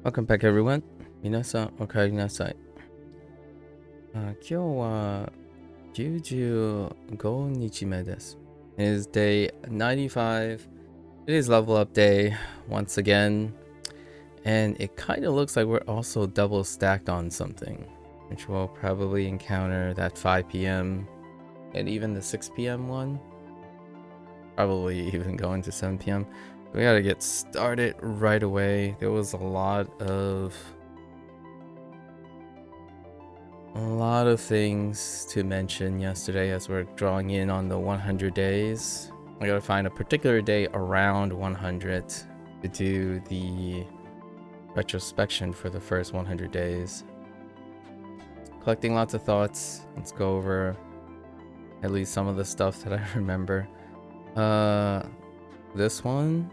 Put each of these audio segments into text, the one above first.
Welcome back, everyone. 皆さん、お帰りなさい。今日は95日目です。It is day 95. It is level up day once again. And it kind of looks like we're also double stacked on something, which we'll probably encounter that 5 p.m. and even the 6 p.m. one. Probably even going to 7 p.m. We gotta get started right away. There was a lot of things to mention yesterday as we're drawing in on the 100 days. I gotta find a particular day around 100 to do the retrospection for the first 100 days. Collecting lots of thoughts. Let's go over at least some of the stuff that I remember. This one,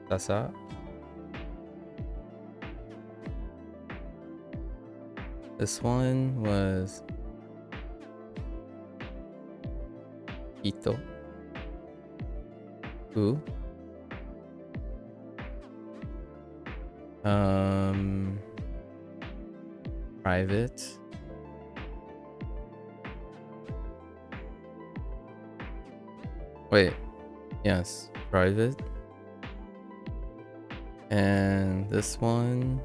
Sasa. This one was Ito. Who? Private. Wait, yes, private. And this one,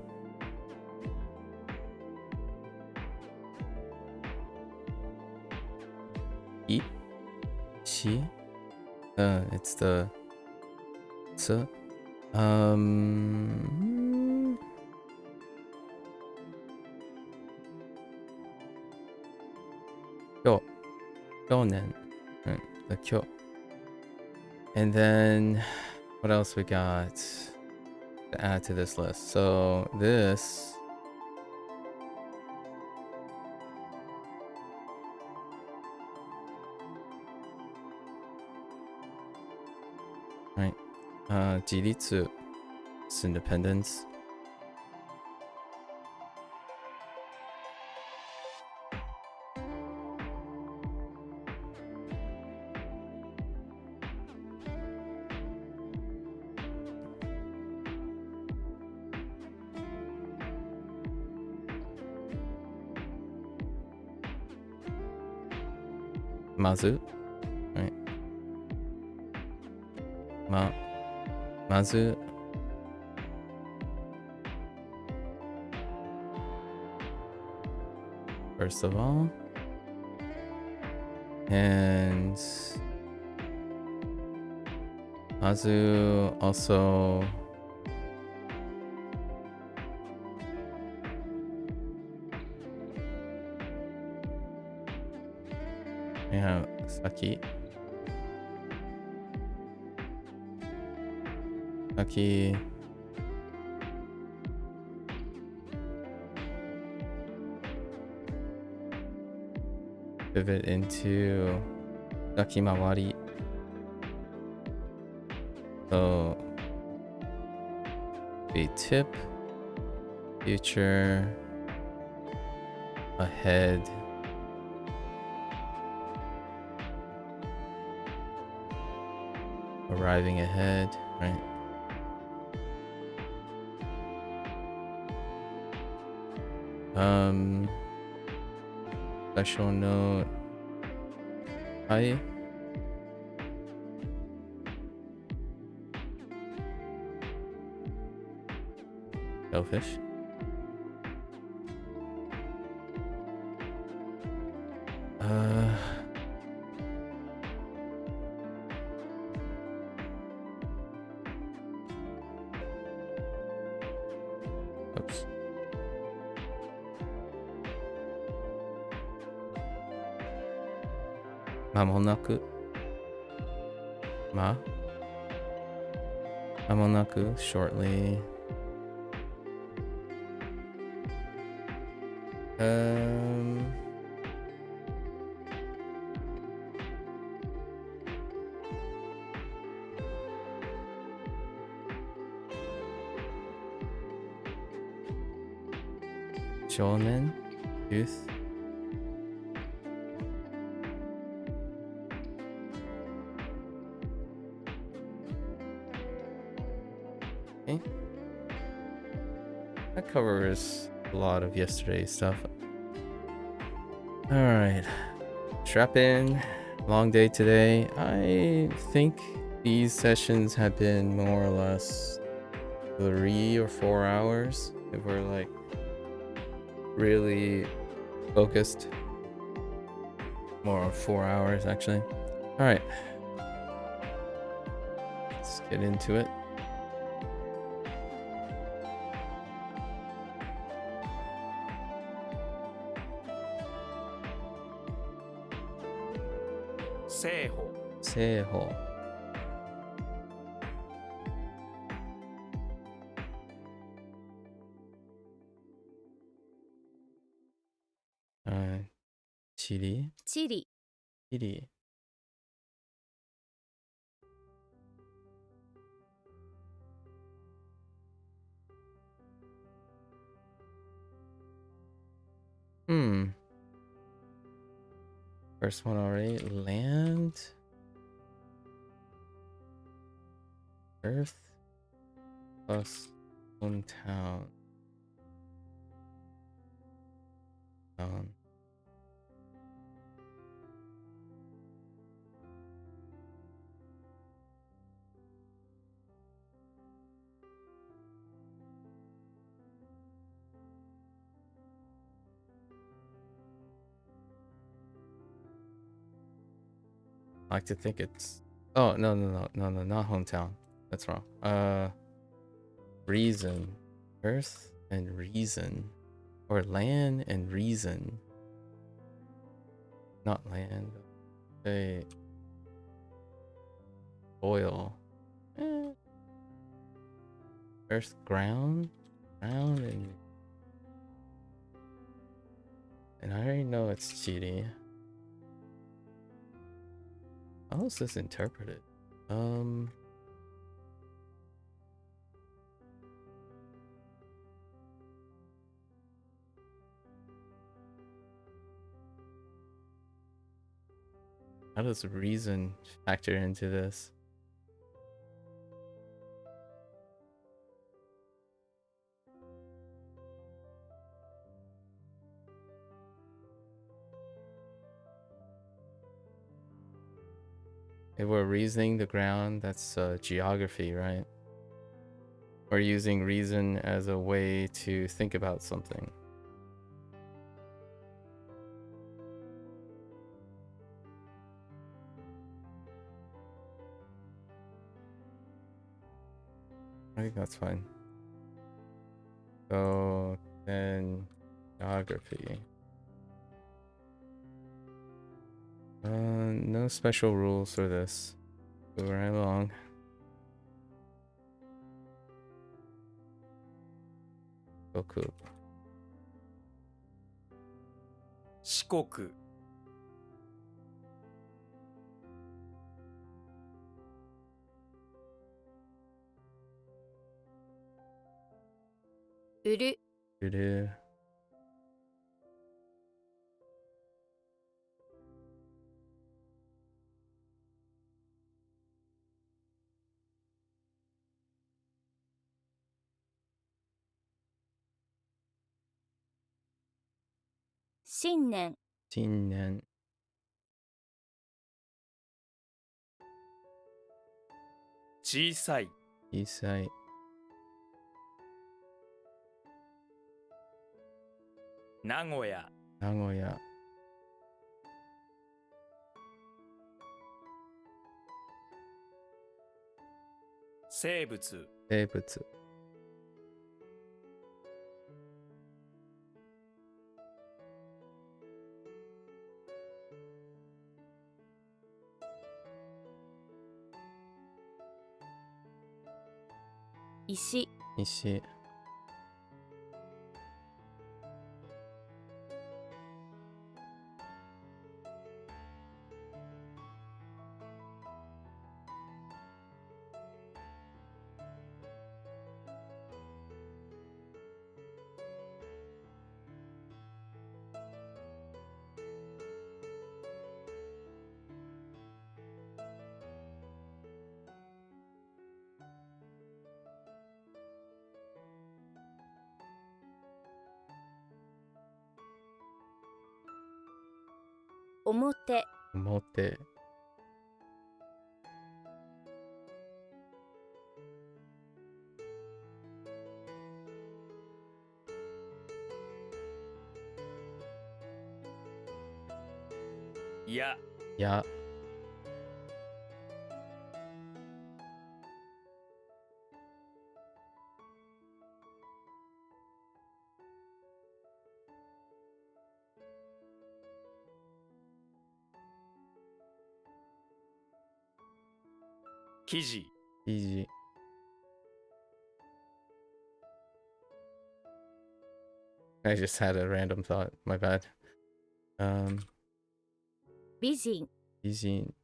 She. It's the Tsu. Kyo. Kyonen. The Kyo. And then what else we got to add to this list? So this, right? Jiritsu. It's independence. Mazu, right? Mazu. First of all, and Mazu also yeah, Saki. Pivot into Saki Mawari. So we tip, future, ahead, arriving ahead, right? Special note. Hi. Selfish. Oops. Mamonaku. Mamonaku, shortly. Shonen, youth. Okay. That covers a lot of yesterday's stuff. Alright. Strap in. Long day today. I think these sessions have been more or less 3 or 4 hours. If we're like really focused. More 4 hours actually. Alright. Let's get into it. Seiho. Chiri. Chiri. Chiri. First one already. Land. Earth. Plus hometown. I like to think it's... Oh, no, not hometown. That's wrong. Reason. Earth and reason. Or land and reason. Not land. Hey. Oil. Earth, ground. Ground and I already know it's Chiri. How is this interpreted? How does reason factor into this? If we're reasoning the ground, that's geography, right? We're using reason as a way to think about something. I think that's fine. So then geography. No special rules for this. Go right along. Goku. Shikoku. Uru. Uru. Shinnen. Shinnen. Chisai. Isai. Nagoya. Nagoya. Seibutsu. Seibutsu. Ishi. Ishi. 表、表。や、や。記事、記事。I just had a random thought. My bad. 美人、美人。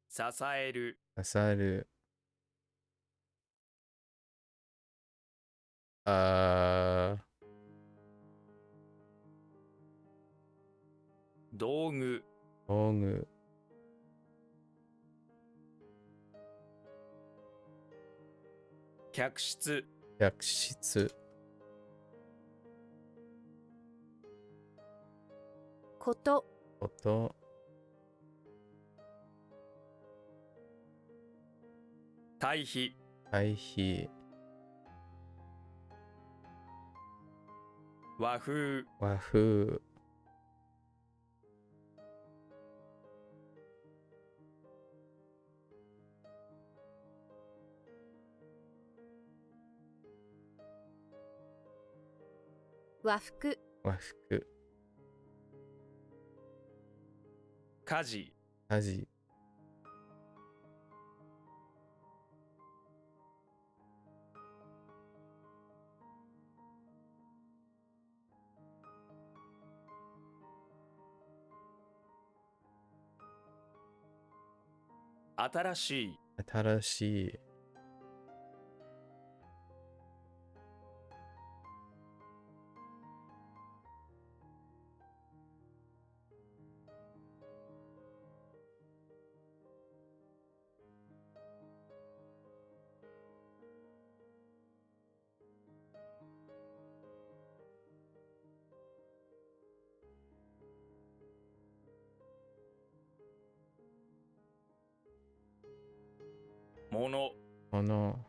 支える、支える。道具、道具。客室、客室。こと、こと。対比、対比。和風、和風。和服、和服。家事、家事。新しい、新しい。もの、もの。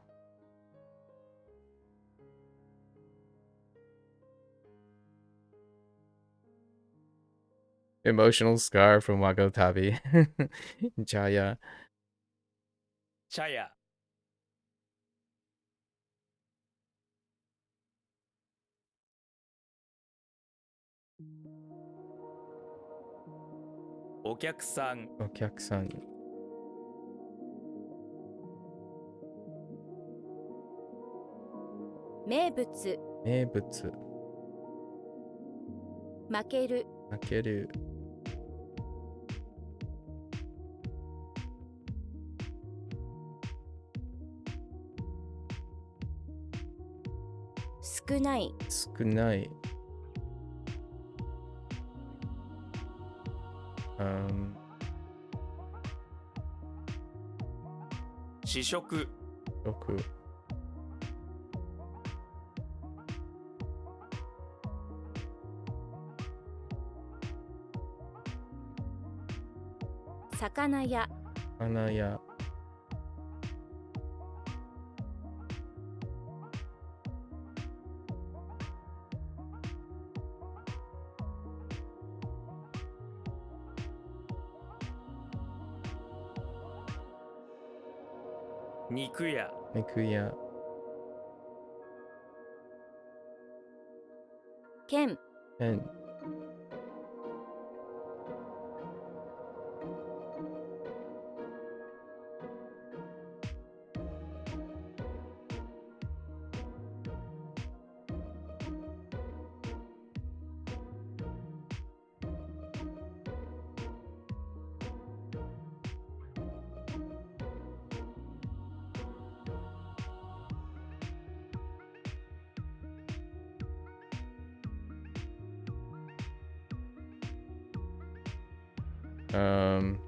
Emotional scar from Wagotabi. Jaya. 茶屋、お客さん、お客さん。名物、名物。負ける、負ける。少ない、少ない。試食、食。魚屋、魚屋。肉屋、肉屋。剣、剣。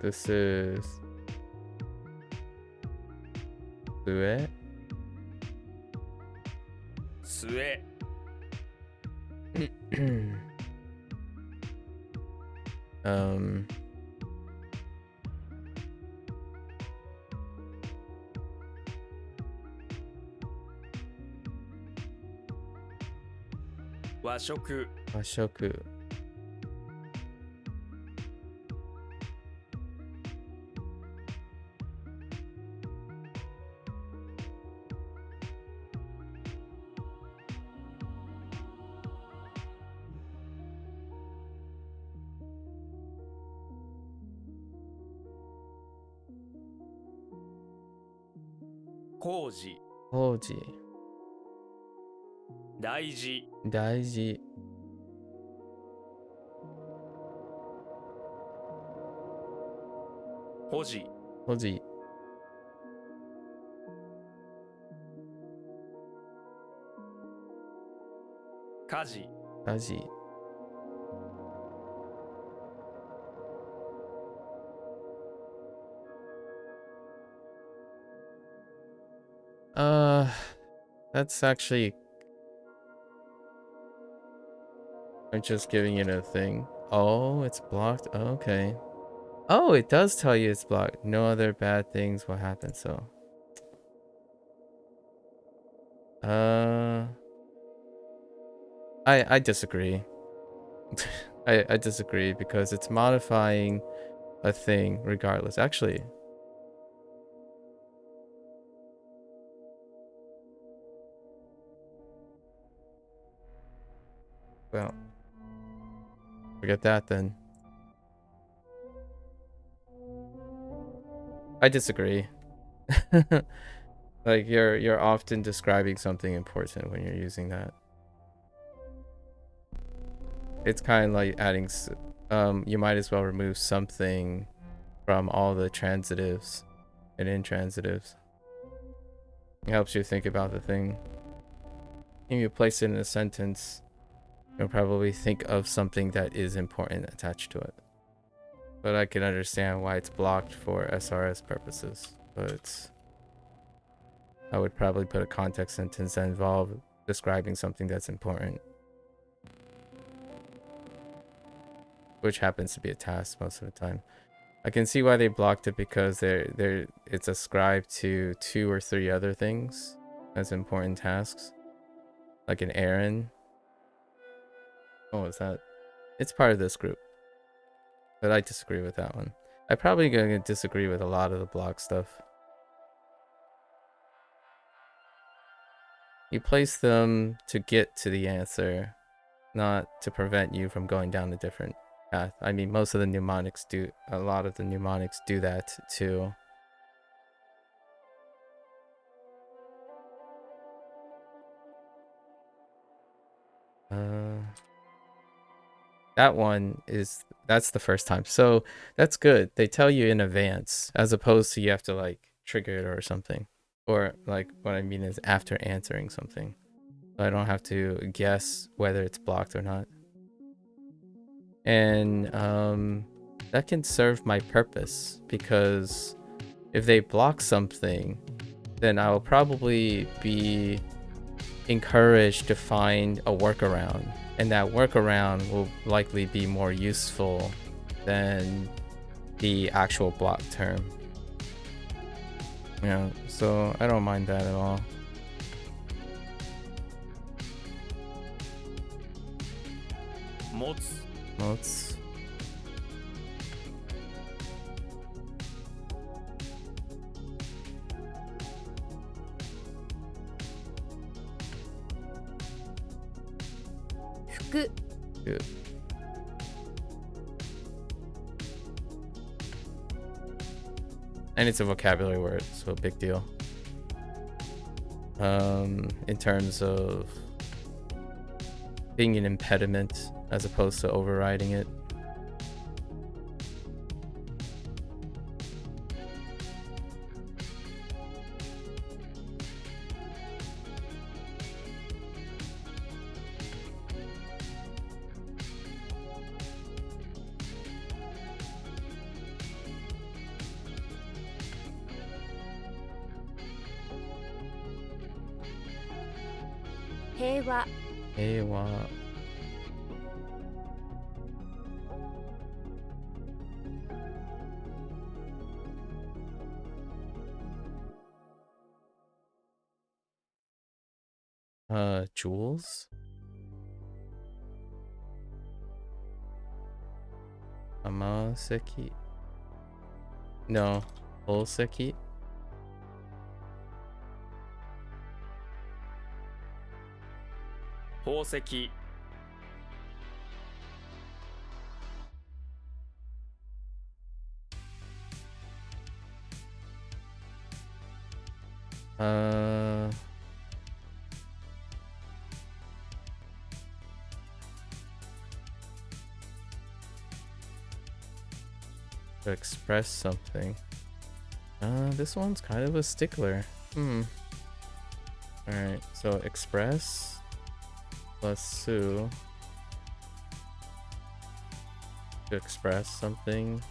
This is 上。末、um. 和食 和食 工事 工事 大事 大事 保持 保持 家事 家事 That's actually I'm just giving it a thing. Oh, it's blocked. Okay. Oh, it does tell you it's blocked. No other bad things will happen, so. I disagree. I disagree because it's modifying a thing regardless. Actually. Well, forget that then. I disagree. Like you're often describing something important when you're using that. It's kind of like adding you might as well remove something from all the transitives and intransitives. It helps you think about the thing. If you place it in a sentence, you'll probably think of something that is important attached to it. But I can understand why it's blocked for SRS purposes. But I would probably put a context sentence that involves describing something that's important, which happens to be a task most of the time. I can see why they blocked it because it's ascribed to 2 or 3 other things as important tasks, like an errand. Oh, is that? It's part of this group, but I disagree with that one. I'm probably gonna disagree with a lot of the block stuff. You place them to get to the answer, not to prevent you from going down a different path. I mean, most of the mnemonics do, a lot of the mnemonics do that too. That one is, that's the first time. So that's good. They tell you in advance as opposed to you have to like trigger it or something. Or like what I mean is after answering something. So I don't have to guess whether it's blocked or not. And that can serve my purpose because if they block something, then I will probably be encouraged to find a workaround, and that workaround will likely be more useful than the actual block term. Yeah, so I don't mind that at all. Mots. Mots. Fuku. Good. And it's a vocabulary word, so big deal. In terms of being an impediment as opposed to overriding it. Heiwa. 平和 Jewels? Amaseki? No. Olseki? 宝石 Uh, to express something. This one's kind of a stickler. Alright, so express plus su to express something.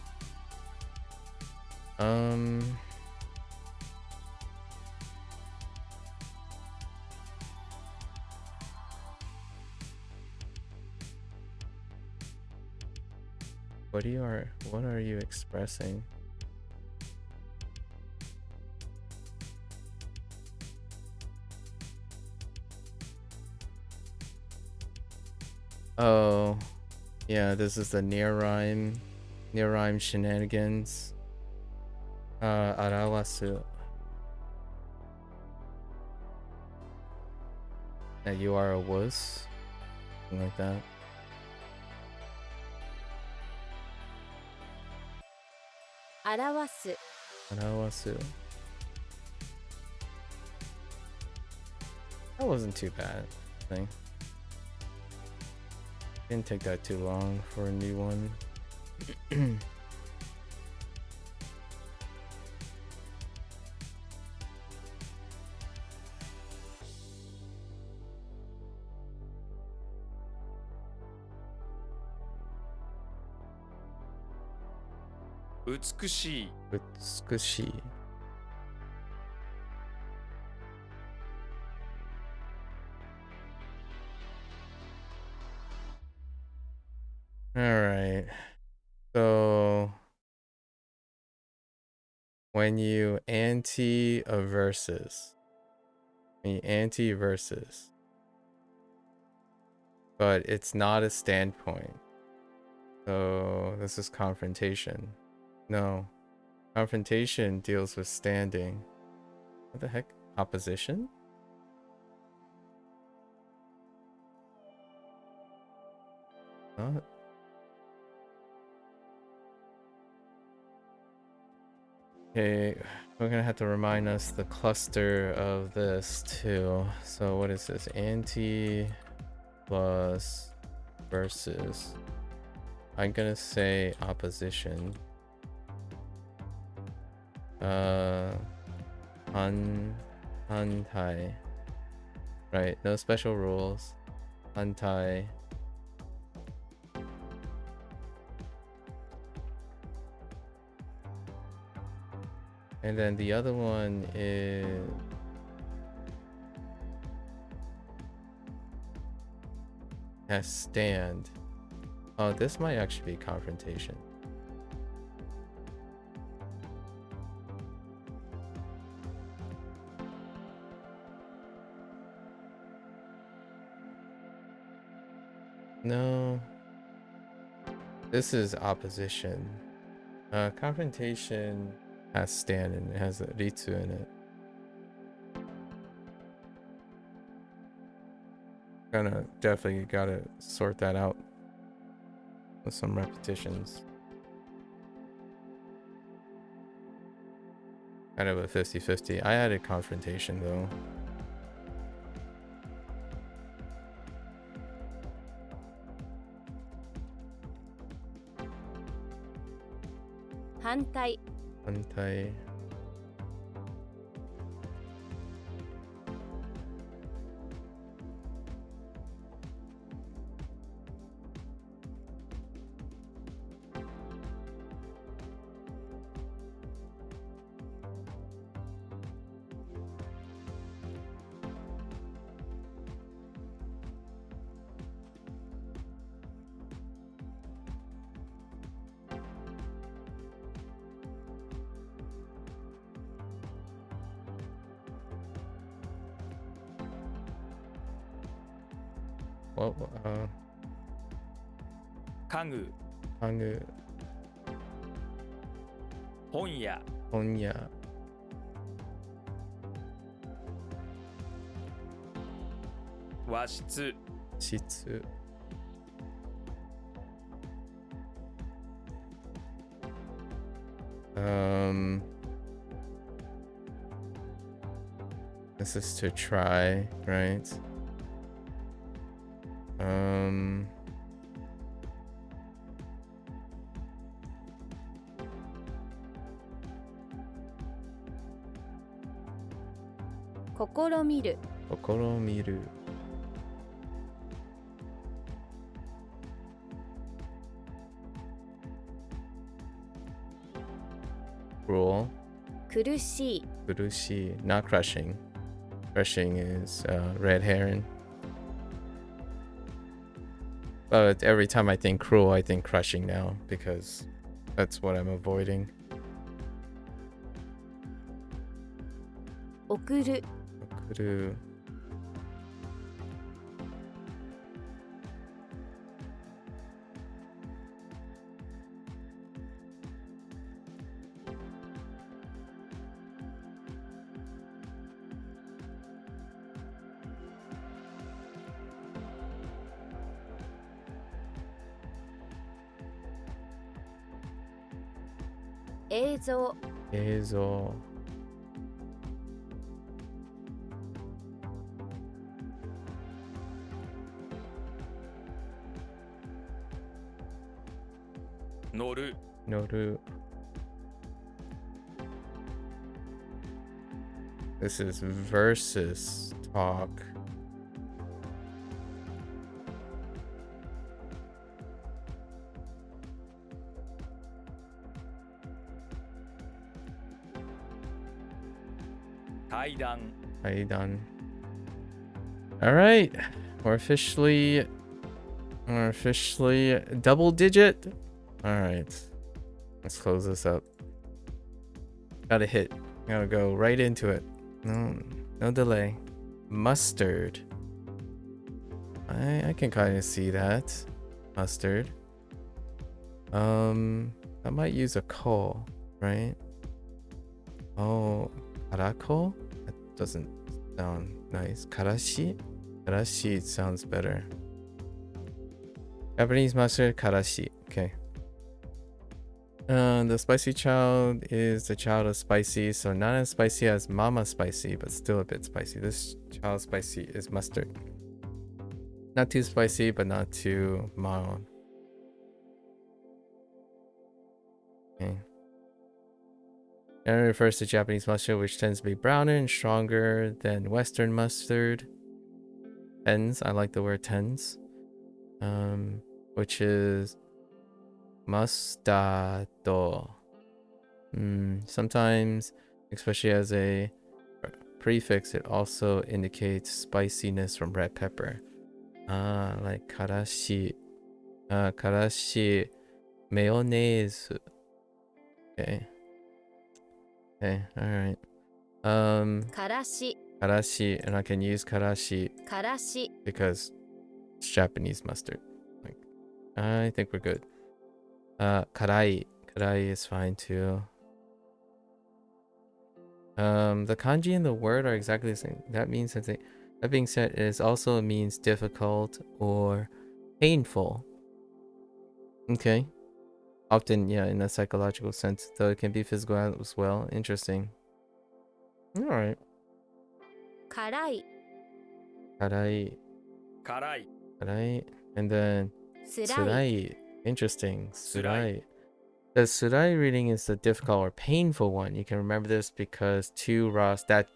What are you expressing? Oh, yeah, this is the near rhyme shenanigans. Arawasu. That you are a wuss. Something like that. 表す Arawasu. That wasn't too bad, I think. Didn't take that too long for a new one. Utsukushii. Utsukushi. Alright. So when you anti a versus, but it's not a standpoint. So this is confrontation. No. Confrontation deals with standing. What the heck? Opposition? Not. Okay, we're gonna have to remind us the cluster of this too. So what is this? Anti plus versus. I'm gonna say opposition. Hantai. Right, no special rules. Hantai. And then the other one is has stand. Oh, this might actually be confrontation. No. This is opposition. Confrontation has stand and it has a ritsu in it. Definitely gotta sort that out with some repetitions. Kind of a 50-50. I added confrontation though. Hantai. Hantai. What? Kagu, Hangu, Honya, Honya, Washitsu, Shitsu. This is to try, right? Kokoro miru. Kokoro miru. Cruel. Kurushii. Kurushi. Not crushing. Crushing is red herring. But every time I think cruel, I think crushing now because that's what I'm avoiding. Okuru. Okuru. Eizo. Eizo. Noru, Noru. This is versus talk. Taidan, Aidan. All right, we're officially double digit. All right, let's close this up. Gotta hit. Gotta go right into it. No delay. Mustard. I can kind of see that. Mustard. I might use a ko, right? Oh, karako? That doesn't sound nice. Karashi? Karashi sounds better. Japanese mustard, karashi. Okay. The spicy child is the child of spicy, so not as spicy as mama spicy, but still a bit spicy. This child spicy is mustard. Not too spicy, but not too mild. Okay. It refers to Japanese mustard, which tends to be browner and stronger than Western mustard. Tends, I like the word tends. Which is mustado. Sometimes, especially as a prefix, it also indicates spiciness from red pepper. Like karashi. Karashi mayonnaise. Okay. Okay, alright. Karashi. Karashi, and I can use karashi Karashi. because it's Japanese mustard. Like, I think we're good. Karai. Karai is fine too. The kanji and the word are exactly the same. That means something. That being said, it also means difficult or painful. Okay. Often, yeah, in a psychological sense, though it can be physical as well. Interesting. Alright. Karai. Karai. Karai, Karai. And then Tsurai. tsurai. Interesting. Tsurai. Tsurai. The tsurai reading is the difficult or painful one. You can remember this because two ras, that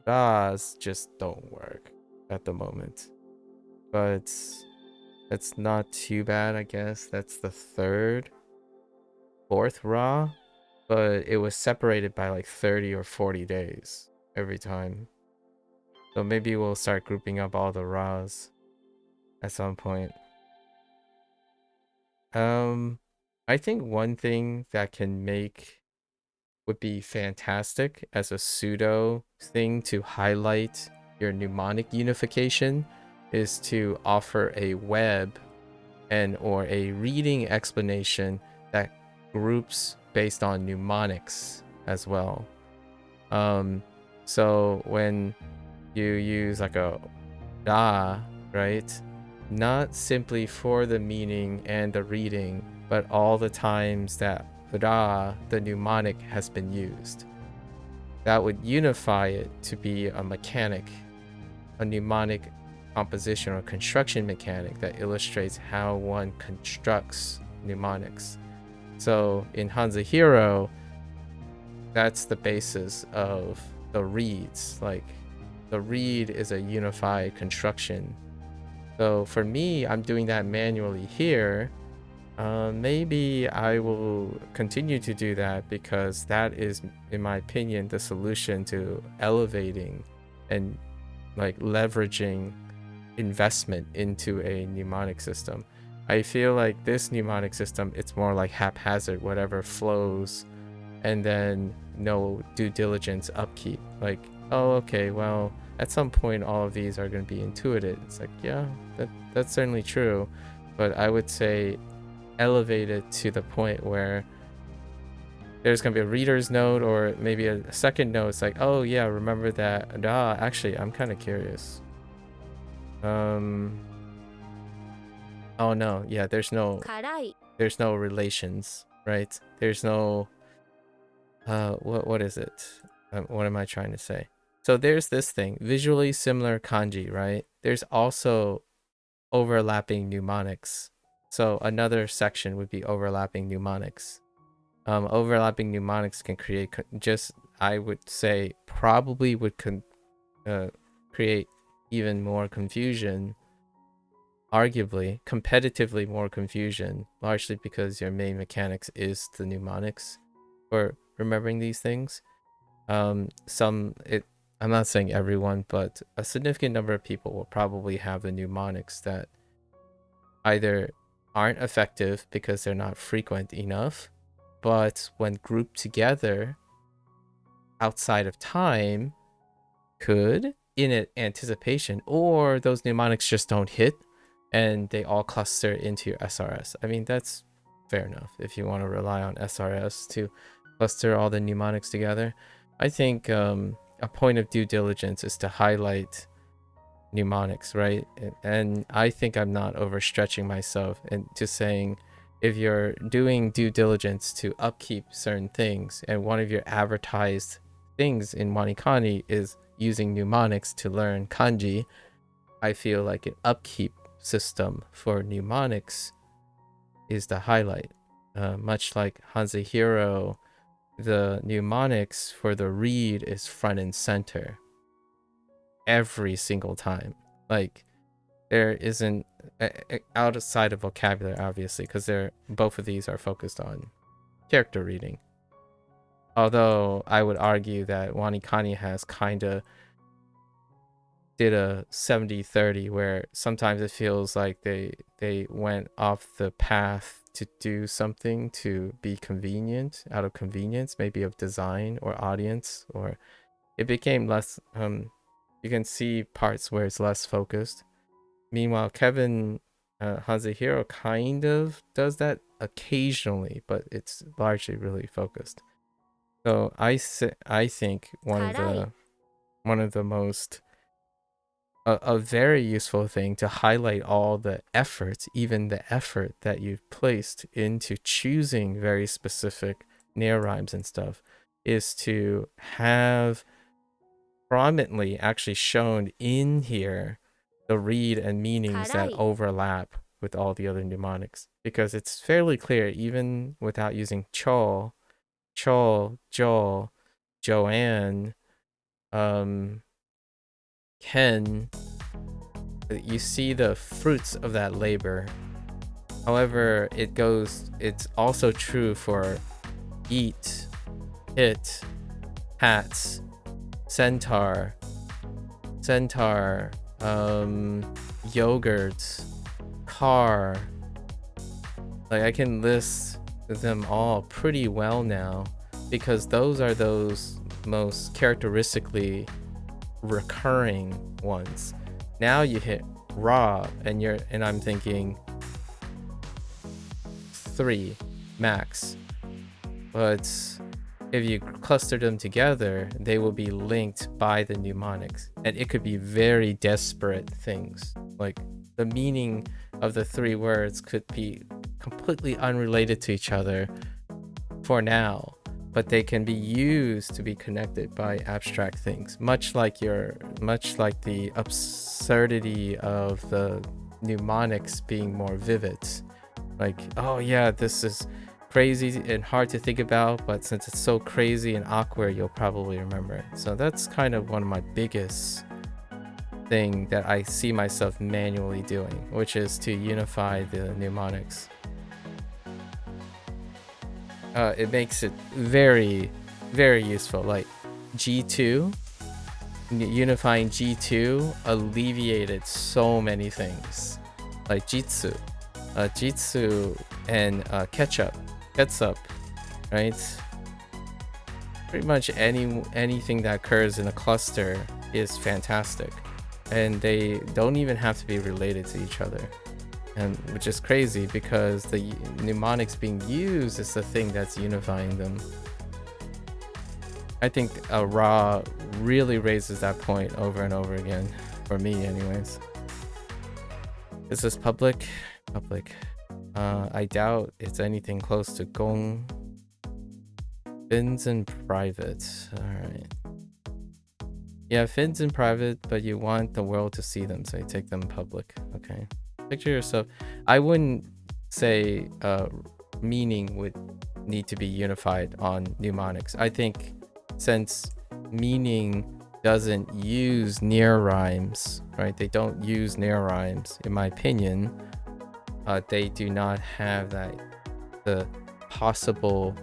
ras just don't work at the moment. But it's not too bad, I guess. That's the fourth ra, but it was separated by like 30 or 40 days every time. So maybe we'll start grouping up all the ras at some point. I think one thing that would be fantastic as a pseudo thing to highlight your mnemonic unification is to offer a web and or a reading explanation that groups based on mnemonics as well. So when you use like a da, right? Not simply for the meaning and the reading, but all the times that da, the mnemonic, has been used. That would unify it to be a mechanic, a mnemonic composition or construction mechanic that illustrates how one constructs mnemonics. So in Hanzahiro, that's the basis of the reads. Like, the read is a unified construction. So for me, I'm doing that manually here. Maybe I will continue to do that because that is, in my opinion, the solution to elevating and like leveraging investment into a mnemonic system. I feel like this mnemonic system, it's more like haphazard, whatever flows, and then no due diligence upkeep. Like, oh, okay, well, at some point all of these are going to be intuited. It's like, yeah, that's certainly true, but I would say elevate it to the point where there's going to be a reader's note or maybe a second note. It's like, oh yeah, remember that. Actually, I'm kind of curious. Oh no, yeah, there's no relations, right? There's no what is it? What am I trying to say? So there's this thing, visually similar kanji, right? There's also overlapping mnemonics. So another section would be overlapping mnemonics. Overlapping mnemonics can create I would say probably would create even more confusion, arguably competitively more confusion, largely because your main mechanics is the mnemonics for remembering these things. I'm not saying everyone, but a significant number of people will probably have the mnemonics that either aren't effective because they're not frequent enough, but when grouped together outside of time could, in anticipation, or those mnemonics just don't hit and they all cluster into your SRS. I mean, that's fair enough if you want to rely on SRS to cluster all the mnemonics together. I think a point of due diligence is to highlight mnemonics, right? And I think I'm not overstretching myself into saying if you're doing due diligence to upkeep certain things and one of your advertised things in WaniKani is using mnemonics to learn kanji, I feel like an upkeep system for mnemonics is the highlight. Much like Hanzahiro, the mnemonics for the read is front and center every single time. Like, there isn't outside of vocabulary, obviously, because both of these are focused on character reading. Although I would argue that WaniKani has kind of did a 70-30 where sometimes it feels like they went off the path to do something to be convenient, out of convenience, maybe of design or audience, or it became less you can see parts where it's less focused. Meanwhile, Kevin Hanzahiro kind of does that occasionally, but it's largely really focused. So I think one of the most a very useful thing to highlight all the effort, even the effort that you've placed into choosing very specific rhymes and stuff, is to have prominently actually shown in here the read and meanings that overlap with all the other mnemonics, because it's fairly clear even without using Chol, Joel, Joanne, Ken, you see the fruits of that labor. However, it's also true for eat, hit, hats, centaur, yogurt, car. Like, I can list them all pretty well now because those are those most characteristically recurring ones. Now you hit raw, and I'm thinking 3 max. But if you cluster them together, they will be linked by the mnemonics, and it could be very disparate things. Like the meaning of the 3 words could be completely unrelated to each other for now, but they can be used to be connected by abstract things, much like the absurdity of the mnemonics being more vivid. Like, oh yeah, this is crazy and hard to think about, but since it's so crazy and awkward, you'll probably remember it. So that's kind of one of my biggest thing that I see myself manually doing, which is to unify the mnemonics. It makes it very, very useful. Like G2, unifying G2 alleviated so many things. Like jitsu and ketchup, right? Pretty much anything that occurs in a cluster is fantastic, and they don't even have to be related to each other, and which is crazy because the mnemonics being used is the thing that's unifying them. I think raw really raises that point over and over again, for me anyways. Is this public? I doubt it's anything close to gong. Fins in private. Alright. Yeah, fins in private, but you want the world to see them, so you take them public. Okay. Picture yourself. I wouldn't say meaning would need to be unified on mnemonics. I think since meaning doesn't use near rhymes, right? They don't use near rhymes, in my opinion. They do not have the possible.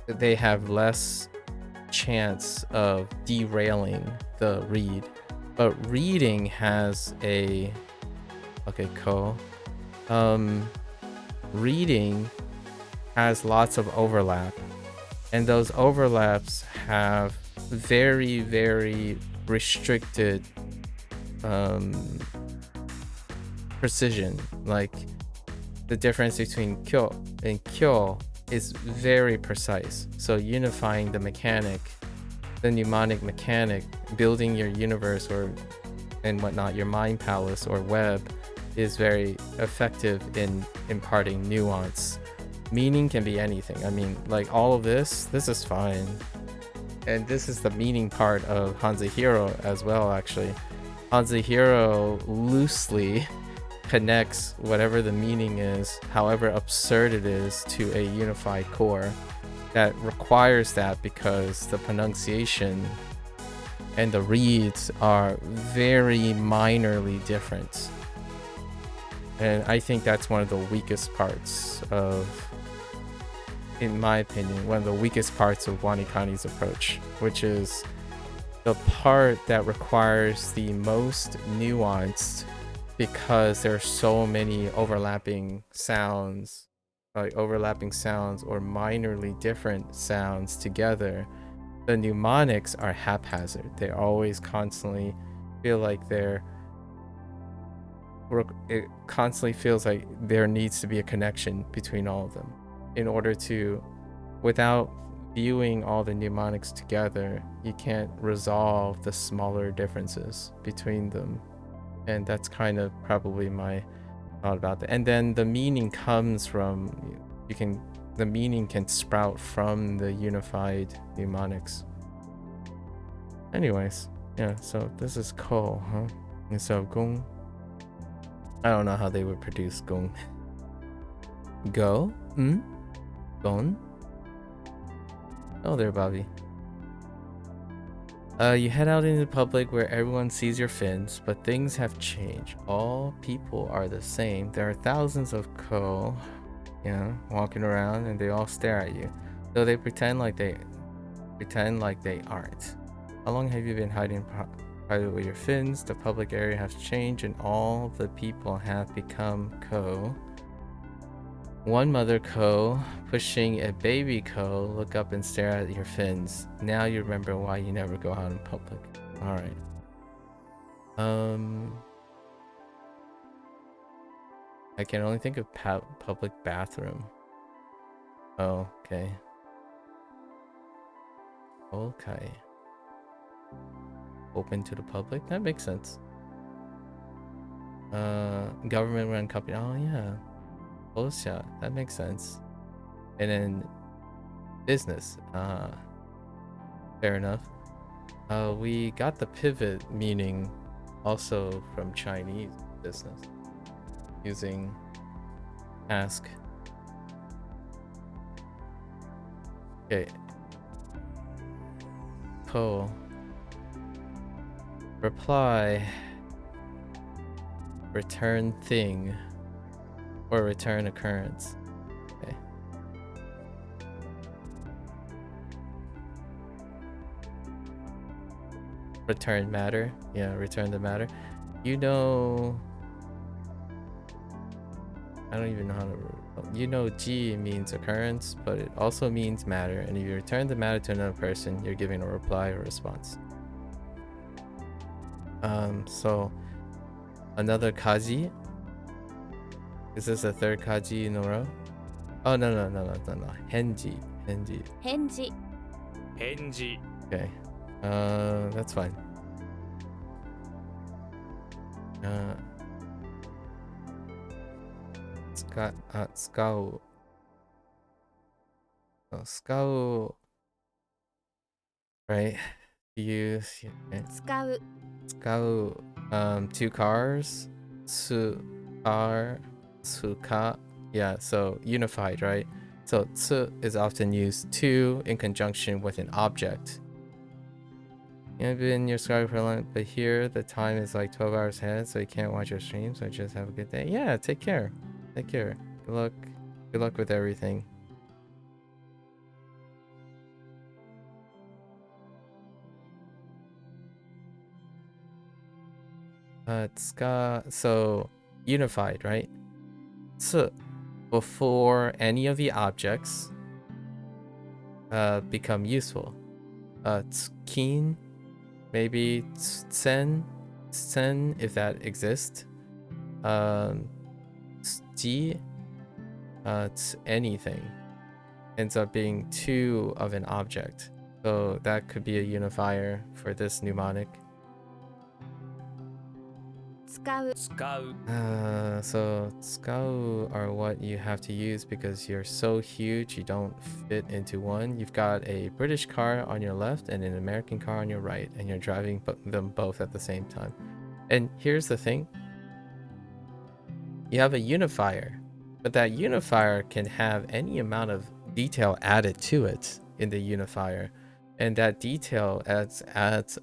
They have less chance of derailing the read, but reading has a reading has lots of overlap, and those overlaps have very, very restricted precision. Like the difference between kyo and kyo is very precise. So unifying the mnemonic mechanic, building your universe and whatnot, your mind palace or web, is very effective in imparting nuance. Meaning can be anything. I mean, like all of this is fine. And this is the meaning part of Hanzahiro as well, actually. Hanzahiro loosely connects whatever the meaning is, however absurd it is, to a unified core that requires that, because the pronunciation and the reads are very minorly different. And I think that's one of the weakest parts of, in my opinion, one of the weakest parts of WaniKani's approach, which is the part that requires the most nuanced, because there are so many overlapping sounds or minorly different sounds together. The mnemonics are haphazard. They always constantly feel like it constantly feels like there needs to be a connection between all of them in order to, without viewing all the mnemonics together, you can't resolve the smaller differences between them. And that's kind of probably my thought about that. And then the meaning comes from, the meaning can sprout from the unified mnemonics. Anyways, yeah, so this is ko, huh? And so gong, I don't know how they would produce gong. Go? Gon? Oh there, Bobby. You head out into the public where everyone sees your fins, but things have changed. All people are the same. There are thousands of ko, walking around, and they all stare at you, though they pretend like they aren't. How long have you been hiding private with your fins? The public area has changed, and all the people have become ko. One mother ko pushing a baby ko look up and stare at your fins. Now you remember why you never go out in public. Alright. I can only think of public bathroom. Oh, okay. Okay. Open to the public? That makes sense. Government run company. Oh yeah. Osha. That makes sense. And then business. Fair enough. We got the pivot meaning also from Chinese business using ask. Okay. Ko. Reply. Return thing. Or return occurrence. Okay. Return matter. Yeah, return the matter. You know... I don't even know how to... You know G means occurrence, but it also means matter. And if you return the matter to another person, you're giving a reply or response. So... Another kaji? Is this a third kaji in a row? Oh, no. Henji. Henji. 返事 Okay. That's fine. Skau. Oh, skau. Right? Use. Okay. 使う Skau. Two cars. Su-car. Suka. Yeah, so unified, right? So tsu is often used to in conjunction with an object. You've been in your Skype for a long, but here the time is like 12 hours ahead, so you can't watch your stream. So just have a good day. Yeah, take care. Take care. Good luck. Good luck with everything. So unified, right? Tsu before any of the objects become useful. Tsukin, maybe tsen if that exists. Tsuji, anything ends up being two of an object. So that could be a unifier for this mnemonic. 使う 使う So tsukau are what you have to use because you're so huge you don't fit into one. You've got a British car on your left and an American car on your right, and you're driving them both at the same time. And here's the thing. You have a unifier, but that unifier can have any amount of detail added to it in the unifier. And that detail adds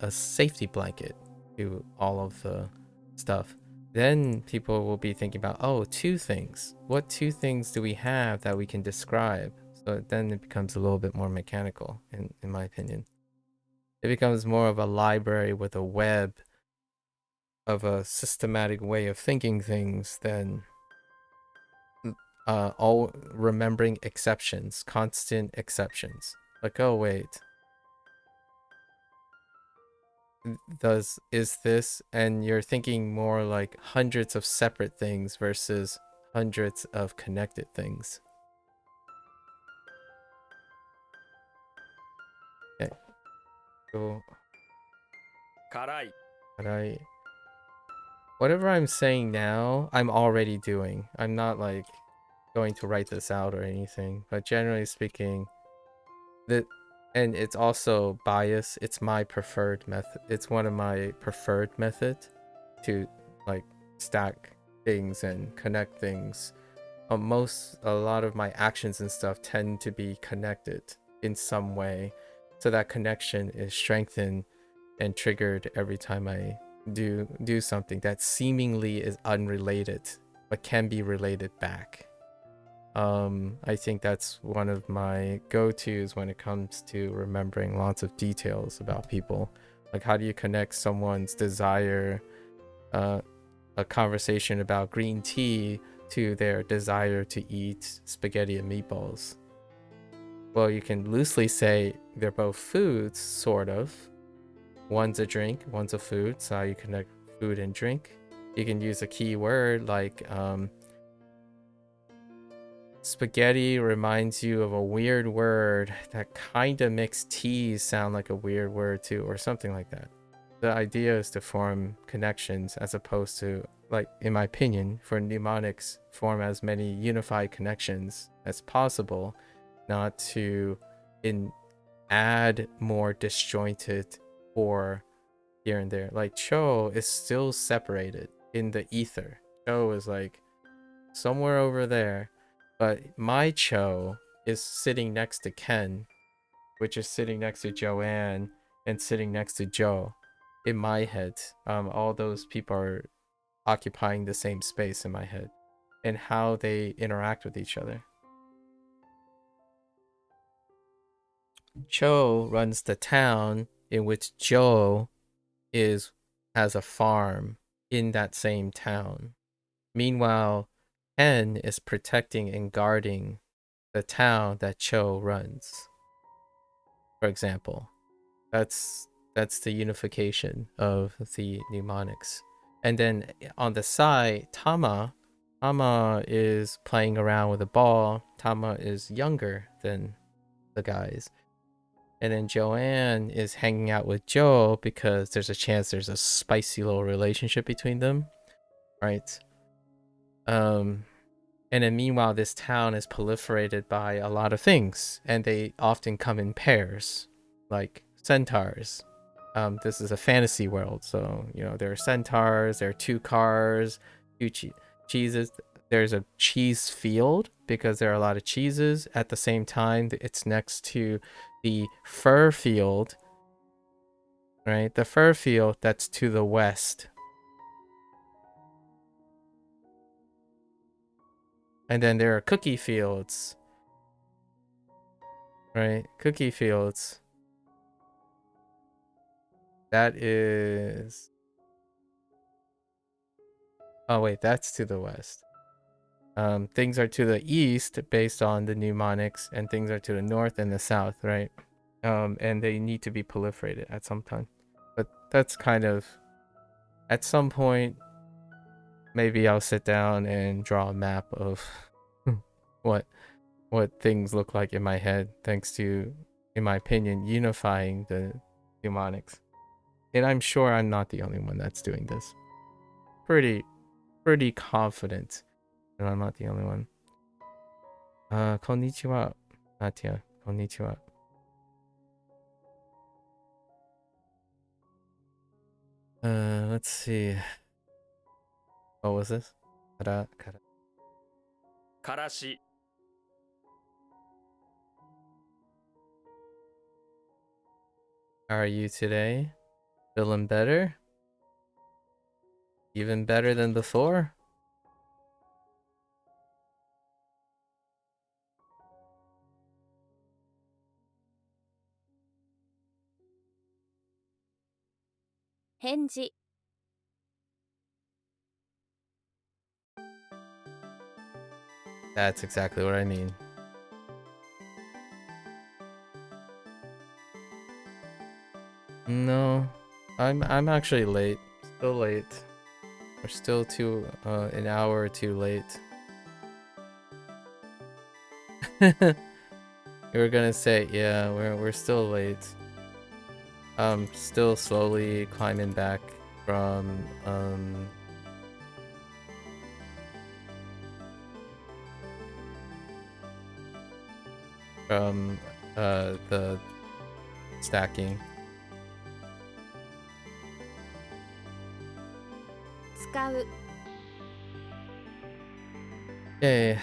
a safety blanket to all of the stuff. Then people will be thinking about, oh, two things. What two things do we have that we can describe? So then it becomes a little bit more mechanical, in my opinion. It becomes more of a library with a web of a systematic way of thinking things than all remembering exceptions, constant exceptions. Like, oh wait, is this, and you're thinking more like hundreds of separate things versus hundreds of connected things. Okay. So 辛い but whatever I'm saying now, I'm already doing. I'm not like going to write this out or anything, but generally speaking, and it's also biased. It's my preferred method. It's one of my preferred methods to like stack things and connect things. A lot of my actions and stuff tend to be connected in some way, so that connection is strengthened and triggered every time I do something that seemingly is unrelated but can be related back. I think that's one of my go-tos when it comes to remembering lots of details about people. Like, how do you connect someone's desire, a conversation about green tea, to their desire to eat spaghetti and meatballs? Well, you can loosely say they're both foods, sort of. One's a drink, one's a food, so how you connect food and drink. You can use a key word like Spaghetti reminds you of a weird word that kind of makes T's sound like a weird word too, or something like that. The idea is to form connections as opposed to, like, in my opinion, for mnemonics, form as many unified connections as possible, not to add more disjointed or here and there. Like Cho is still separated in the ether. Cho is like somewhere over there, but my Cho is sitting next to Ken, which is sitting next to Joanne and sitting next to Joe. In my head, all those people are occupying the same space in my head, and how they interact with each other. Cho runs the town in which Joe has a farm in that same town. Meanwhile, Ken is protecting and guarding the town that Cho runs. For example, that's the unification of the mnemonics. And then on the side, Tama is playing around with a ball. Tama is younger than the guys. And then Joanne is hanging out with Joe because there's a chance there's a spicy little relationship between them, right? And then meanwhile, this town is proliferated by a lot of things, and they often come in pairs, like centaurs. This is a fantasy world, so there are centaurs, there are 2 cars, 2 cheeses. There's a cheese field because there are a lot of cheeses. At the same time, it's next to the fur field, right? The fur field that's to the west. And then there are cookie fields, right? Cookie fields. That is... Oh wait, that's to the west. Things are to the east based on the mnemonics, and things are to the north and the south, right? And they need to be proliferated at some time. But that's kind of... At some point, maybe I'll sit down and draw a map of what things look like in my head, thanks to, in my opinion, unifying the mnemonics. And I'm sure I'm not the only one that's doing this. Pretty confident that I'm not the only one. Konnichiwa, Natia. Konnichiwa. Let's see. What was this? Kara. Karashi. How are you today? Feeling better? Even better than before? Henji. That's exactly what I mean. No, I'm actually late. Still late. We're still an hour or two late. We were gonna say, yeah, we're still late. Still slowly climbing back from the stacking. Okay,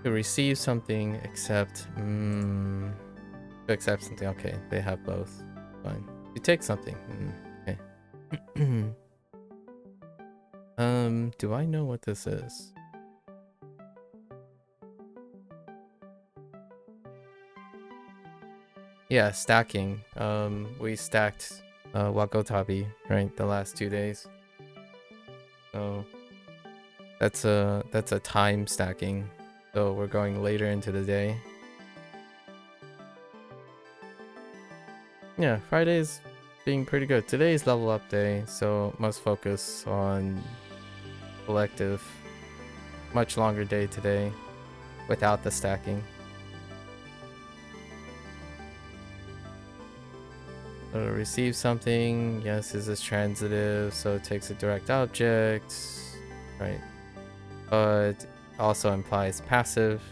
to receive something, accept. To accept something. Okay, they have both. Fine. To take something. Okay. Do I know what this is? Yeah, stacking. We stacked Wakotabi, right, the last 2 days. So that's a time stacking. So we're going later into the day. Yeah, Friday's being pretty good. Today's level up day, so must focus on collective. Much longer day today. without the stacking. So to receive something, yes, is this transitive, so it takes a direct object, right? But also implies passive,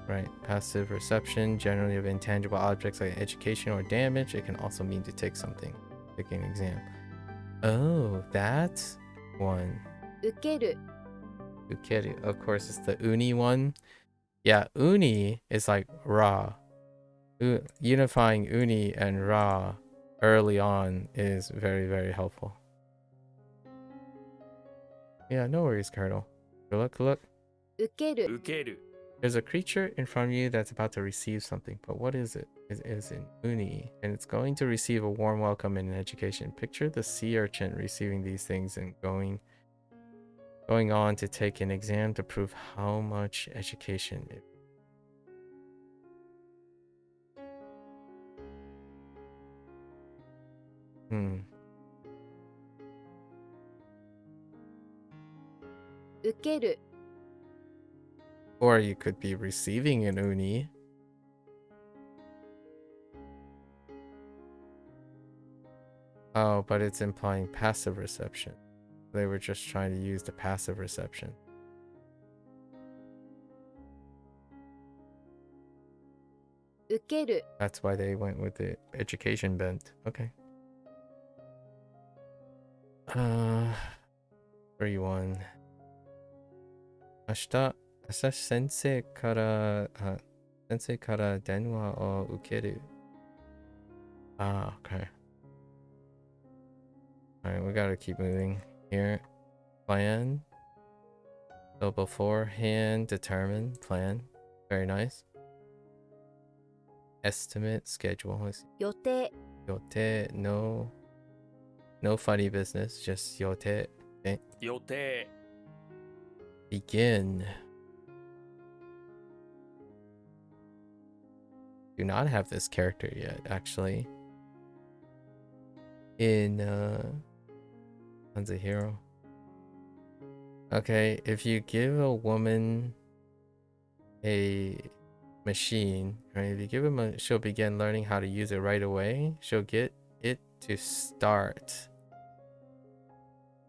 right? Passive reception, generally of intangible objects like education or damage. It can also mean to take something, take an exam. Oh, that one. 受ける Ukeru. Of course, it's the uni one. Yeah, uni is like ra. Unifying uni and ra early on is very, very helpful. Yeah, no worries, Colonel. Good luck, good luck. 受ける受ける There's a creature in front of you that's about to receive something, but what is it? It is an uni, and it's going to receive a warm welcome and an education. Picture the sea urchin receiving these things and going on to take an exam to prove how much education it. Hmm. 受ける Or you could be receiving an uni. Oh, but it's implying passive reception. They were just trying to use the passive reception. 受ける That's why they went with the education bent. Okay. 3-1. 明日先生から電話を受ける. Ah, okay. Alright, we gotta keep moving here. Plan. So beforehand, determine, plan. Very nice. Estimate, schedule. 予定 Yote, no funny business, just yote. 予定 Begin. Do not have this character yet, actually. In One's a hero. Okay, if you give a woman a machine, right? If you give him she'll begin learning how to use it right away. She'll get it to start.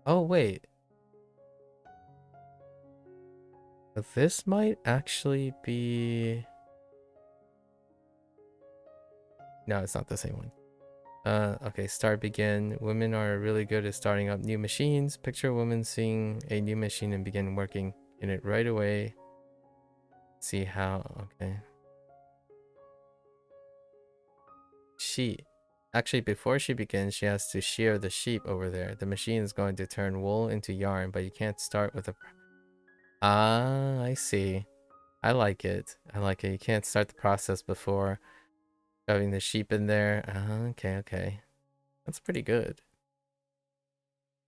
Oh wait. This might actually be... No, it's not the same one. Okay, start, begin. Women are really good at starting up new machines. Picture a woman seeing a new machine and begin working in it right away. See how... Okay. Actually, before she begins, she has to shear the sheep over there. The machine is going to turn wool into yarn, but you can't start with a... Ah, I see. I like it. You can't start the process before shoving the sheep in there. Okay. That's pretty good.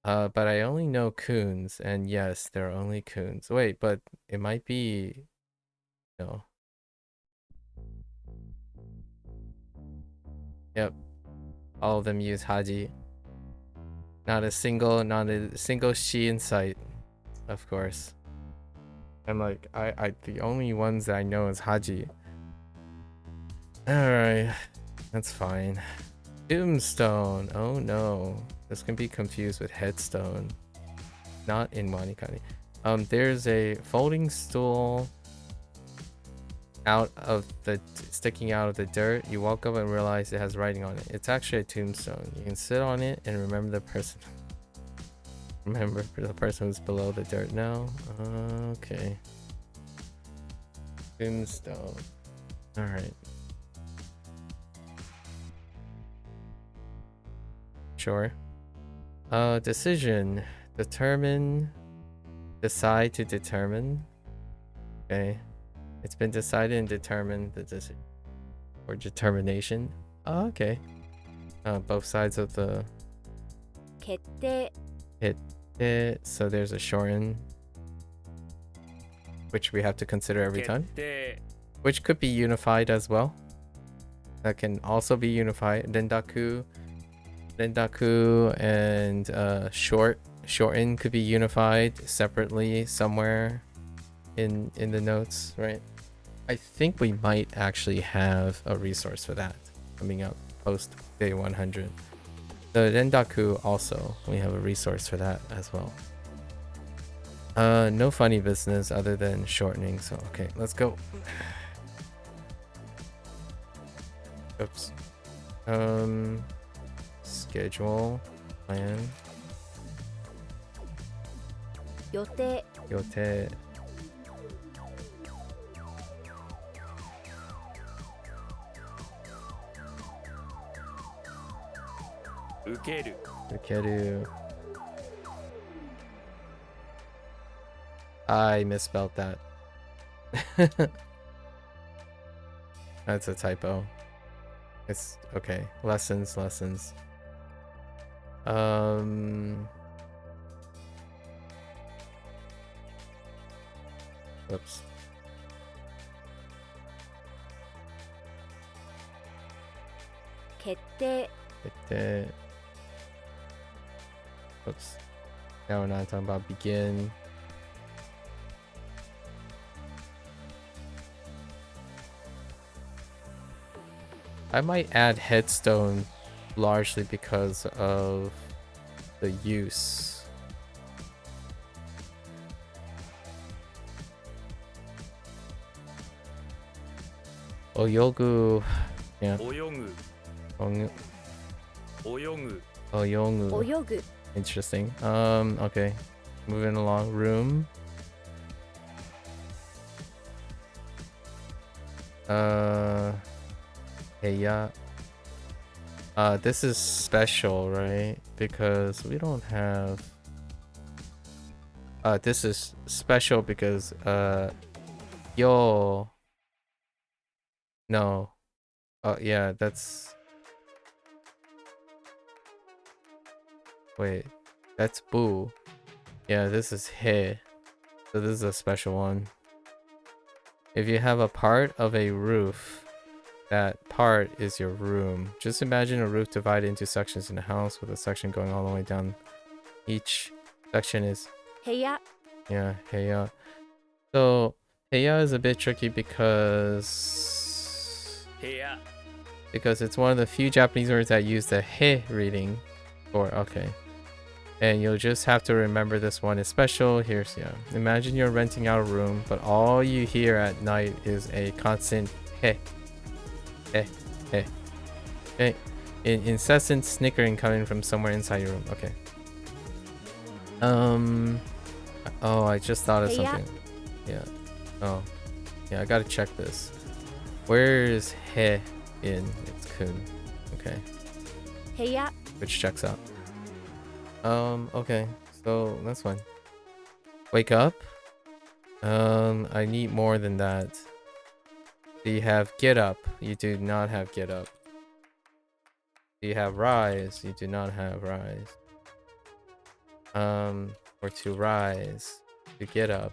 But I only know coons, and yes, there are only coons. Wait, but it might be... No. Yep. All of them use Haji. Not a single she in sight. Of course. I'm like, the only ones that I know is Haji. Alright. That's fine. Tombstone. Oh no. This can be confused with headstone. Not in WaniKani. There's a folding stool sticking out of the dirt. You walk up and realize it has writing on it. It's actually a tombstone. You can sit on it and remember the person. Remember the person who's below the dirt now. Okay. Tombstone. Alright. Sure. Decision. Determine. Decide to determine. Okay. It's been decided and determined, the decision. Or determination. Oh, okay. Both sides of the... 決定 So there's a shorten, which we have to consider every 決 time, 定 which could be unified as well. That can also be unified. Rendaku and shorten could be unified separately somewhere in the notes, right? I think we might actually have a resource for that coming up post day 100. The Rendaku also, we have a resource for that as well. No funny business other than shortening, so okay, let's go. Oops. Schedule, plan, 予定 yote, 受ける ukeru. I misspelled that. That's a typo. It's okay. Lessons. Whoops. 決定 Oops. Now we're not talking about begin. I might add headstone largely because of the use. Oyogu. Yeah. 泳ぐ Ong- 泳ぐ Oyongu. 泳ぐ Interesting. Okay. Moving along. Room. Hey, yeah. This is special, right? Because we don't have... this is special because, yo... No. Yeah, that's... Wait. That's boo. Yeah, this is he. So this is a special one. If you have a part of a roof, that part is your room. Just imagine a roof divided into sections in a house with a section going all the way down. Each section is 部屋 yeah, heya. So heya is a bit tricky because 部屋 it's one of the few Japanese words that use the he reading for okay. And you'll just have to remember this one is special. Here's yeah. Imagine you're renting out a room, but all you hear at night is a constant he. Hey. Okay. Incessant snickering coming from somewhere inside your room. Okay. Oh, I just thought of Hey, yeah. something. Yeah. Oh. Yeah, I gotta check this. Where is he in? It's kun. Okay. 部屋 Which checks out. Okay. So that's fine. Wake up. I need more than that. Do you have get up? You do not have get up. Do you have rise? You do not have rise. Or to rise, to get up.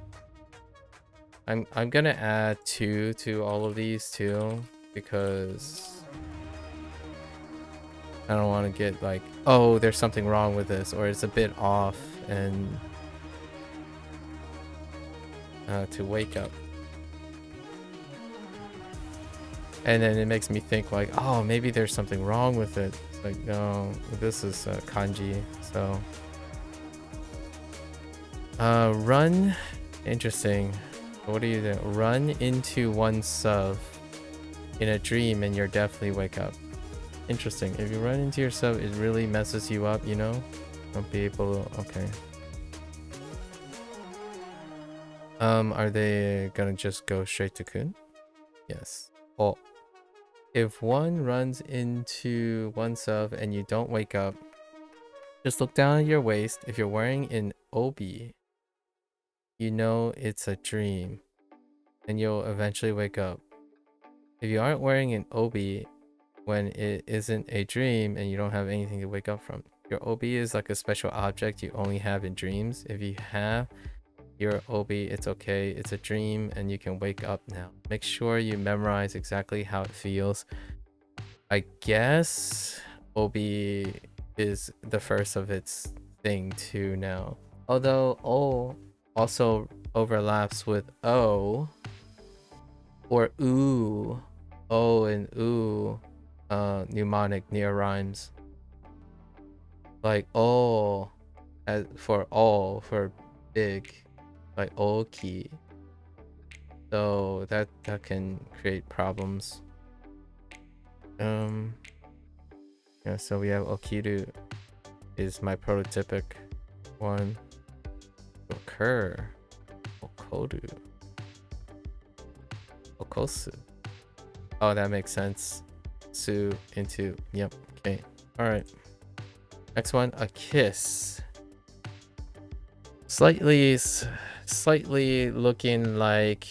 I'm gonna add 2 to all of these too because I don't want to get like, oh, there's something wrong with this, or it's a bit off, and to wake up. And then it makes me think like, oh, maybe there's something wrong with it. It's like, no, this is kanji. So, run. Interesting. What do you do? Run into oneself in a dream and you're definitely wake up. Interesting. If you run into yourself, it really messes you up, you know? Don't be able to... Okay. Are they gonna just go straight to kun? Yes. Oh. If one runs into oneself and you don't wake up, just look down at your waist. If you're wearing an obi, you know it's a dream and you'll eventually wake up. If you aren't wearing an obi when it isn't a dream and you don't have anything to wake up from, your obi is like a special object you only have in dreams. If you have your obi, it's okay. It's a dream and you can wake up now. Make sure you memorize exactly how it feels. I guess obi is the first of its thing too now. Although O also overlaps with O, Or ooh. O and ooh. Mnemonic near rhymes. Like all as for all for big. Like oki. So that can create problems. Yeah, so we have okiru is my prototypic one. Occur. Okoru. Okosu. Oh, that makes sense. Su into. Yep. Okay. Alright. Next one, a kiss. Slightly looking like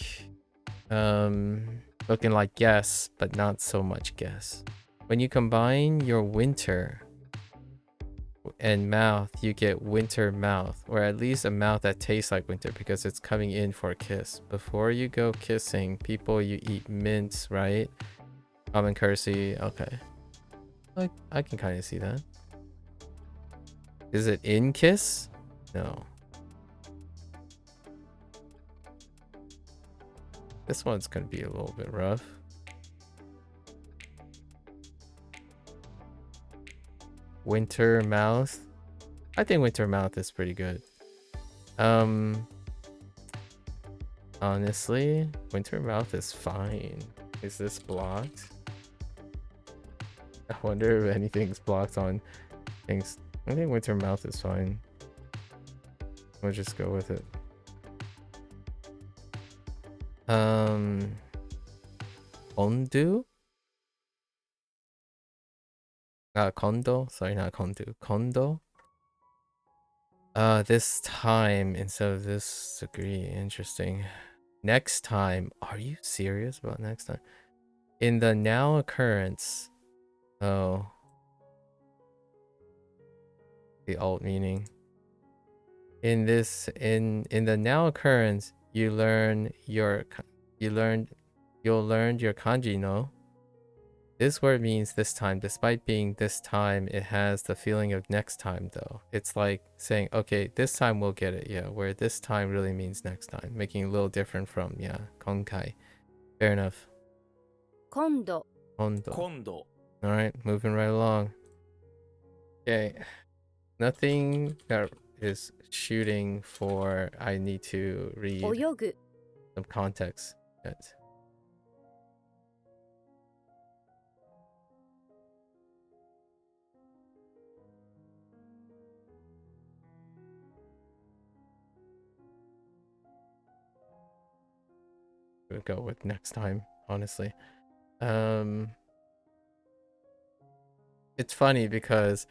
guess, but not so much guess. When you combine your winter and mouth, you get winter mouth, or at least a mouth that tastes like winter because it's coming in for a kiss. Before you go kissing people, you eat mints, right? Common courtesy. Okay. I can kind of see that. Is it in kiss? No. This one's gonna be a little bit rough. Winter mouth. I think winter mouth is pretty good. Honestly, winter mouth is fine. Is this blocked? I wonder if anything's blocked on things. I think winter mouth is fine. We'll just go with it. Kondu? Kondo? Sorry, not kondu. Kondo? This time instead of this degree. Interesting. Next time. Are you serious about next time? In the now occurrence. Oh. The alt meaning. In the now occurrence, you'll learn your kanji, no? This word means this time. Despite being this time, it has the feeling of next time though. It's like saying, okay, this time we'll get it, yeah, where this time really means next time, making it a little different from, yeah, konkai. Fair enough. Kondo. Kondo. Alright, moving right along. Okay. Nothing that is shooting for I need to read 泳ぐ some context yet. We'll go with next time, honestly. It's funny because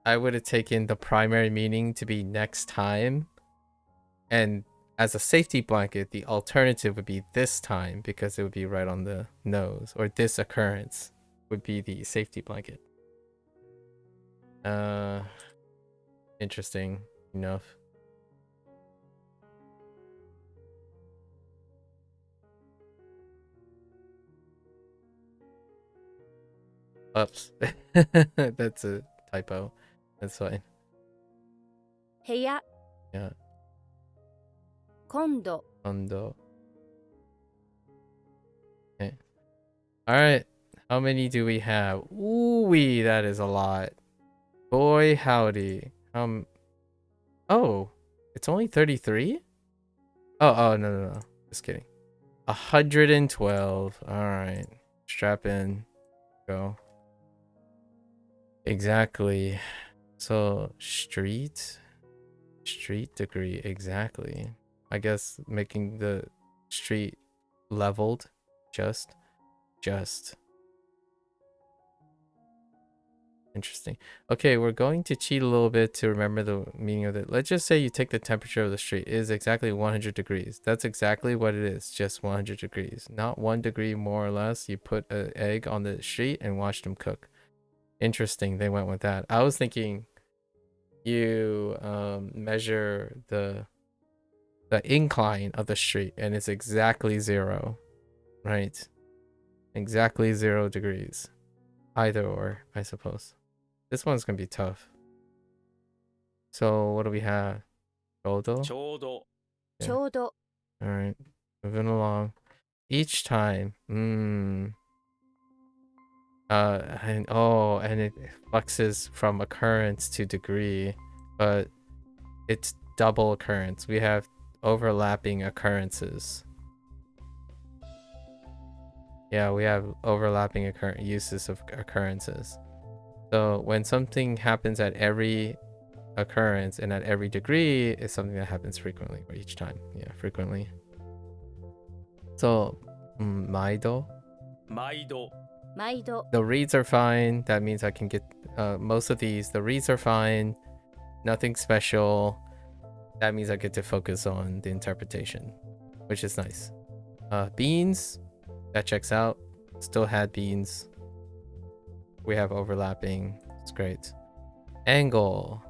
I would have taken the primary meaning to be next time, and as a safety blanket, the alternative would be this time because it would be right on the nose, or this occurrence would be the safety blanket. Interesting enough. Oops. That's a typo. That's fine. 部屋 Yeah. 今度 Kondo. Okay. Alright. How many do we have? Ooh-wee, that is a lot. Boy howdy. Oh, it's only 33? Oh, no. Just kidding. 112. Alright. Strap in. Go. Exactly. So, street degree. Exactly. I guess making the street leveled. Just. Interesting. Okay, we're going to cheat a little bit to remember the meaning of it. Let's just say you take the temperature of the street. It is exactly 100 degrees. That's exactly what it is. Just 100 degrees. Not 1 degree more or less. You put an egg on the street and watch them cook. Interesting. They went with that. I was thinking you measure the incline of the street and it's exactly 0. Right? Exactly 0 degrees. Either or, I suppose. This one's gonna be tough. So what do we have? Chodo? ちょうど。 Yeah. ちょうど Alright. Moving along. Each time. And it fluxes from occurrence to degree, but it's double occurrence. We have overlapping occurrences. Yeah, we have overlapping uses of occurrences. So when something happens at every occurrence and at every degree, is something that happens frequently or each time. Yeah, frequently. So, maido. 毎度 毎度 The reads are fine. That means I can get most of these. The reads are fine. Nothing special. That means I get to focus on the interpretation, which is nice. Beans, that checks out. Still had beans. We have overlapping. It's great. Angle.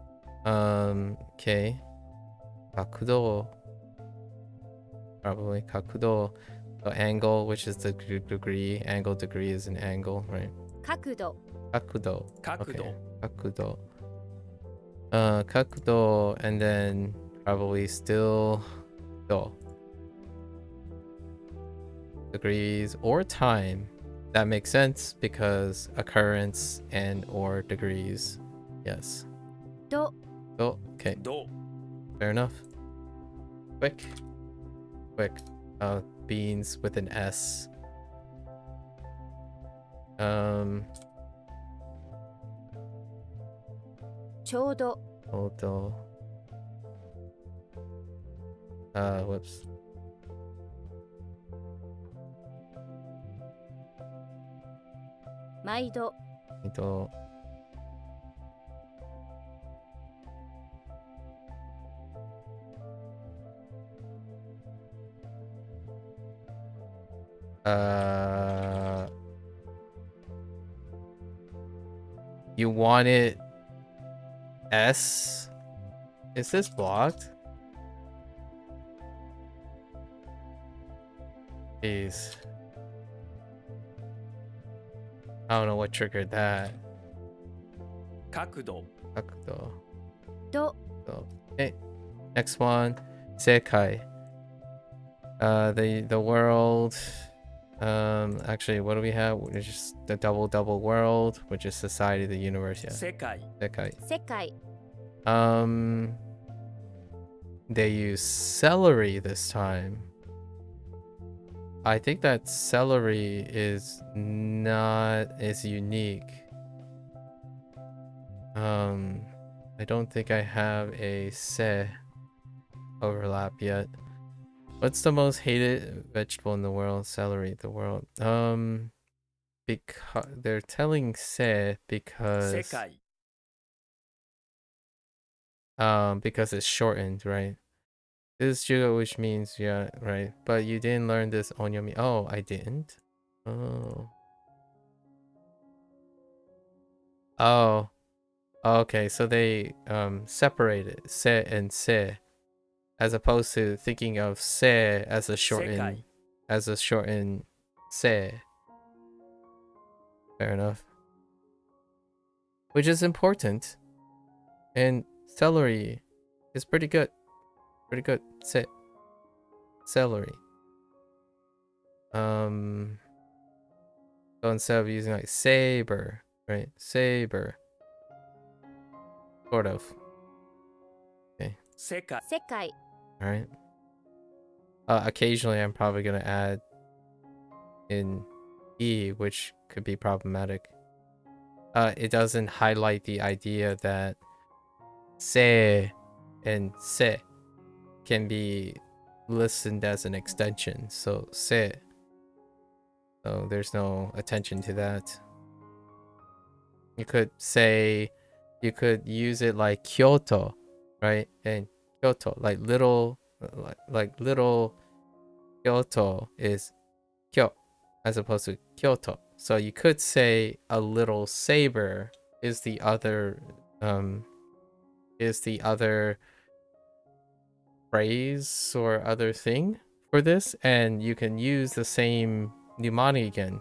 Okay. Kakudo. Probably kakudo. So angle, which is the degree. Angle degree is an angle, right? 角度 Kakudo. 角 Okay. 度 Kakudo. Kakudo, and then probably still do. Degrees or time. That makes sense because occurrence and or degrees. Yes. 度 Oh, okay. ど Fair enough. Quick. Beans with an S. ちょうど Although. Whoops.毎度 Ito. You want it S? Is this blocked? Jeez. I don't know what triggered that. 角度 Kakudo. 度 So, okay. Next one. Sekai. The world. Actually, what do we have? It's just the double world, which is society, the universe. Yeah. 世界 Sekai. 世界 They use celery this time. I think that celery is not as unique. I don't think I have a se overlap yet. What's the most hated vegetable in the world? Celery, the world. Because they're telling se 世 because 界 because it's shortened, right? This is juga, which means yeah, right. But you didn't learn this on your Oh, I didn't. Oh, okay. So they separated se and se, as opposed to thinking of se as a shortened 世界 se. Fair enough. Which is important. And celery is pretty good. Pretty good. Celery. So instead of using like saber, right? Saber. Sort of. Okay. 世界世界 Alright. Occasionally I'm probably gonna add in E, which could be problematic. It doesn't highlight the idea that se and se can be listened as an extension. So se. So there's no attention to that. You could say, you could use it like Kyoto, right? And Kyoto, like little Kyoto is kyo, as opposed to Kyoto. So you could say a little saber is the other phrase or other thing for this, and you can use the same mnemonic again.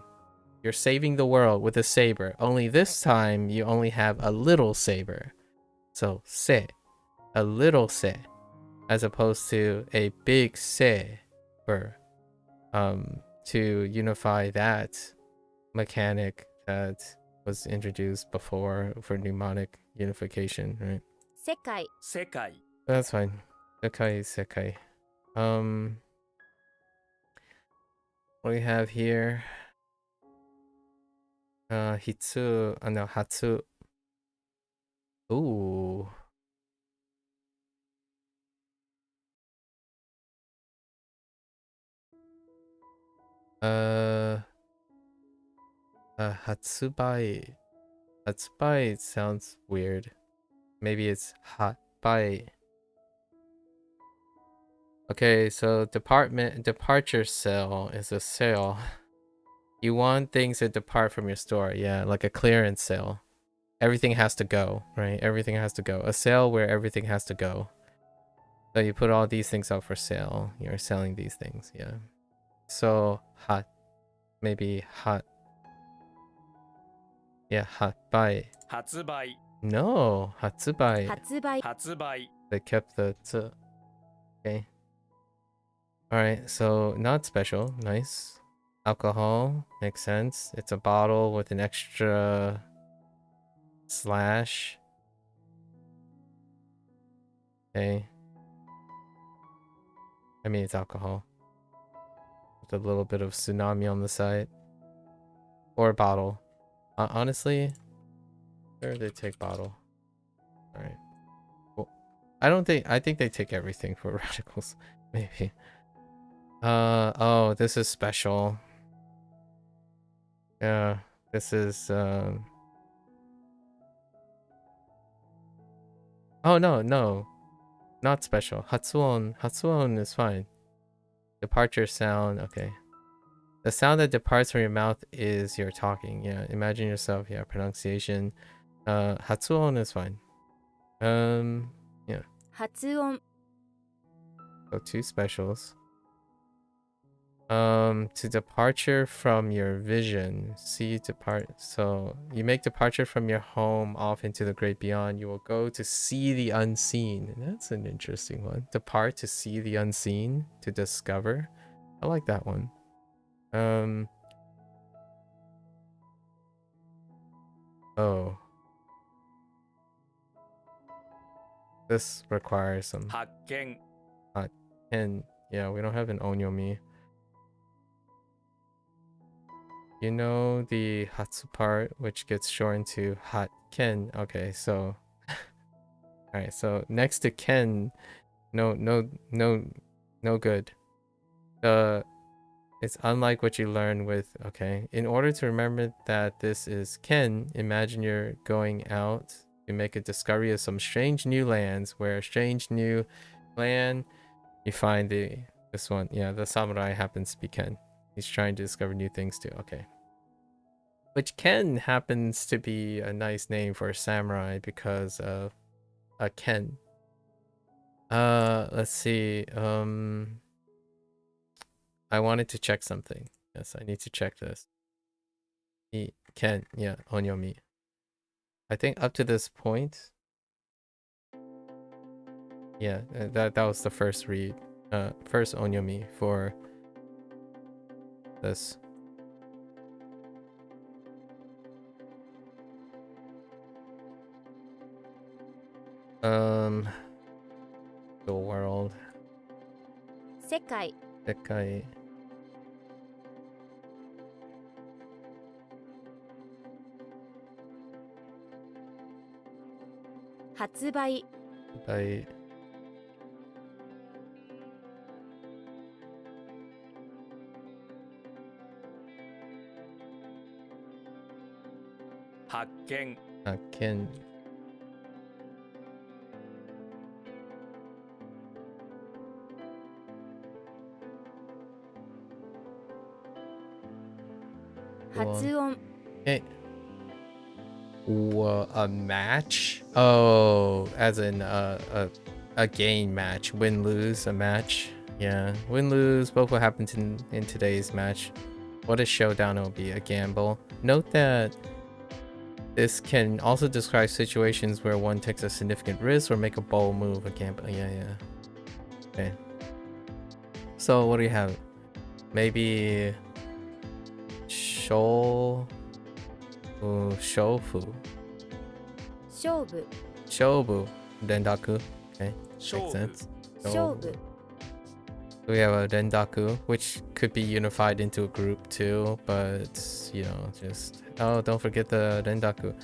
You're saving the world with a saber. Only this time you only have a little saber. So se, a little se, as opposed to a big saber. to unify that mechanic that was introduced before for mnemonic unification, right? 世界 世界 That's fine. Sekai is sekai. What do we have here? Hitsu, no, Hatsu. Ooh. Hatsubai. Hatsubai sounds weird. Maybe it's hot by. Okay, so departure sale is a sale. You want things to depart from your store, yeah, like a clearance sale. Everything has to go, right? Everything has to go. A sale where everything has to go. So you put all these things out for sale. You're selling these things, yeah. So hot, maybe hot. Yeah, hot buy. 発売 No, hatsubai. 発売発売 They kept the tsu. Okay. Alright, so not special. Nice. Alcohol makes sense. It's a bottle with an extra slash. Okay. I mean, it's alcohol. With a little bit of tsunami on the side. Or a bottle. Honestly, sure they take bottle. Alright. Well, I think they take everything for radicals. Maybe. Oh, this is special. Yeah, this is, oh, no. Not special. Hatsuon is fine. Departure sound, okay. The sound that departs from your mouth is your talking. Yeah, imagine yourself. Yeah, pronunciation. Hatsuon is fine. Yeah. 発音 So 2 specials. To departure from your vision. See depart. So you make departure from your home off into the great beyond. You will go to see the unseen. That's an interesting one. Depart to see the unseen. To discover. I like that one. Oh. This requires some 発見 and yeah, we don't have an onyomi. You know the hatsu part, which gets shortened to hat ken. Okay, so all right, so next to ken, no good. It's unlike what you learn with. Okay, in order to remember that this is ken, imagine you're going out to make a discovery of some strange new lands. Where a strange new land, you find this one. Yeah, the samurai happens to be ken. He's trying to discover new things too. Okay. Which Ken happens to be a nice name for a samurai because of a Ken. Let's see. I wanted to check something. Yes, I need to check this. Ken, yeah, onyomi. I think up to this point. Yeah, that was the first read. First onyomi for this. The world. 世界 Sekai. 発売 By 発見 Ken. 発音 Hey. A match? Oh, as in a game match. Win lose a match. Yeah, win lose both what happened in today's match. What a showdown it will be, a gamble. Note that this can also describe situations where one takes a significant risk or make a bold move. A gamble. Yeah. Okay. So what do you have? Maybe Shofu. Shofu. 勝負 Shobu. Rendaku. Okay. Makes 勝負 sense. 勝負 We have a Rendaku, which could be unified into a group too, but you know, just don't forget the Rendaku.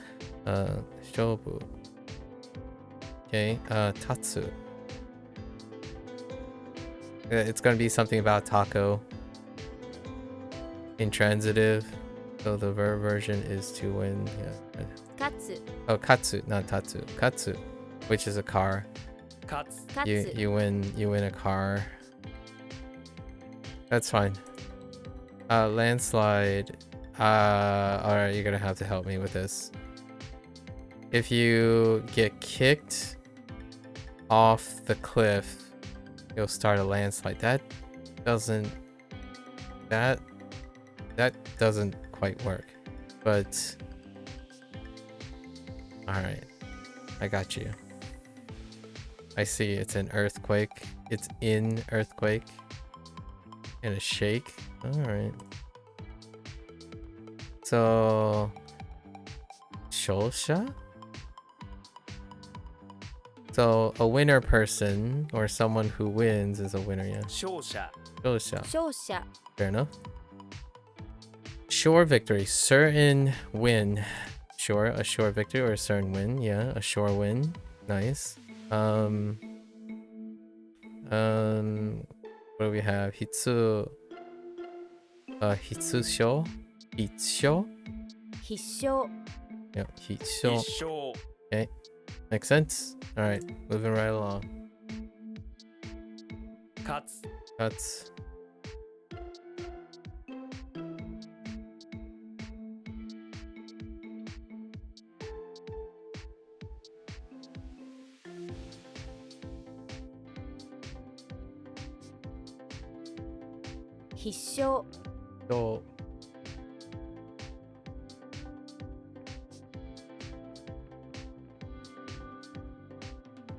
Shobu. Okay, Tatsu. It's gonna be something about taco. Intransitive. So the verb version is to win. Yeah. 勝つ Oh, katsu, not tatsu. Katsu, which is a car. 勝つ 勝つ You win a car. That's fine. Landslide. Alright, you're gonna have to help me with this. If you get kicked off the cliff, you'll start a landslide. That doesn't quite work. But alright. I got you. I see it's an earthquake. It's in earthquake. And a shake. Alright. So Shosha? So a winner person or someone who wins is a winner, yeah. 勝者 Shosha. 勝者 Fair enough. Sure victory. Certain win. Sure, a sure victory or a certain win. Yeah, a sure win. Nice. What do we have? Hitsu. Hitsusho. Hitsho. 必勝 Yeah, Hitsho. 一勝 Okay. Makes sense. Alright, moving right along. 勝つ That's「必勝 so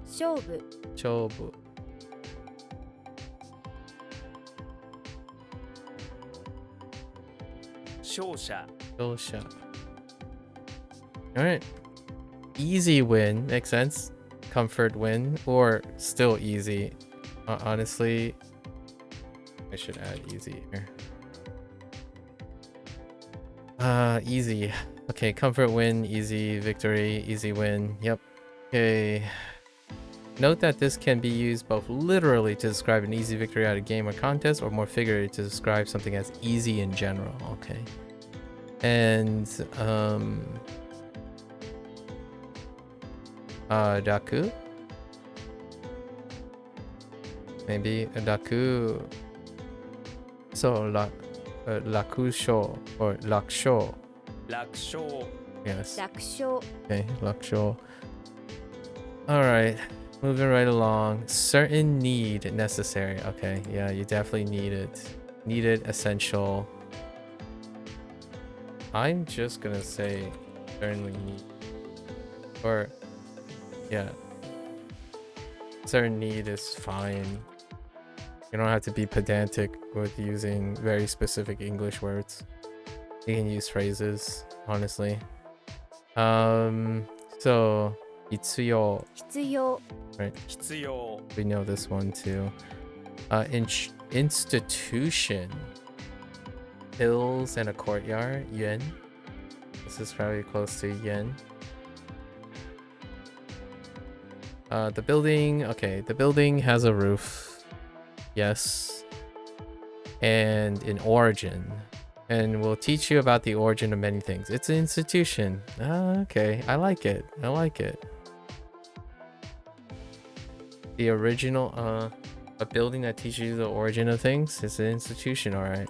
勝負 Chobu. Shosha. Shosha. Alright. Easy win. Makes sense. Comfort win. Or still easy. Honestly, I should add easy here. Easy. Okay, comfort win, easy victory, easy win. Yep. Okay. Note that this can be used both literally to describe an easy victory at a game or contest, or more figuratively to describe something as easy in general. Okay. And Daku? Maybe a Daku. So Lakusho or Laksho. 楽勝 Yes. 楽勝 Okay, Laksho. Alright. Moving right along. Certain need necessary. Okay, yeah, you definitely need it. Needed, essential. I'm just gonna say certainly need. Or, yeah. Certain need is fine. You don't have to be pedantic with using very specific English words. You can use phrases, honestly. So, Itsuyo. 必要 必要 We know this one too. Institution. Hills and a courtyard. Yuan. This is probably close to yen. The building. Okay, the building has a roof. Yes. And an origin. And we'll teach you about the origin of many things. It's an institution. Okay, I like it. I like it. The original, a building that teaches you the origin of things is an institution, alright.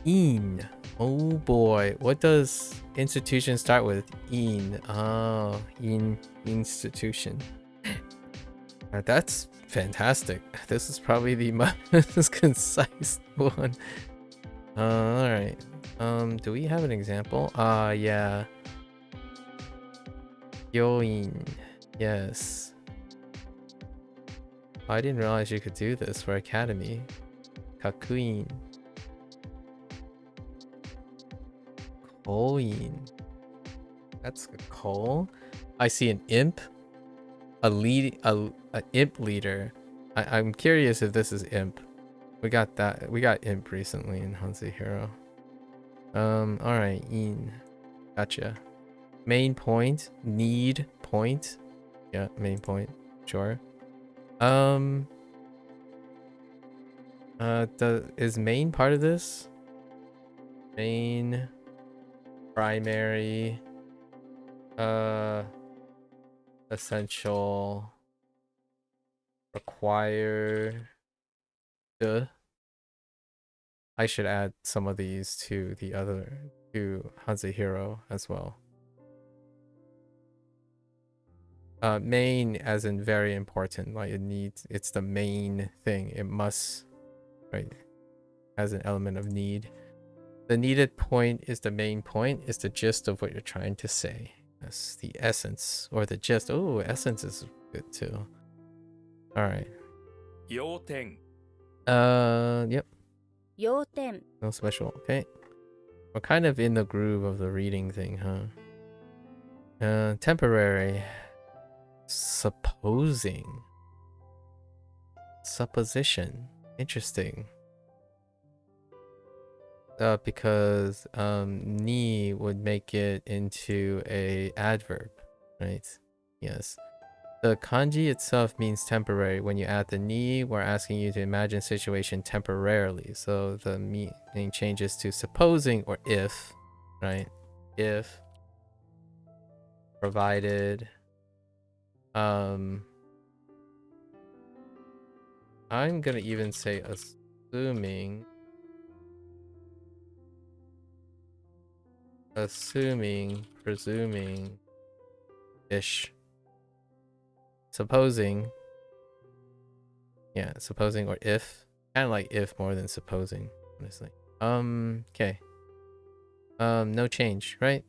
In. Oh boy, what does institution start with? In. Oh, in institution. That's fantastic. This is probably the most concise one. Alright. Do we have an example? Yeah. Yoin. Yes. I didn't realize you could do this for Academy. Kakuin. Koin. That's a coal. I see an imp. A imp leader. I'm curious if this is imp. We got that. We got imp recently in Hanzi Hero. Alright, in. Gotcha. Main point. Need point. Yeah, main point. Sure. Is main part of this? Main, primary, essential, required. I should add some of these to the other, to Hanzi Hero as well. Main as in very important, like it's the main thing. It must, right, as an element of need. The needed point is the main point, is the gist of what you're trying to say. That's the essence, or the gist. Oh, essence is good too. Alright. 要点 Yep, 要点 no special. Okay. We're kind of in the groove of the reading thing, huh? Temporary. Supposing. Supposition. Interesting. Because ni would make it into a adverb, right? Yes. The kanji itself means temporary. When you add the ni, we're asking you to imagine situation temporarily. So the meaning changes to supposing or if, right? If, provided. I'm gonna even say assuming presuming ish, supposing, yeah, supposing or if, kind of like if more than supposing, honestly. Okay. No change, right?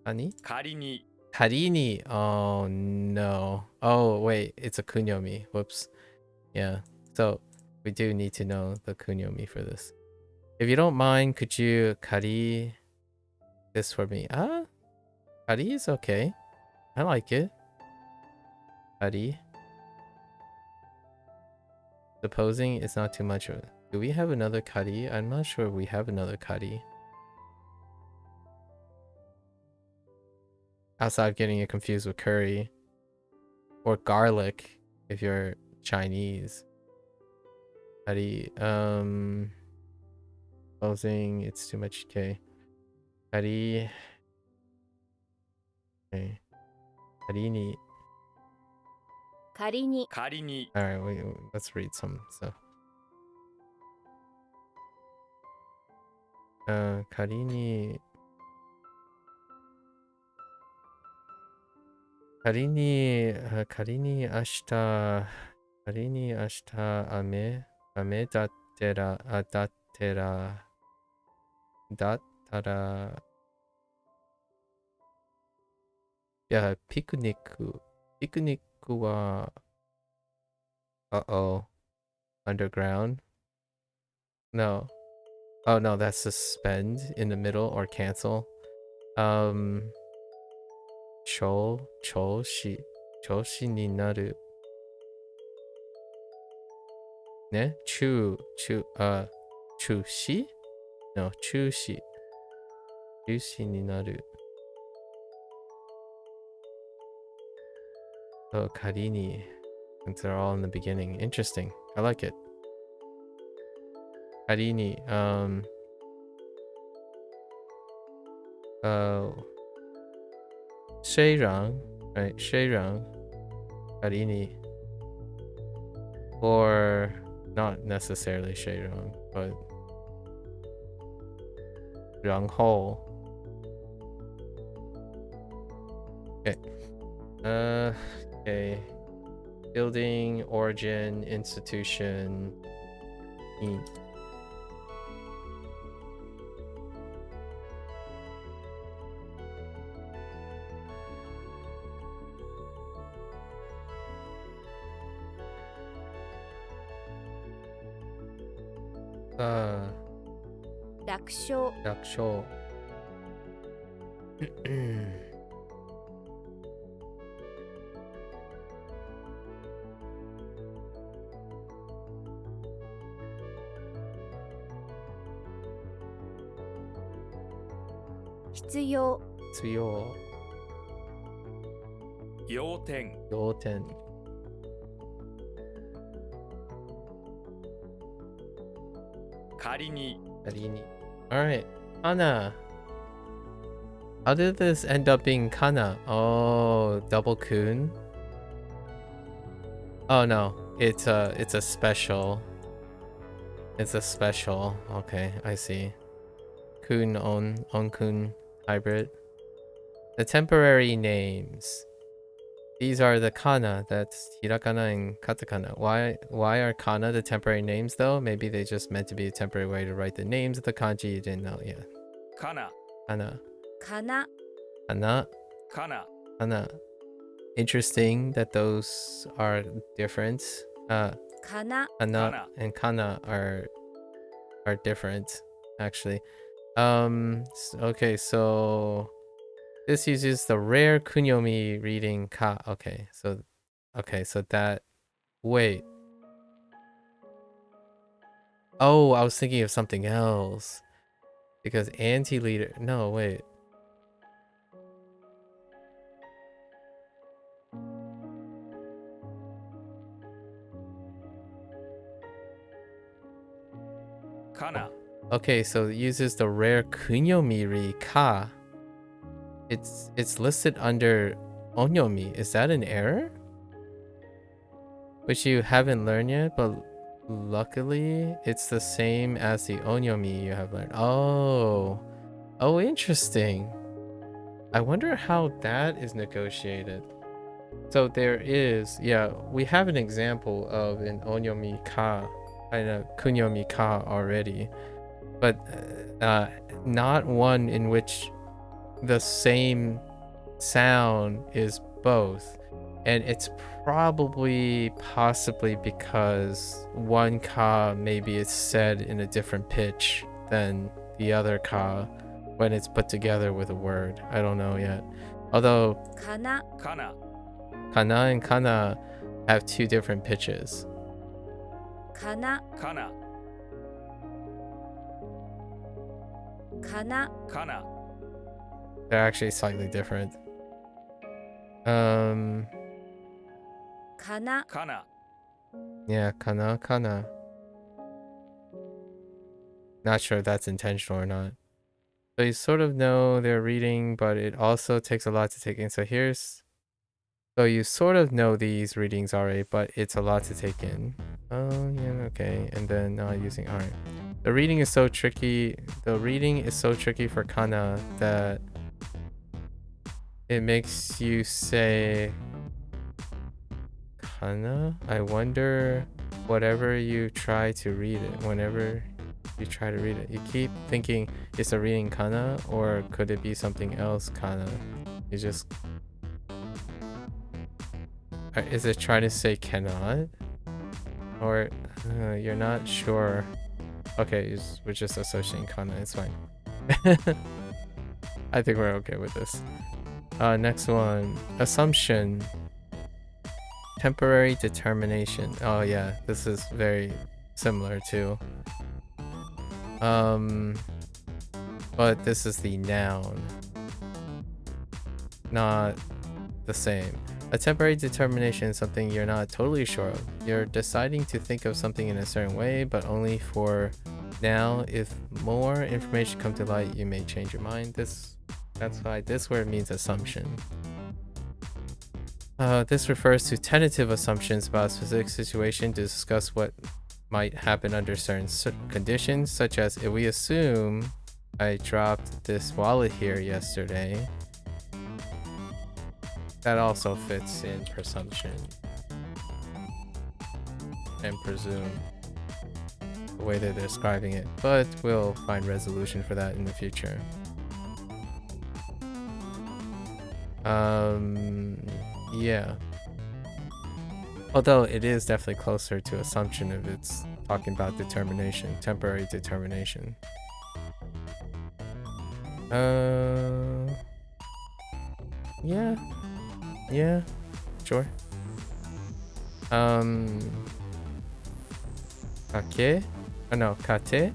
Ani? 仮に Karini. Oh no. Oh wait, it's a kunyomi. Whoops. Yeah. So we do need to know the kunyomi for this. If you don't mind, could you kari this for me? Kari is okay. I like it. Kari. Supposing it's not too much of it. Do we have another kari? I'm not sure if we have another kari. Outside of getting it confused with curry. Or garlic, if you're Chinese. Kari, supposing it's too much. Okay. Kari. Okay. Kari ni. 仮に 仮に Alright, let's read some stuff. Kari ni. Kari ni ashita. Kari ni ashita ame. Ame dattera. Dattara. Yeah, picnic. Picnic wa. Uh-oh. Underground? No. Oh no, that's suspend in the middle or cancel. Choshi ni naru. Ne? Chushi? No, chushi. Chushi ni naru. Oh, karini. Since they're all in the beginning. Interesting. I like it. Karini. Sheirang. Right, Sheirang. Karini. Or not necessarily Sheirang, but Rangho. Okay. Okay. Building, origin, institution. In. Rakusho. 楽勝必要 Tsuyo. 要点 Yoten. 仮に Karini. Alright. Kana. How did this end up being kana? Oh, double kun? Oh no. It's a special. It's a special. Okay, I see. Kun on kun hybrid. The temporary names. These are the kana, that's hirakana and katakana. Why are kana the temporary names though? Maybe they just meant to be a temporary way to write the names of the kanji you didn't know. Yeah. かな Kana. かな Kana. かな Kana. Interesting that those are different. かな Kana Kana. and kana are different actually. Okay, so this uses the rare kunyomi reading ka. Okay, so that wait. Oh, I was thinking of something else. Because anti-leader. No, wait. Kana. Okay, so it uses the rare kunyomiri ka. It's listed under onyomi. Is that an error? Which you haven't learned yet, but luckily it's the same as the onyomi you have learned. Oh. Oh, interesting. I wonder how that is negotiated. So there is, yeah, we have an example of an onyomi ka and a kunyomi ka already, but not one in which the same sound is both. And it's probably possibly because one ka maybe is said in a different pitch than the other ka when it's put together with a word. I don't know yet. Although かな かな kana and kana have two different pitches. かな かな かな かな They're actually slightly different. かな かな Yeah, kana. Not sure if that's intentional or not. So you sort of know they're reading, but it also takes a lot to take in. So you sort of know these readings already, but it's a lot to take in. Oh, yeah, okay. And then using, all right. The reading is so tricky. The reading is so tricky for kana that it makes you say kana. I wonder whatever you try to read it, whenever you try to read it, you keep thinking it's a reading kana, or could it be something else kana? You just, is it trying to say cannot, or you're not sure? Okay, we're just associating kana. It's fine. I think we're okay with this. Next one, assumption. Temporary determination. Oh yeah, this is very similar too. But this is the noun, not the same. A temporary determination is something you're not totally sure of. You're deciding to think of something in a certain way, but only for now. If more information comes to light, you may change your mind. That's why this word means assumption. This refers to tentative assumptions about a specific situation to discuss what might happen under certain conditions, such as if we assume I dropped this wallet here yesterday. That also fits in presumption and presume, the way they're describing it, but we'll find resolution for that in the future. Yeah. Although it is definitely closer to assumption if it's talking about determination, temporary determination. Yeah. Yeah. Sure. Kake? Oh no, kate?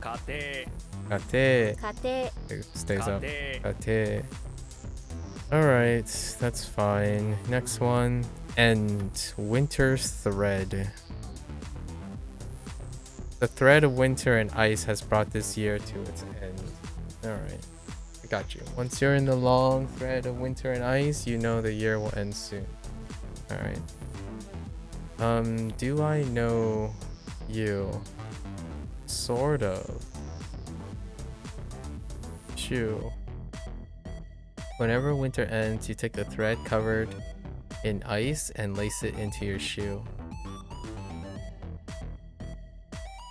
家庭 Kate. 家庭 It stays up. 家庭 Kate. Alright, that's fine. Next one. End. Winter thread. The thread of winter and ice has brought this year to its end. Alright. I got you. Once you're in the long thread of winter and ice, you know the year will end soon. Alright. Do I know you? Sort of. Shoe. Whenever winter ends, you take the thread covered in ice and lace it into your shoe.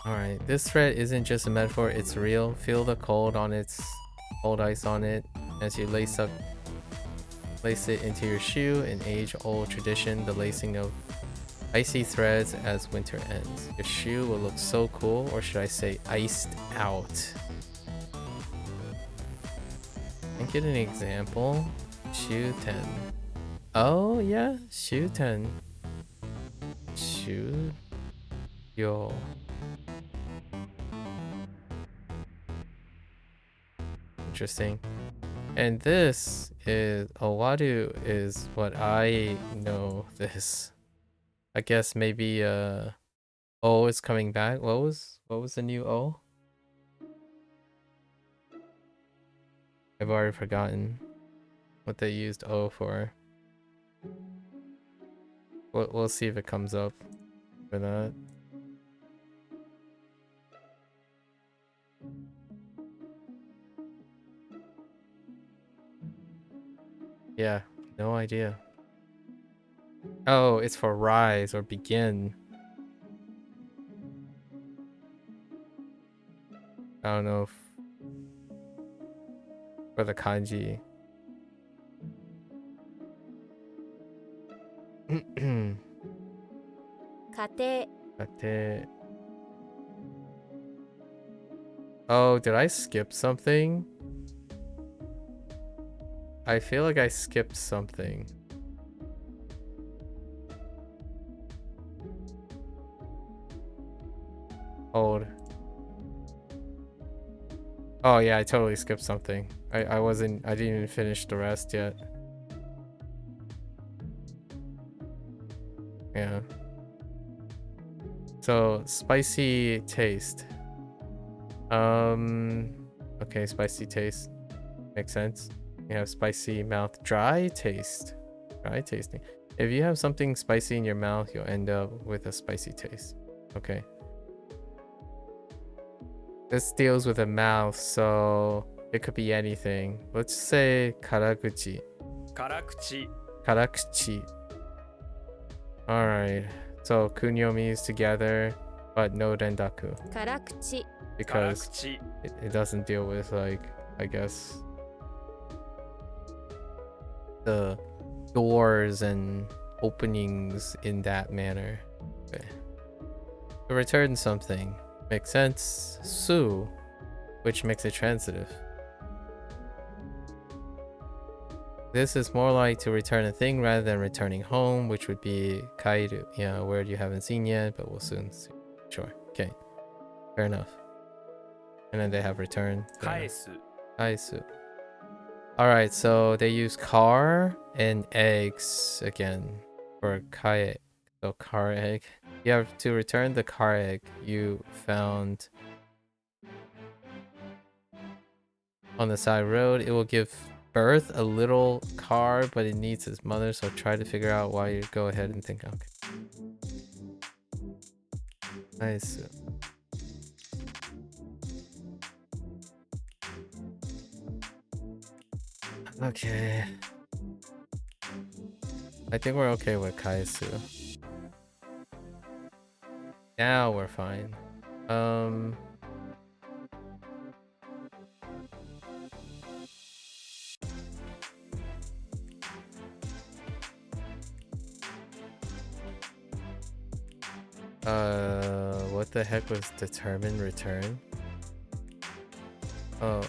Alright, this thread isn't just a metaphor, it's real. Feel the cold ice on it as you lace it into your shoe, an age-old tradition, the lacing of icy threads as winter ends. Your shoe will look so cool, or should I say iced out. Can I get an example? Shoe 10. Oh yeah, shoe 10. Shoe. Yo. Interesting. And this is Owadu is what I know this. I guess maybe O is coming back. What was the new O? I've already forgotten what they used O for. We'll see if it comes up for that. Yeah, no idea. Oh, it's for rise or begin. I don't know if for the kanji. Kate Kate. Oh, did I skip something? I feel like I skipped something. Hold. Oh yeah, I totally skipped something. I didn't even finish the rest yet. Yeah. So, spicy taste. Okay, spicy taste. Makes sense. You have spicy mouth. Dry taste. Dry tasting. If you have something spicy in your mouth, you'll end up with a spicy taste. Okay. This deals with a mouth, so it could be anything. Let's say karaguchi. 辛口 Karakuchi. Alright. So kunyomi is together, but no rendaku. 辛口 Because 辛口 it doesn't deal with, like, I guess, the doors and openings in that manner. Okay. To return something. Makes sense. Su, which makes it transitive. This is more like to return a thing rather than returning home, which would be kairu. Yeah, a word you haven't seen yet, but we'll soon see. Sure. Okay. Fair enough. And then they have return. Yeah. 返す Kaisu. Alright, so they use car and eggs again for kae. So car egg. You have to return the car egg you found on the side road. It will give birth a little car, but it needs its mother, so try to figure out why. You go ahead and think. Okay. Nice. Okay. I think we're okay with Kaisu. Now we're fine. What the heck was determined return? Oh.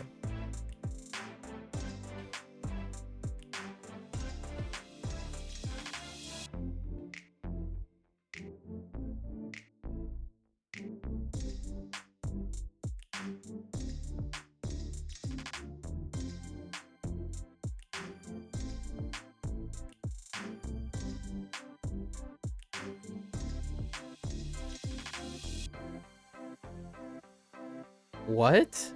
What?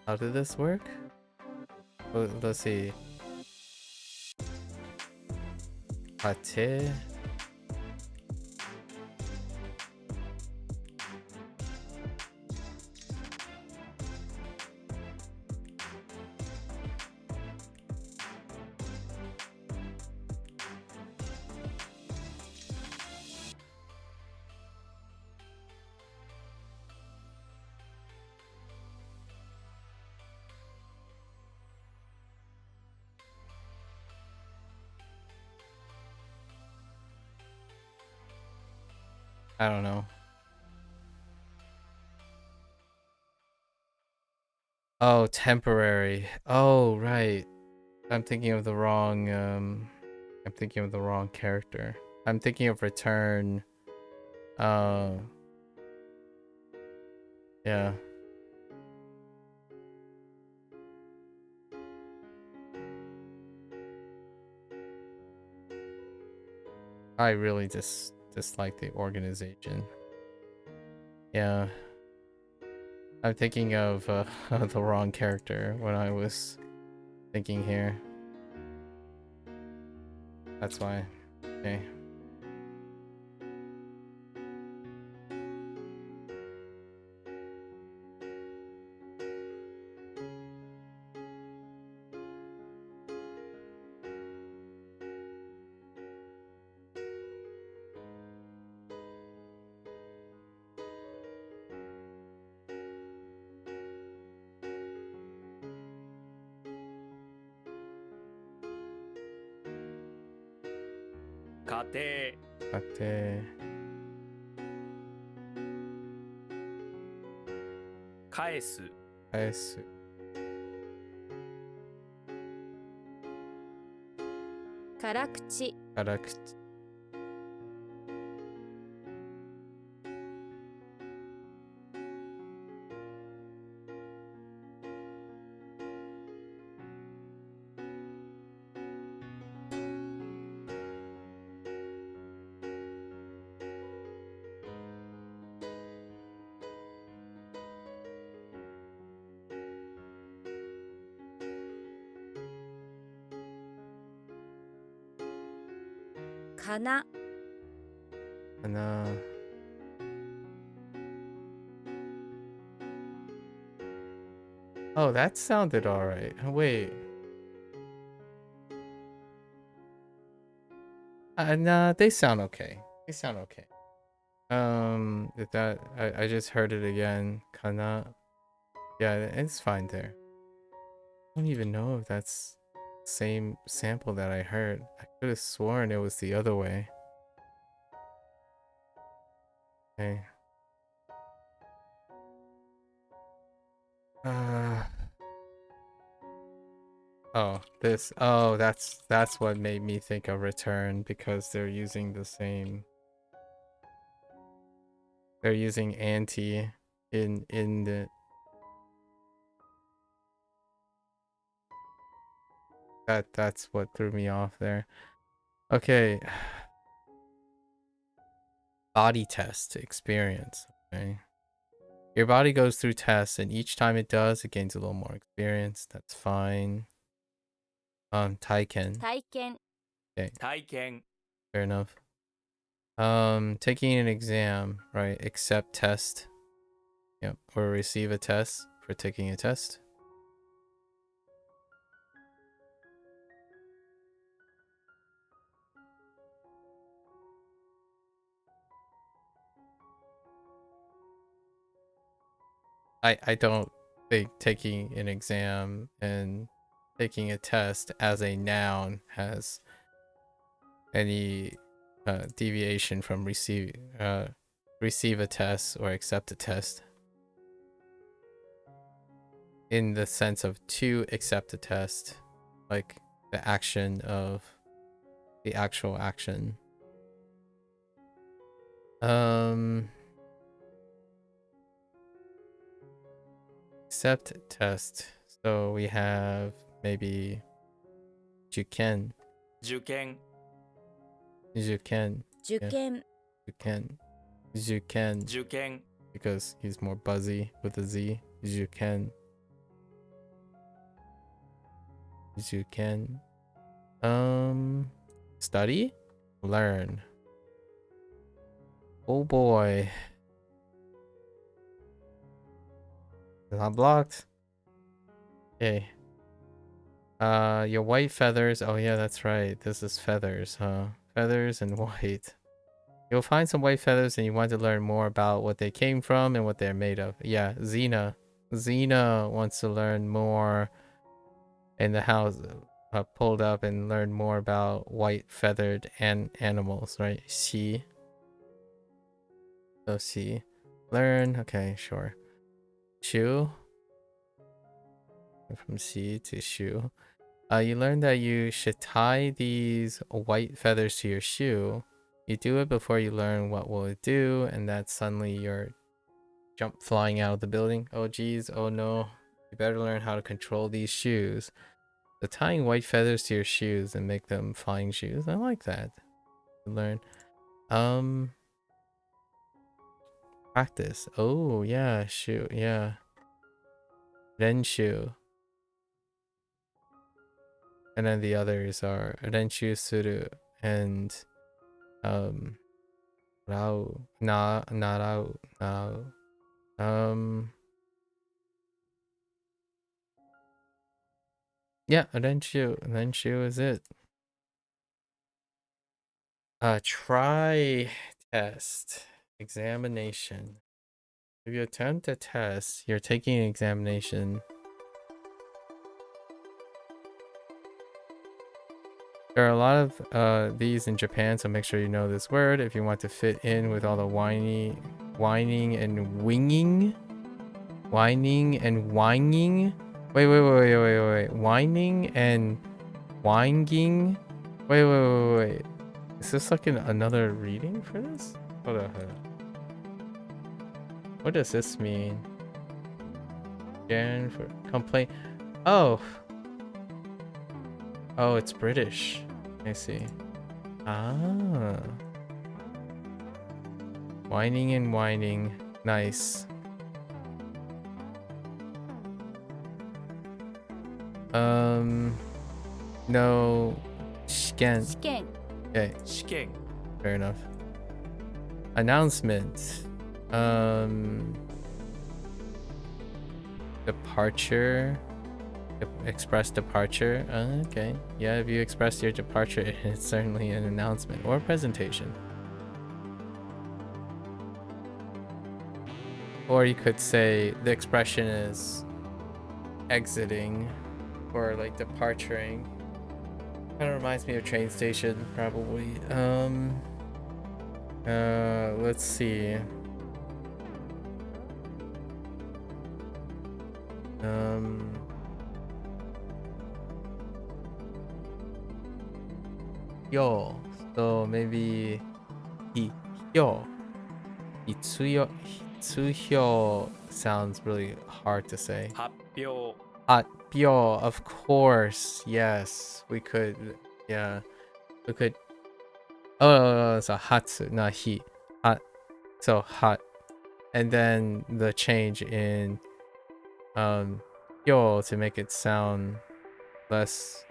How did this work? Let's see. Pate. I don't know. Oh, temporary. Oh, right. I'm thinking of the wrong I'm thinking of the wrong character. I'm thinking of return. Uh yeah. I really just dislike the organization. Yeah. I'm thinking of the wrong character when I was thinking here. That's why. Okay. Kate. Pate. 返す。返す。辛口、辛口。かな、かな。Oh, that sounded alright. Wait. Nah, they sound okay. They sound okay. That I just heard it again. Kana. Yeah, it's fine there. I don't even know if that's same sample that I heard. I could have sworn it was the other way. Okay. Oh, this. Oh, that's what made me think of return because they're using the same. They're using anti in the. That's what threw me off there. Okay. Body test experience. Okay. Your body goes through tests, and each time it does, it gains a little more experience. That's fine. Taiken. 体験、 Okay, 体験。 fair enough. Taking an exam, right? Accept test. Yep. Or receive a test for taking a test. I don't think taking an exam and taking a test as a noun has any deviation from receive a test or accept a test in the sense of to accept a test, like the action of the actual action. Accept test. So we have maybe juken. 受験。 Juken. 受験、 Juken. Juken. 受験。because he's more buzzy with a Z. Juken. Juken. Study? Learn. Oh boy. Not blocked. Okay. Your white feathers. Oh yeah, that's right. This is feathers, huh? Feathers and white. You'll find some white feathers and you want to learn more about what they came from and what they're made of. Yeah, Xena. Xena wants to learn more in the house. Pulled up and learn more about white feathered animals, right? She. So she. Learn. Okay, sure. Shoe. From she to shoe. You learn that you should tie these white feathers to your shoe. You do it before you learn what will it do, and that suddenly you're jump flying out of the building. Oh geez, oh no. You better learn how to control these shoes. So tying white feathers to your shoes and make them flying shoes. I like that. Learn. Practice. Oh yeah, shoe, yeah. Renshu. And then the others are Renshu Suru and Rao. Narao. Yeah, Renshu is it. Try test. Examination. If you attempt a test, you're taking an examination. There are a lot of these in Japan, so make sure you know this word if you want to fit in with all the whining and winging. Whining and whining. Wait. Whining and whinging. Wait. Is this like another reading for this? Hold on. What does this mean? Again for complaint. Oh, it's British. I see. Ah. Whining and whining. Nice. No. Shiken. 試験 Okay, 試験 fair enough. Announcement. Departure. Express departure. Okay. Yeah, if you express your departure, it's certainly an announcement or presentation. Or you could say the expression is exiting or like departuring. Kind of reminds me of train station, probably. Let's see. Yo. So maybe yo. Hitsuhyo sounds really hard to say. 発表 Hatbyo, of course. Yes, we could. Yeah, we could. Oh, so hatsu, not hi. Hot. So hot. And then the change in yo to make it sound less.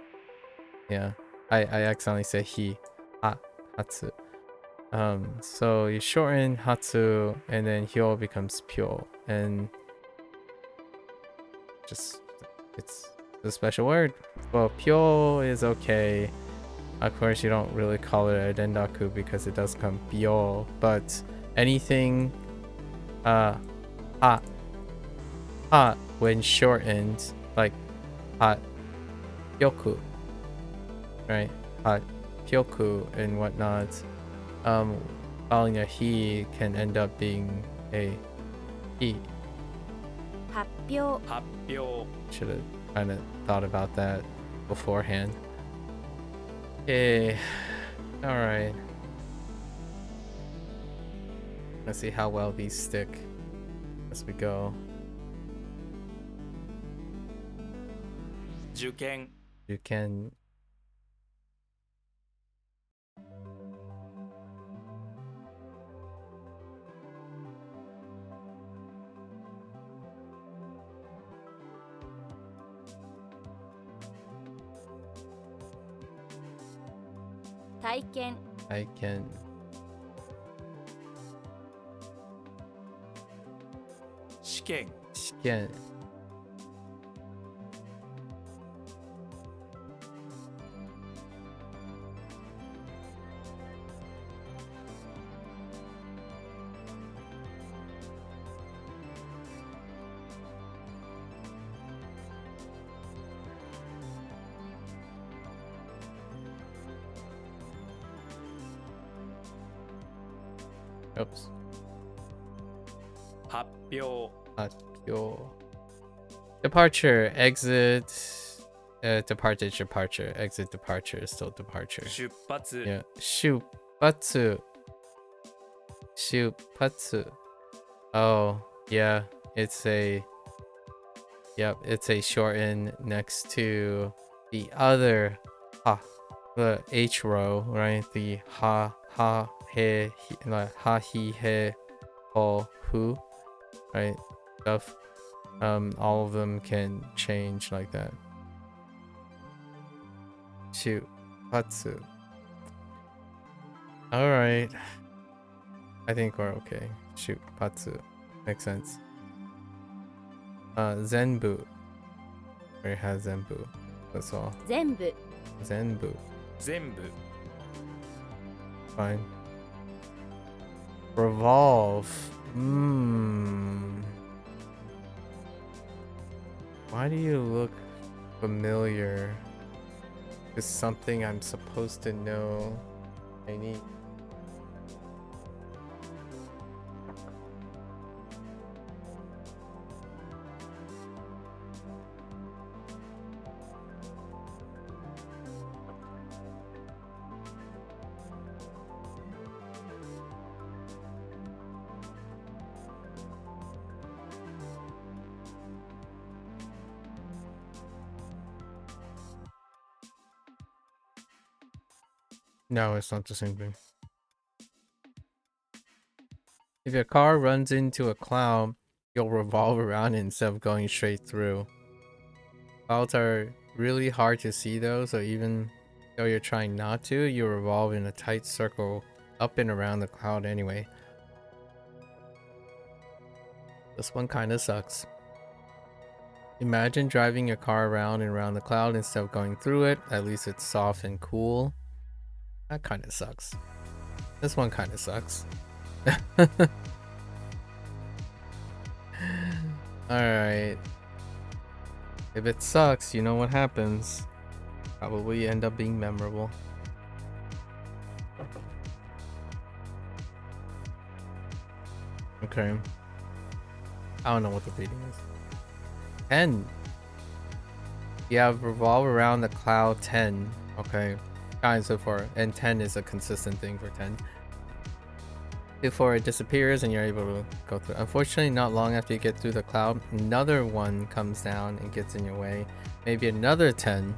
Yeah, I accidentally said hi. Hatsu. So you shorten hatsu and then hyo becomes pyo, and just it's a special word. Well, pyo is okay. Of course, you don't really call it a dendaku because it does come pyo, but anything hot when shortened, like hot pyoku, right? Hot pyoku and whatnot. Calling a he can end up being a he. 発表 発表 Should have kind of thought about that beforehand. Okay, all right. Let's see how well these stick as we go. 受験 You can. 体験 I can. 試験試験 Oops. 発表 Yo. Departure, exit, departure, departure, exit, departure, still departure. 出発 Yeah. Shupatsu. Shupatsu. Oh, yeah. It's a it's a shorten next to the other the H row, right? The like he ho hu, right? Stuff. All of them can change like that. Shoot. Patsu. Alright. I think we're okay. Shoot. Patsu. Makes sense. Zenbu. Where it has Zenbu. That's all. 全部 Zenbu. 全部 Fine. Revolve. Why do you look familiar? Is something I'm supposed to know? I need. No, it's not the same thing. If your car runs into a cloud, you'll revolve around instead of going straight through. Clouds are really hard to see though, so even though you're trying not to, you revolve in a tight circle up and around the cloud anyway. This one kinda sucks. Imagine driving your car around and around the cloud instead of going through it. At least it's soft and cool. That kinda sucks. This one kinda sucks. Alright. If it sucks, you know what happens. Probably end up being memorable. Okay. I don't know what the reading is. 10. Yeah, revolve around the cloud 10. Okay. Kind so far. And 10 is a consistent thing for 10. Before it disappears and you're able to go through. Unfortunately, not long after you get through the cloud, another one comes down and gets in your way. Maybe another 10.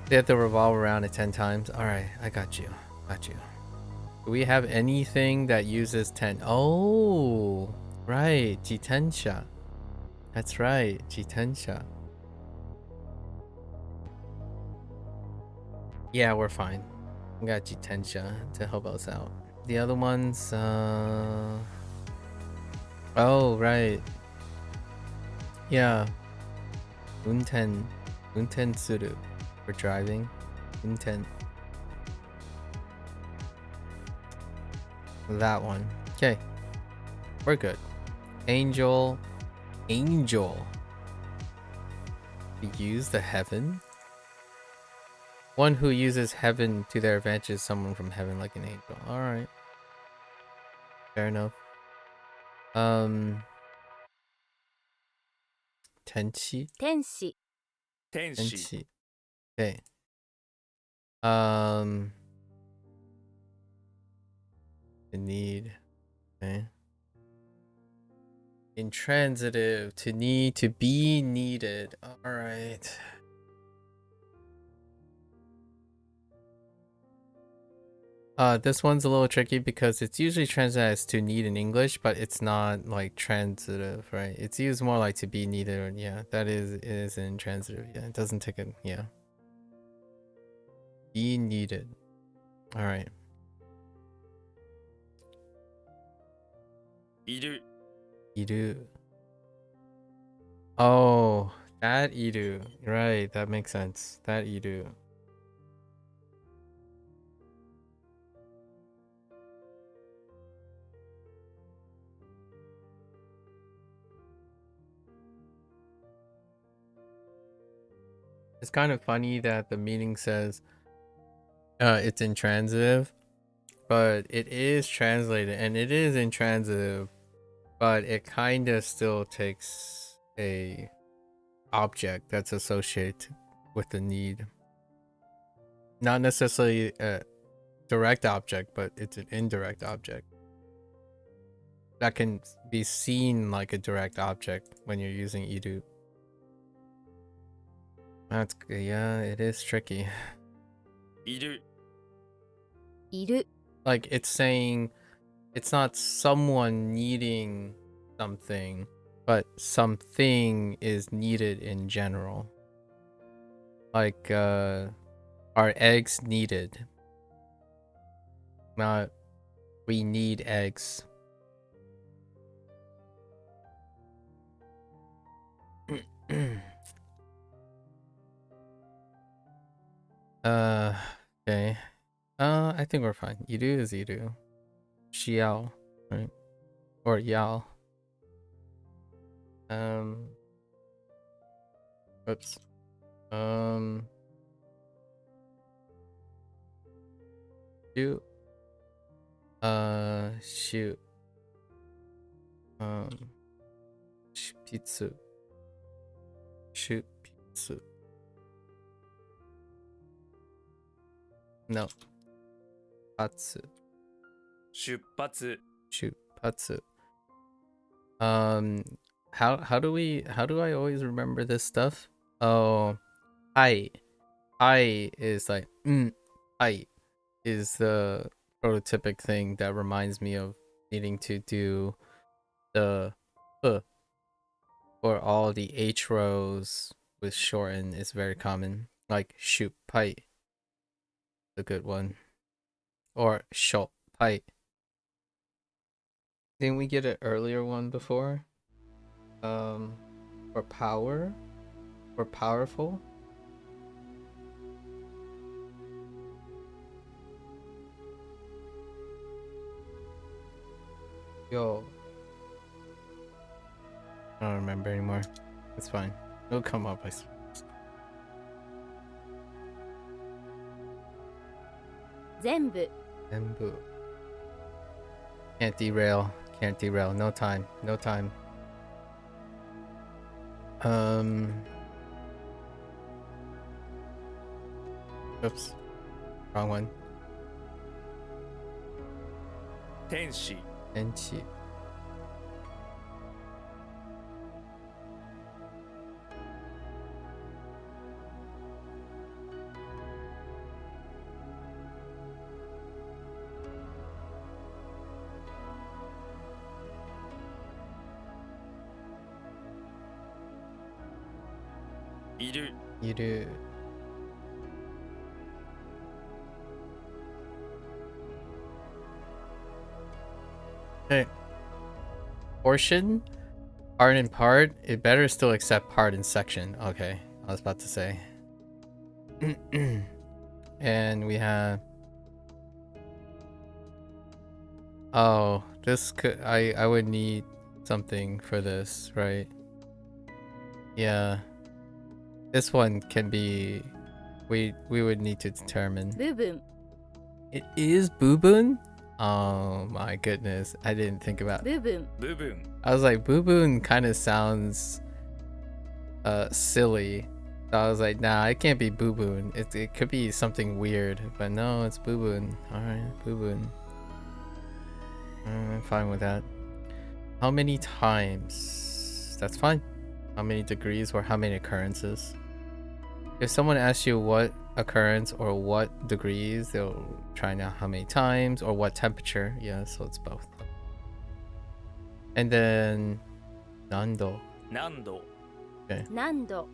They have to revolve around it 10 times. Alright, I got you. Got you. Do we have anything that uses 10? Oh, right. Jitensha. That's right. Jitensha. Yeah, we're fine. We got Jitensha to help us out. The other ones, oh, right. Yeah. Unten suru for driving. Unten. That one. Okay. We're good. Angel. To use the heaven? One who uses heaven to their advantage is someone from heaven like an angel. Alright. Fair enough. Tenchi? 天使天使 Tenchi. Okay. The need. Okay. Intransitive. To need. To be needed. Alright. This one's a little tricky because it's usually translated as to need in English, but it's not like transitive, right? It's used more like to be needed, or yeah, that is intransitive. Yeah, it doesn't take it. Yeah, be needed. All right. いる Iru. Oh, that Iru. Right, that makes sense. That Iru. It's kind of funny that the meaning says it's intransitive, but it is translated and it is intransitive, but it kind of still takes a object that's associated with the need. Not necessarily a direct object, but it's an indirect object that can be seen like a direct object when you're using iru. That's good. Yeah, it is tricky. いるいる Like it's saying it's not someone needing something, but something is needed in general. Like are eggs needed? Not we need eggs. Okay. I think we're fine. Iru is Iru. Xiao, right? Or Yao. Oops. Shoot. Shoot. Pizza. Shoot pizza. No. Patsu. 出発 Shoot. Patsu. How do I always remember this stuff? Oh, I is like I is the prototypic thing that reminds me of needing to do the or all the H rows with shorten is very common. Like shoot pai, the good one. Or shot pai. Didn't we get an earlier one before? For power? Or powerful? Yo. I don't remember anymore. It's fine. It'll come up, I suppose. 全部 Embu. Can't derail. Can't derail. No time. No time. Oops. Wrong one. 天使 Enchi. You do. Okay. Portion? Part and part? It better still accept part and section. Okay. I was about to say. And we have... Oh, this could... I would need something for this, right? Yeah. This one can be... We would need to determine. 部分 It is Booboon? Oh my goodness. I didn't think about... 部分 部分 I was like, Booboon kind of sounds silly. So I was like, nah, it can't be Booboon. It could be something weird. But no, it's Booboon. Alright, Booboon. I'm fine with that. How many times? That's fine. How many degrees or how many occurrences? If someone asks you what occurrence or what degrees, they'll try now how many times or what temperature. Yeah, so it's both. And then Nando. 何度 何度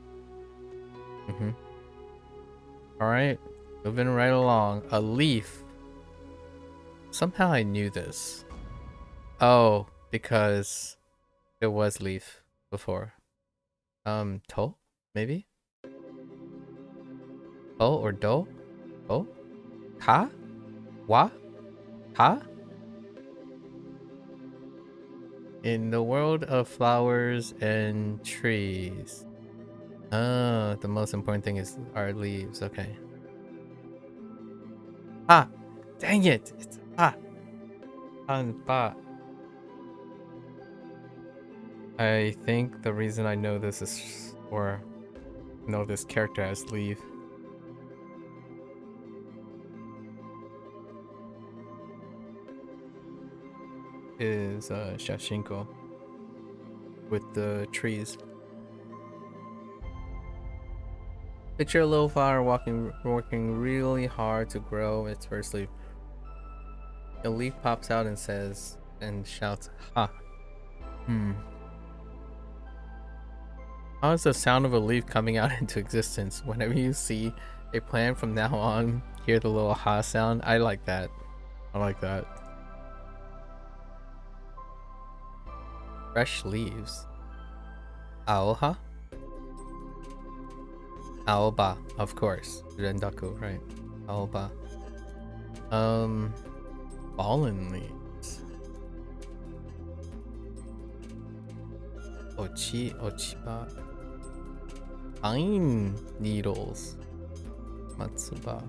Alright, moving right along. A leaf. Somehow I knew this. Oh, because it was leaf before. To? Maybe? Oh or do? Oh? Ka? Wa? Ha? In the world of flowers and trees. Oh, the most important thing is our leaves. Okay. Ah! Dang it! It's ah! Ba. I think the reason I know this is, or know this character as leaf, is Shashinko with the trees. Picture a little flower working really hard to grow its first leaf. A leaf pops out and says and shouts, "Ha!" How is the sound of a leaf coming out into existence? Whenever you see a plant from now on, hear the little ha sound. I like that. I like that. Fresh leaves. Aoha? Aoba, of course. Rendaku, right? Aoba. Fallen leaves. Ochiba. Pine needles. Matsuba.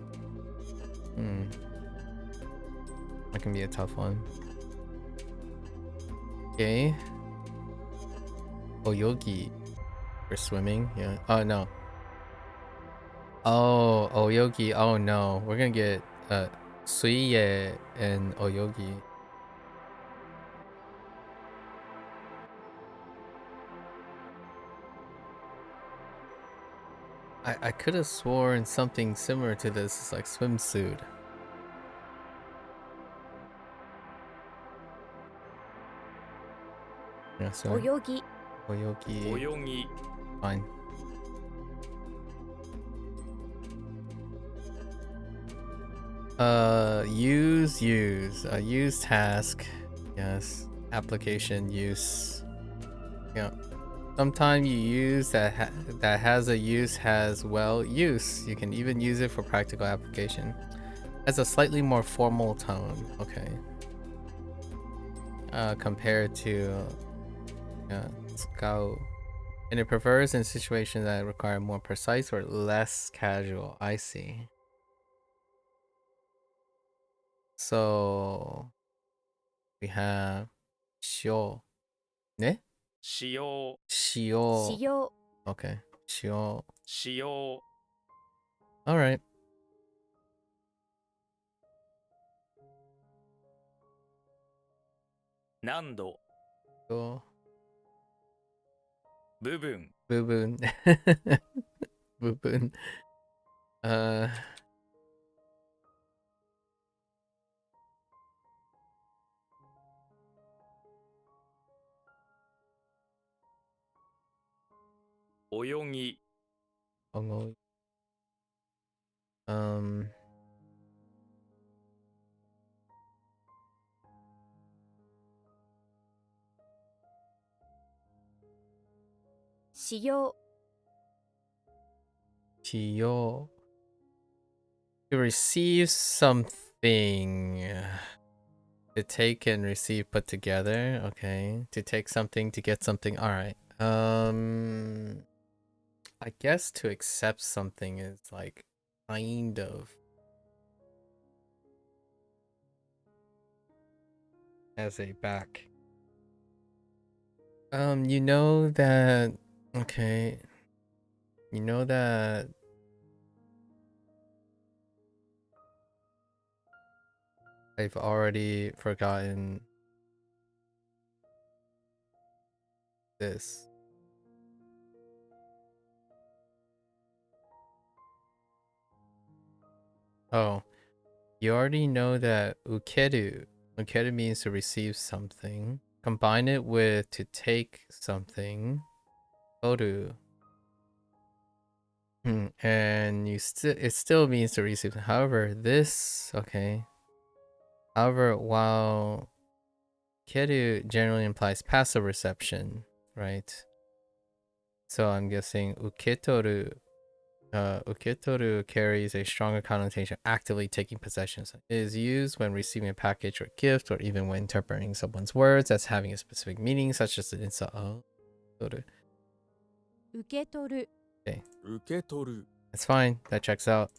That can be a tough one. Okay. Oyogi. For swimming, yeah. Oh no. Oh, Oyogi. Oh no. We're gonna get Suiye and Oyogi. I could have sworn something similar to this is like swimsuit. Yeah, so Oyogi. Oyogi. 泳ぎ Fine. Use. Use task. Yes. Application use. Yeah. Sometimes you use that has a use has use. You can even use it for practical application. Has a slightly more formal tone. Okay. Compared to tsukau. And it prefers in situations that require more precise or less casual. I see. So we have shio. Ne? 使用 Shio. 使用 Okay. Shio. 使用 Alright. 難度 Cool. 部分 Boo-boon. Boo-boon. Uh, 泳ぎ Ongo. Um, 使用 Chiyo. To receive something. To take and receive put together. Okay. To take something to get something. Alright. I guess to accept something is like kind of as a back. You know that okay. You know that I've already forgotten this. Oh, you already know that ukeru. Ukeru means to receive something. Combine it with to take something. Oru. And it still means to receive. However, this okay. However, while keru generally implies passive reception, right? So I'm guessing uketoru carries a stronger connotation of actively taking possession. So it is used when receiving a package or gift, or even when interpreting someone's words as having a specific meaning, such as an insult. Oh, toru. 受け取る Okay, 受け取る that's fine. That checks out.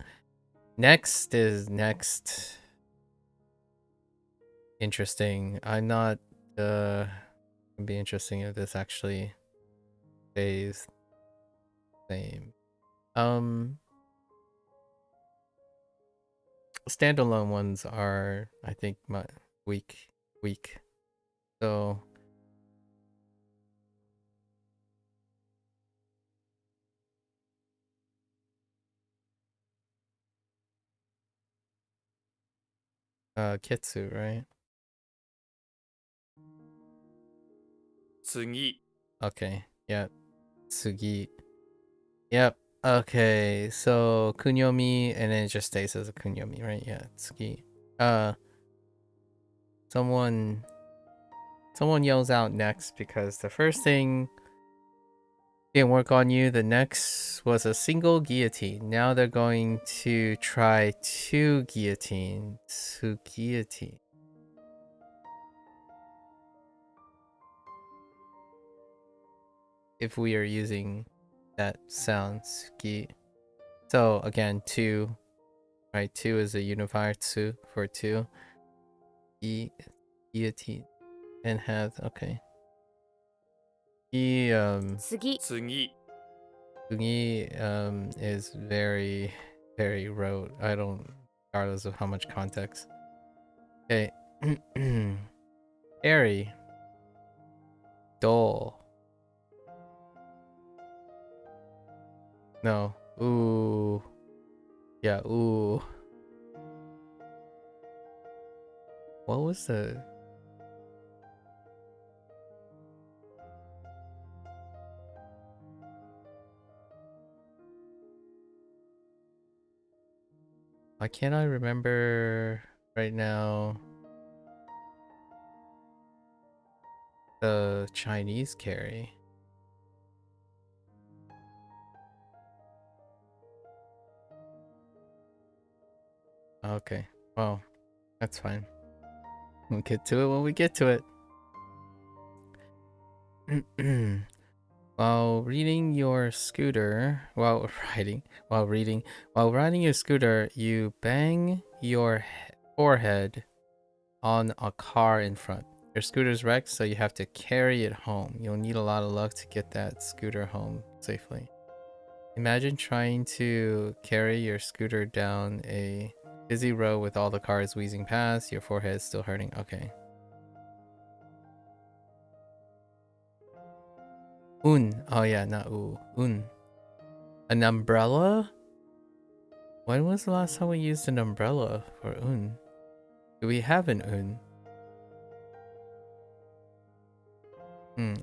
Next. Interesting. I'm not. It'd be interesting if this actually stays the same. Standalone ones are, I think, weak. So Kitsu, right? 次 Okay. Yep. Tsugi. Yep. Okay. So kunyomi, and then it just stays as a kunyomi, right? Yeah. Tsugi. Someone yells out next because the first thing didn't work on you. The next was a single guillotine. Now they're going to try 2 guillotines. 2 guillotine. If we are using that sound, suki. So again, 2, right? 2 is a unifier, tsu for 2. Guillotine and have, okay.次 次 Is very, very rote. I don't, regardless of how much context. Okay. Airy. Dull. No. Ooh. Yeah, ooh. What was the... Why can't I remember right now the Chinese carry? Okay. Well, that's fine. We'll get to it when we get to it. While riding your scooter, while riding your scooter, you bang your forehead on a car in front. Your scooter's wrecked, so you have to carry it home. You'll need a lot of luck to get that scooter home safely. Imagine trying to carry your scooter down a busy road with all the cars wheezing past. Your forehead is still hurting. Okay. Oh yeah, not ooh. An umbrella? When was the last time we used an umbrella for un? Do we have an un?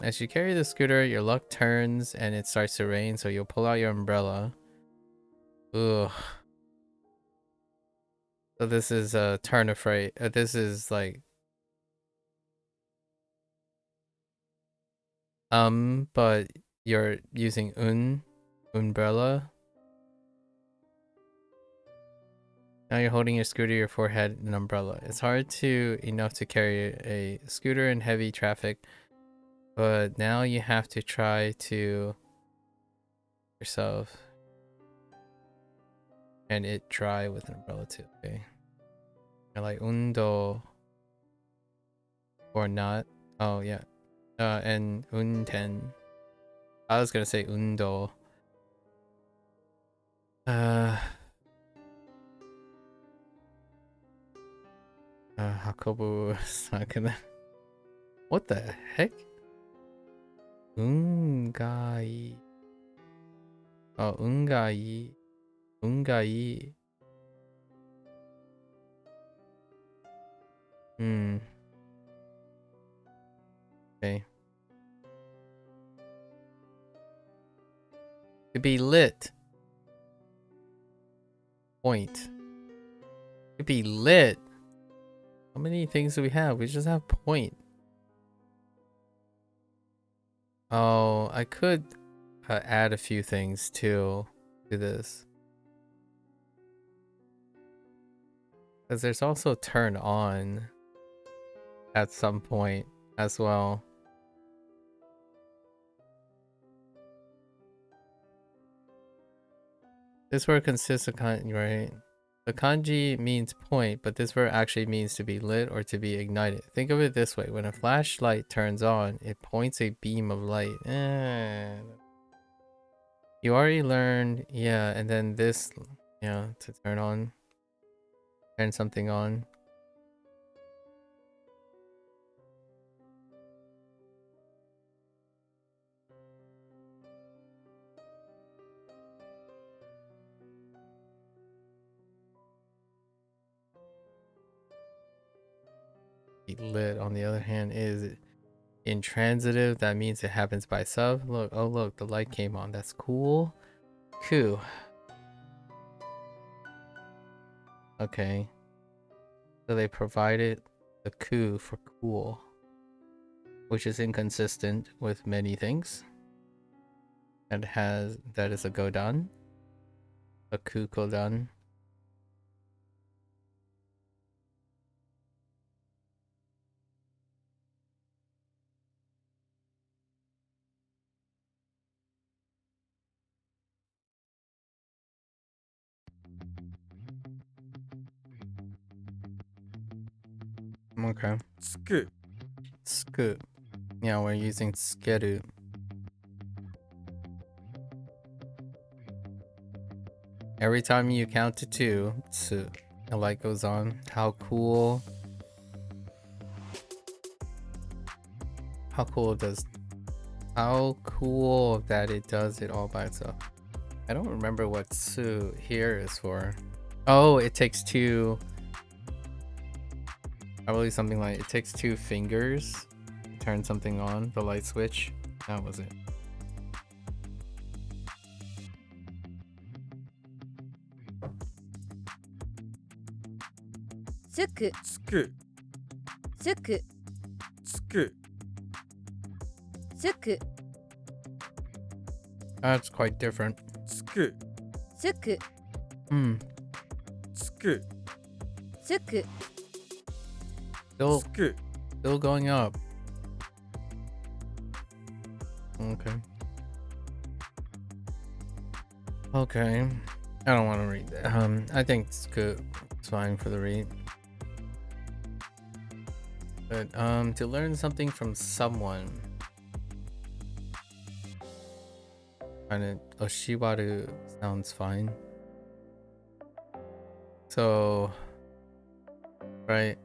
As you carry the scooter, your luck turns and it starts to rain, so you'll pull out your umbrella. Ugh. So this is a turn of freight. This is like... but you're using umbrella. Now you're holding your scooter, your forehead, an umbrella. It's hard enough to carry a scooter in heavy traffic, but now you have to try to yourself and it dry with an umbrella too. Okay. You're like undo or not. Oh yeah. And unten. I was gonna say undo. Hakobu is not gonna... What the heck? Ungai. Oh, ungai. Ungai. Okay. To be lit. Point. To be lit. How many things do we have? We just have point. Oh, I could add a few things too to this. Because there's also turn on at some point as well. This word consists of kanji, right? The kanji means point, but this word actually means to be lit or to be ignited. Think of it this way. When a flashlight turns on, it points a beam of light. You already learned, yeah, and then this, yeah, to turn something on. Be lit, on the other hand, is intransitive. That means it happens by itself. Look, oh look, the light came on. That's cool. Cool. Okay. So they provided the ku for cool, which is inconsistent with many things. And that is a godan. A ku godan. Okay. Tsuku. Scoop. Yeah, we're using skeru. Every time you count to 2, tsu, the light goes on. How cool. How cool that it does it all by itself. I don't remember what tsu here is for. Oh, it takes 2. Probably something like it takes 2 fingers to turn something on, the light switch. That was it. Tsuku. Tsuku. Tsuku. Tsuku. Tsuku. That's quite different. Tsuku. Tsuku. Hmm. Tsuku. Tsuku. Tsuku. Still going up. Okay. Okay. I don't want to read that. I think it's good. It's fine for the read. But to learn something from someone. Kind of oshiwaru sounds fine. So, right.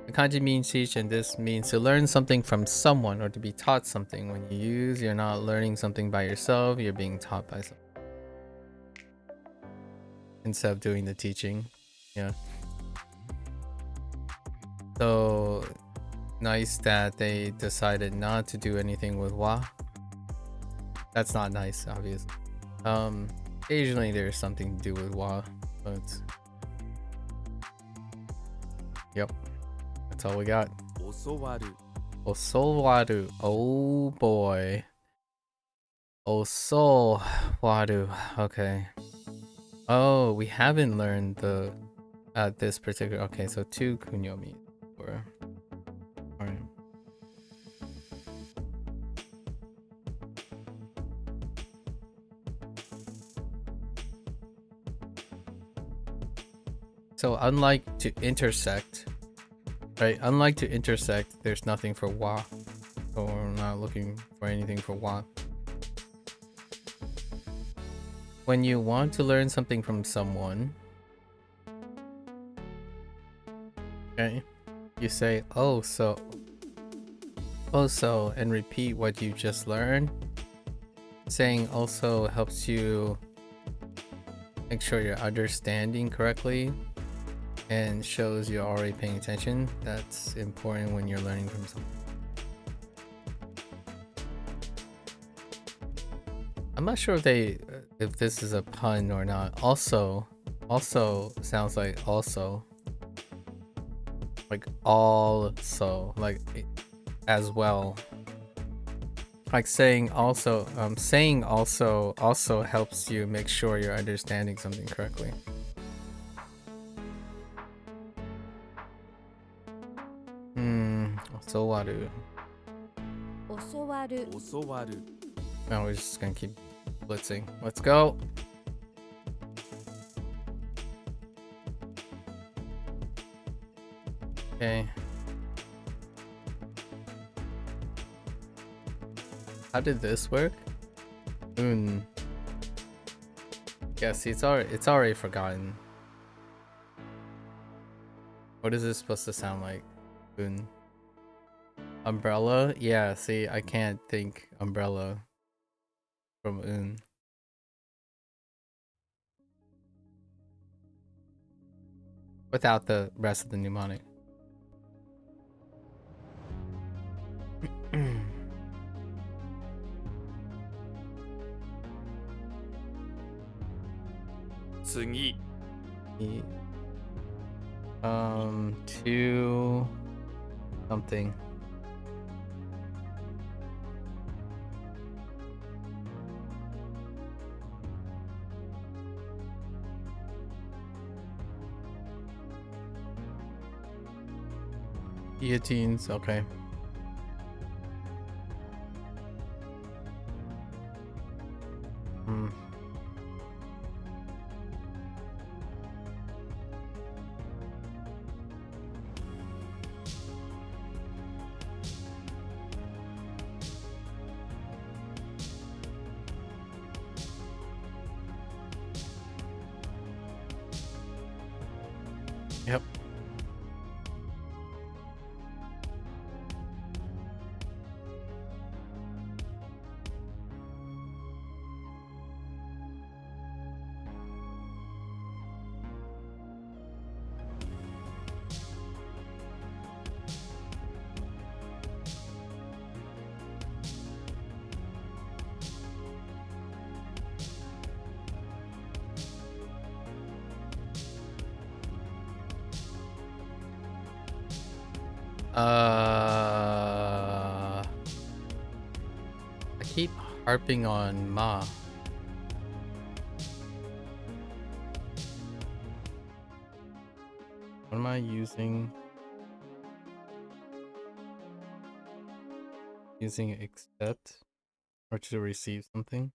The kanji means teach, and this means to learn something from someone or to be taught something. When you use, you're not learning something by yourself, you're being taught by someone. Instead of doing the teaching. Yeah. So, nice that they decided not to do anything with wa. That's not nice, obviously. Occasionally there's something to do with wa, but yep. That's all we got. Osowaru. Osowaru. Oh boy. Osowaru. Okay. Oh, we haven't learned the this particular. Okay, so 2 kunyomi. Alright. So unlike to intersect, right? Unlike to intersect, there's nothing for wa. So we're not looking for anything for wa. When you want to learn something from someone, okay, you say oh so, and repeat what you just learned. Saying also helps you make sure you're understanding correctly and shows you're already paying attention. That's important when you're learning from someone. I'm not sure if this is a pun or not. Also sounds like also. Like also, like as well. Like saying also also helps you make sure you're understanding something correctly. Osowaru. 教わる教わる Now we're just gonna keep blitzing. Let's go. Okay. How did this work? Yeah, see, it's already forgotten. What is this supposed to sound like? Umbrella? Yeah, see, I can't think umbrella from without the rest of the mnemonic. 次 To something. Guillotines, okay. Yep. I keep harping on Ma. What am I using? Using accept or to receive something?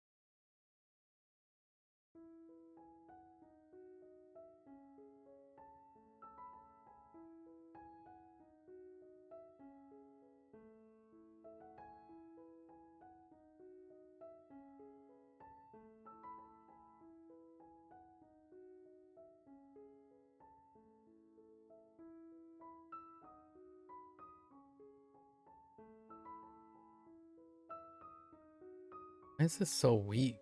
Why is this so weak?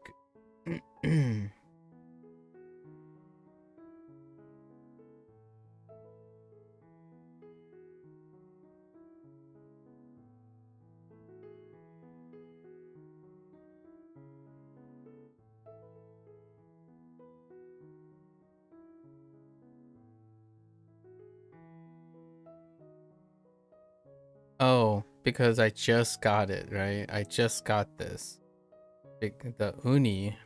Oh, because I just got it, right? I just got this. The uni.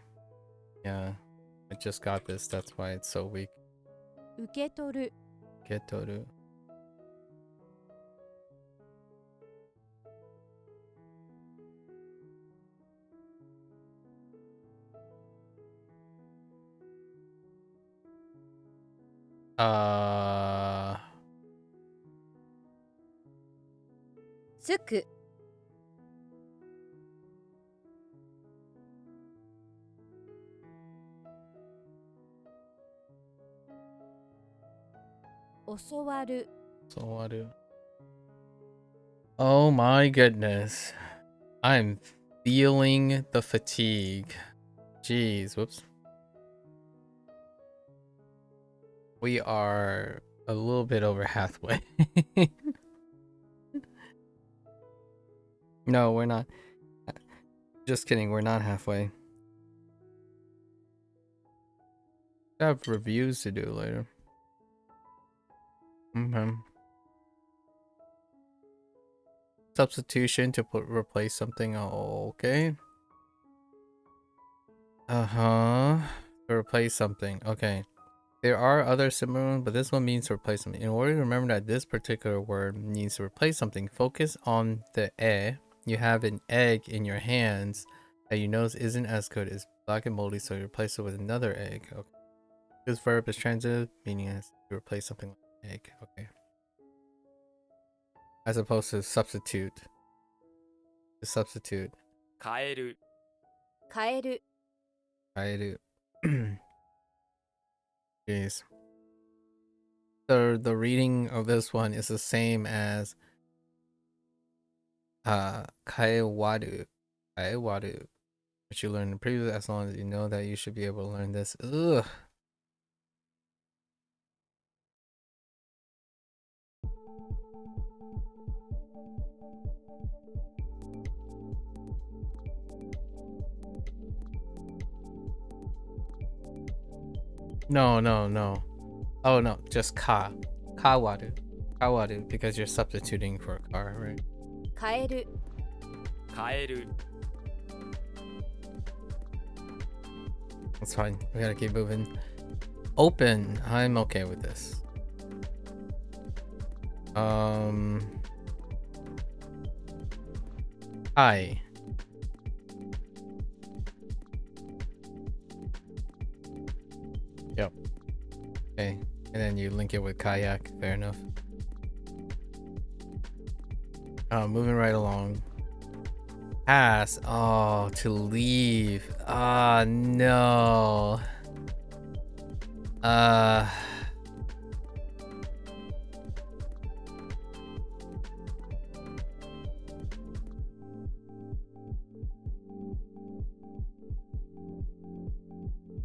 Yeah, I just got this. That's why it's so weak. 受け取る Getoru. Uh, つく 教わる Sowaru. Oh my goodness. I'm feeling the fatigue. Jeez, whoops. We are a little bit over halfway. No, we're not. Just kidding, we're not halfway. I have reviews to do later. Substitution to replace something. Oh, okay. To replace something. Okay. There are other similar ones, but this one means to replace something. In order to remember that this particular word means to replace something, focus on the e. You have an egg in your hands that you notice isn't as good as black and moldy, so you replace it with another egg. Okay. This verb is transitive, meaning as to replace something like an egg. Okay. As opposed to substitute. To substitute. 変える変える I do. Jeez. The reading of this one is the same as kaewaru. Kaewaru. Which you learned in the previous, as long as you know that you should be able to learn this. Ugh. No, no, no. Oh no, just ka. Kawaru. Kawaru, because you're substituting for a car, right? 変える変える That's fine. We gotta keep moving. Open. I'm okay with this. Hi. Yep. Okay. And then you link it with kayak. Fair enough. Moving right along. Pass. Oh, to leave. Ah, no.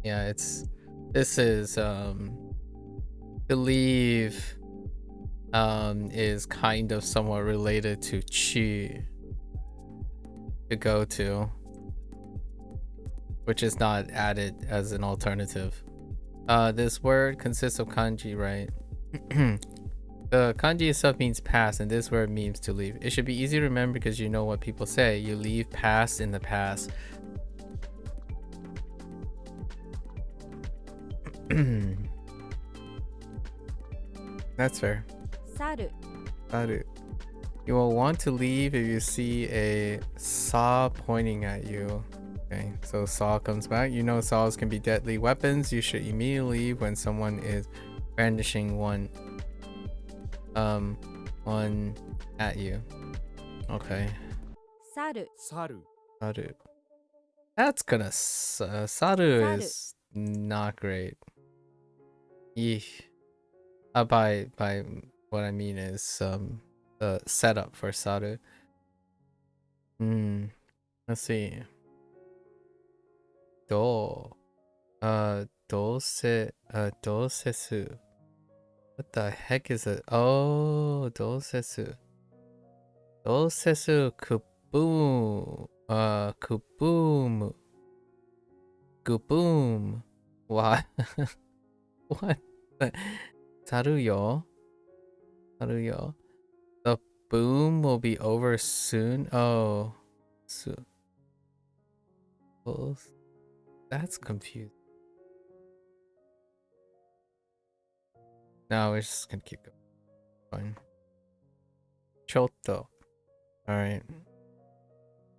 Yeah, this is to leave is kind of somewhat related to chi, to go to, which is not added as an alternative. This word consists of kanji, right? The kanji itself means past, and this word means to leave. It should be easy to remember because you know what people say. You leave past in the past. That's fair. 去る Got it. You will want to leave if you see a saw pointing at you. Okay, so saw comes back. You know saws can be deadly weapons. You should immediately leave when someone is brandishing one at you. Okay. 去る去る Saru. That's gonna Saru is not great. Eesh. By what I mean is the setup for Saru. Let's see. Do dosesu. What the heck is it? Oh, dosesu. Dosesu kuboom. Kuboom. Kuboom. What? What? Saruyo. Saruyo. The boom will be over soon. Oh. That's confusing. No, we're just gonna keep going. Fine. Choto. Alright.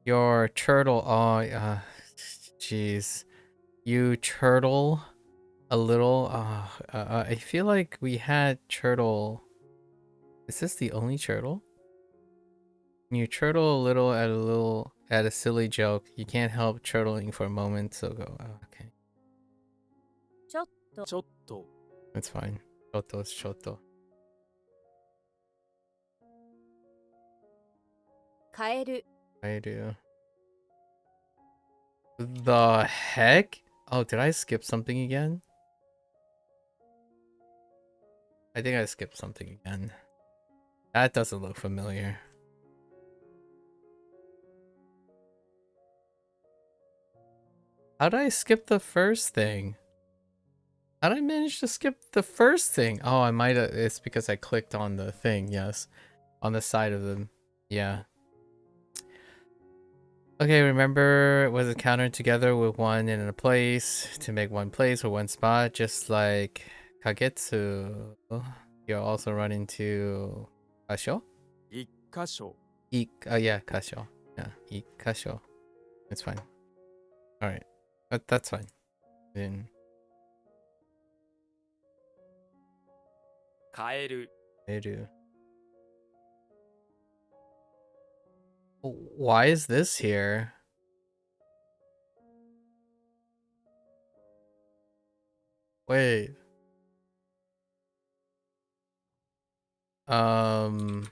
Your turtle. Oh, jeez. You turtle a little. I feel like we had turtle. Is this the only turtle? You turtle a little at a silly joke. You can't help turtling for a moment, so go. Oh, okay. ちょっとちょっと That's fine. Choto is choto. 変える I do. The heck? Oh, did I skip something again? I think I skipped something again. That doesn't look familiar. How did I skip the first thing? How did I manage to skip the first thing? Oh, I might have. It's because I clicked on the thing, yes. On the side of them. Yeah. Okay, remember, was it countered together with one in a place to make one place or one spot, just like Kagetsu. You'll also run into Kasho? 一箇所 Yeah, Kasho. Yeah, Kasho. It's fine. Alright. That's fine. Then 変える Edu. Why is this here? Wait. Um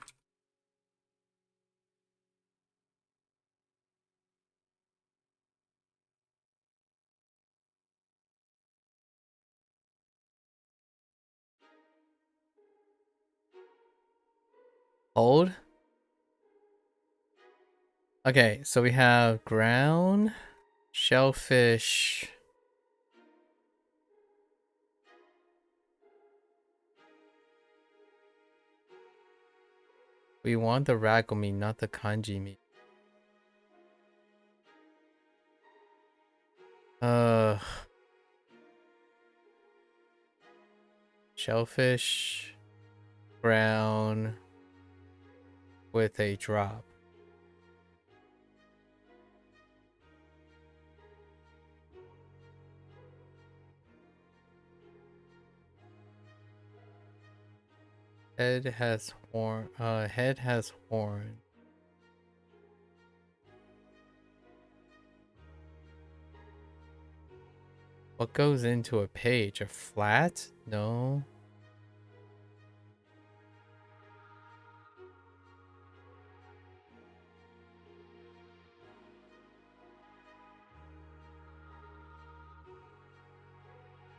Hold? Okay, so we have ground, shellfish. We want the ragomi, not the kanji meat. Shellfish, brown, with a drop. Head has horn. Head has horn. What goes into a page? A flat? No.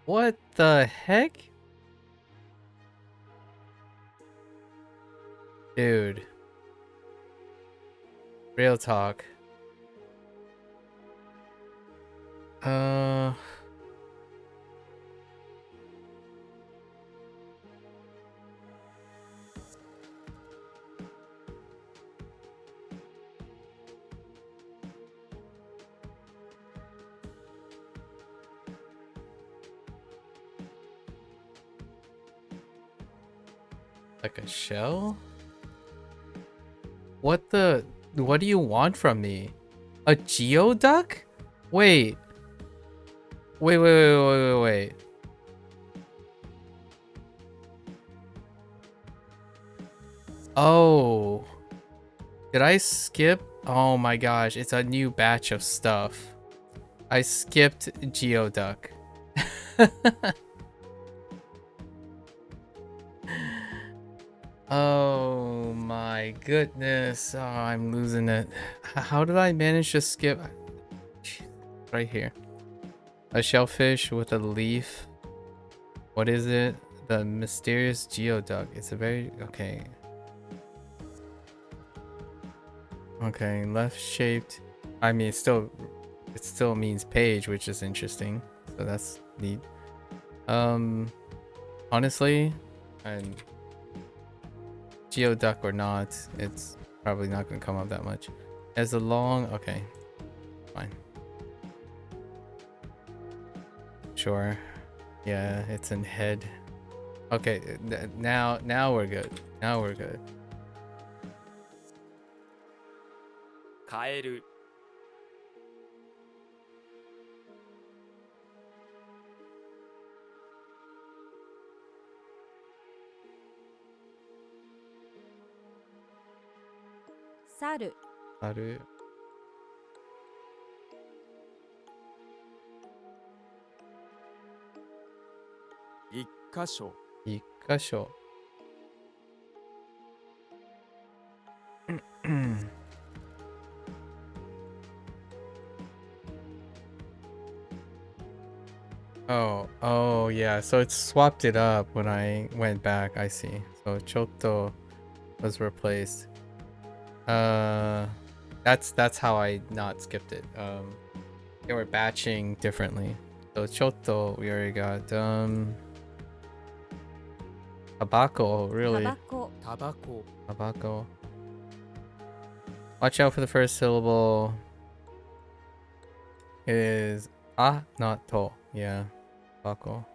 What the heck? Dude. Real talk. Like a shell? What do you want from me? A geoduck? Wait. Wait. Oh. Did I skip? Oh my gosh, it's a new batch of stuff. I skipped geoduck. Oh my goodness. Oh, I'm losing it. How did I manage to skip? Right here. A shellfish with a leaf. What is it? The mysterious geoduck. It's a very... Okay. Okay, left shaped. I mean, it still means page, which is interesting. So that's neat. Honestly, and geoduck or not, it's probably not gonna come up that much. As a long... Okay, fine. Sure. Yeah, it's in head. Okay, now we're good. Now we're good. 変える 猿 Aru. 一箇所 一箇所. Oh yeah, so it swapped it up when I went back. I see. So Chotto was replaced. That's how I not skipped it. They were batching differently. So Chotto we already got. Tabako, タ really? バコタバコ Tabako. Watch out for the first syllable. is not to. Yeah. Bako.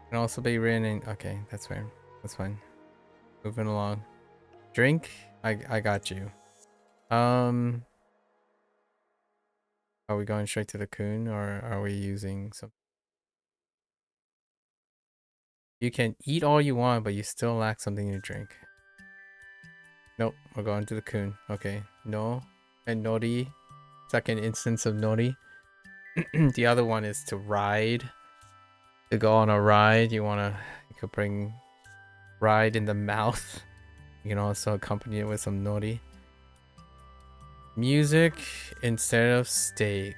Can also be written in. Okay, that's fair. That's fine. Moving along. Drink. I got you. Are we going straight to the kun, or are we using some? You can eat all you want, but you still lack something to drink. Nope, we're going to the kun. Okay, no. And nori. Second instance of nori. The other one is to ride. To go on a ride, you could bring ride in the mouth. You can also accompany it with some nori. Music instead of steak,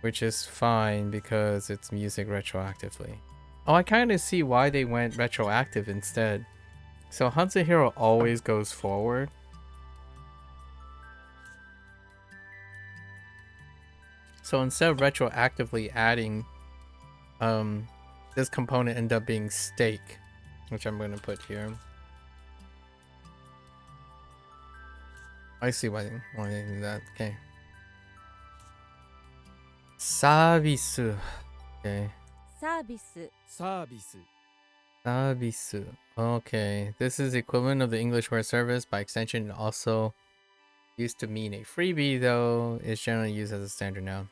which is fine because it's music retroactively. Oh, I kind of see why they went retroactive instead. So Hanzuhiro always goes forward. So instead of retroactively adding this component ended up being steak, which I'm going to put here. I see why they do that. Okay. Service. Okay. サービス、サービス Service. Okay. This is the equivalent of the English word service. By extension, it also used to mean a freebie, though it's generally used as a standard noun.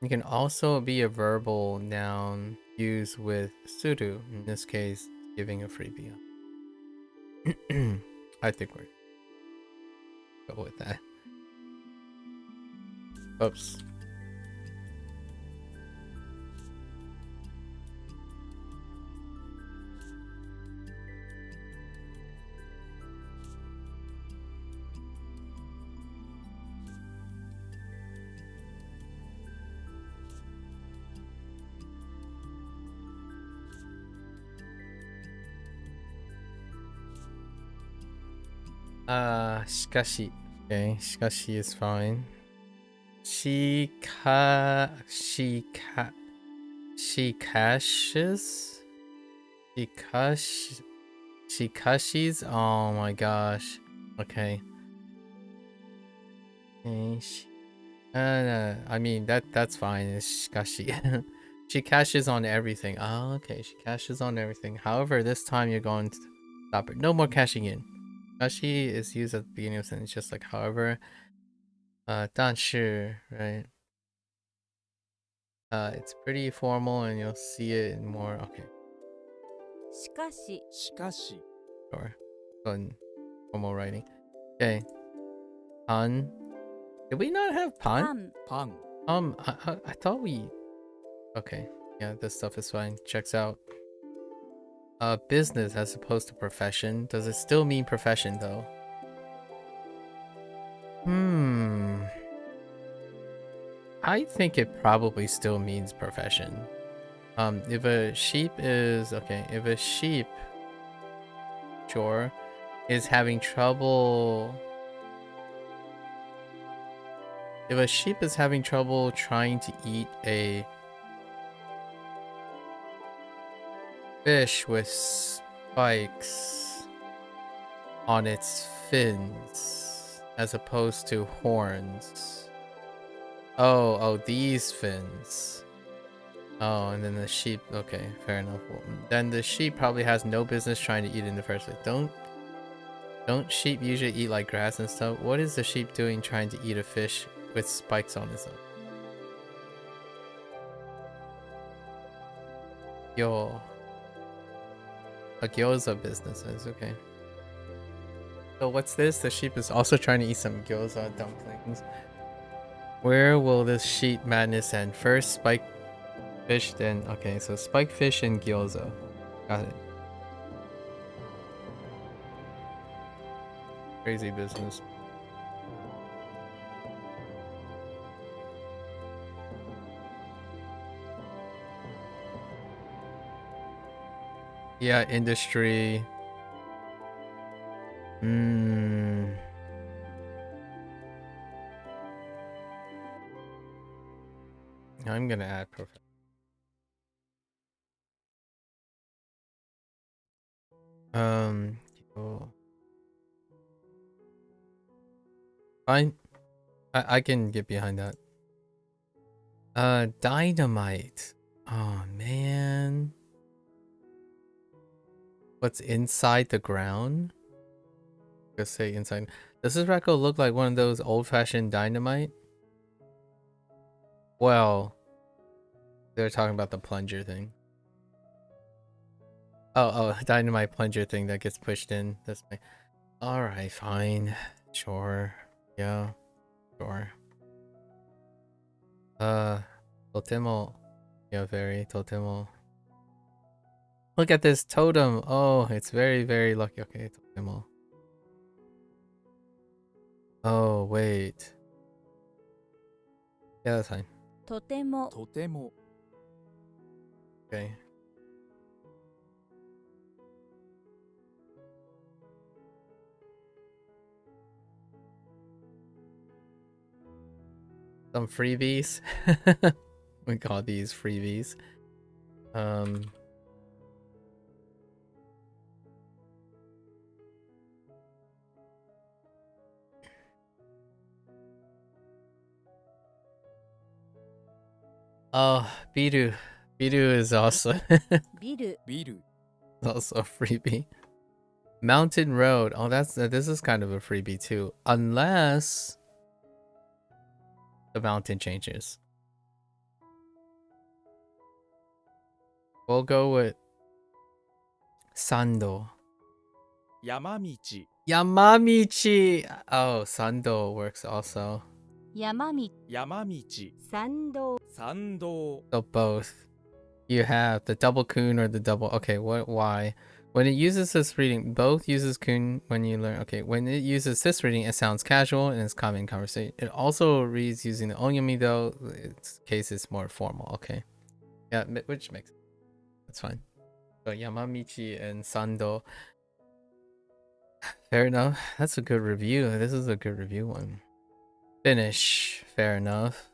It can also be a verbal noun used with suru, in this case, giving a freebie. I think we're go with that. Oops. Shikashi. Okay, shikashi is fine. Shikashes? Shikashis? Oh my gosh. Okay. I mean that's fine. It's shikashi. She cashes on everything. Oh, okay. She cashes on everything. However, this time you're going to stop it. No more cashing in. Kashi is used at the beginning of a sentence, just like however. 但是, right? It's pretty formal and you'll see it in more. Okay, しかし、しかし sure. So in formal writing. Okay. Pan. Did we not have パ pan? ン、パン I thought we. Okay. Yeah, this stuff is fine. Checks out. Business as opposed to profession. Does it still mean profession though? I think it probably still means profession. If a sheep is if a sheep, sure, is having trouble. If a sheep is having trouble trying to eat a fish with spikes on its fins as opposed to horns. Oh, these fins. Oh, and then the sheep. Okay, fair enough. Well, then the sheep probably has no business trying to eat in the first place. Don't sheep usually eat like grass and stuff? What is the sheep doing trying to eat a fish with spikes on its own? Yo. A gyoza business is okay. So what's this? The sheep is also trying to eat some gyoza dumplings. Where will this sheep madness end? First spike fish, then okay, so spike fish and gyoza. Got it. Crazy business. Yeah, industry. I'm gonna add profession. Oh. Fine. I can get behind that. Dynamite. Oh man. What's inside the ground? Just say inside. Does this record look like one of those old-fashioned dynamite? Well, they're talking about the plunger thing. Oh, dynamite plunger thing that gets pushed in this way. Alright, fine. Sure. Yeah. Sure. Totemo. Yeah, very totemo. Look at this totem. Oh, it's very, very lucky. Okay, totemo. Oh, wait. Yeah, that's fine. とてもとても Okay. Some freebies. We call these freebies. Oh, Biru. Biru is also ビルビル also a freebie. Mountain Road. Oh, this is kind of a freebie too, unless the mountain changes. We'll go with Sando. 山道 Yamamichi. Oh, Sando works also. 山道山道参道参道 So both. You have the double kun or the double. Okay, why? When it uses this reading, both uses kun when you learn. Okay, when it uses this reading, it sounds casual and it's common in conversation. It also reads using the onyami though. Its case is more formal. Okay, yeah, which makes sense. That's fine. So Yamamichi and Sando. Fair enough. That's a good review. This is a good review one. Finish. Fair enough.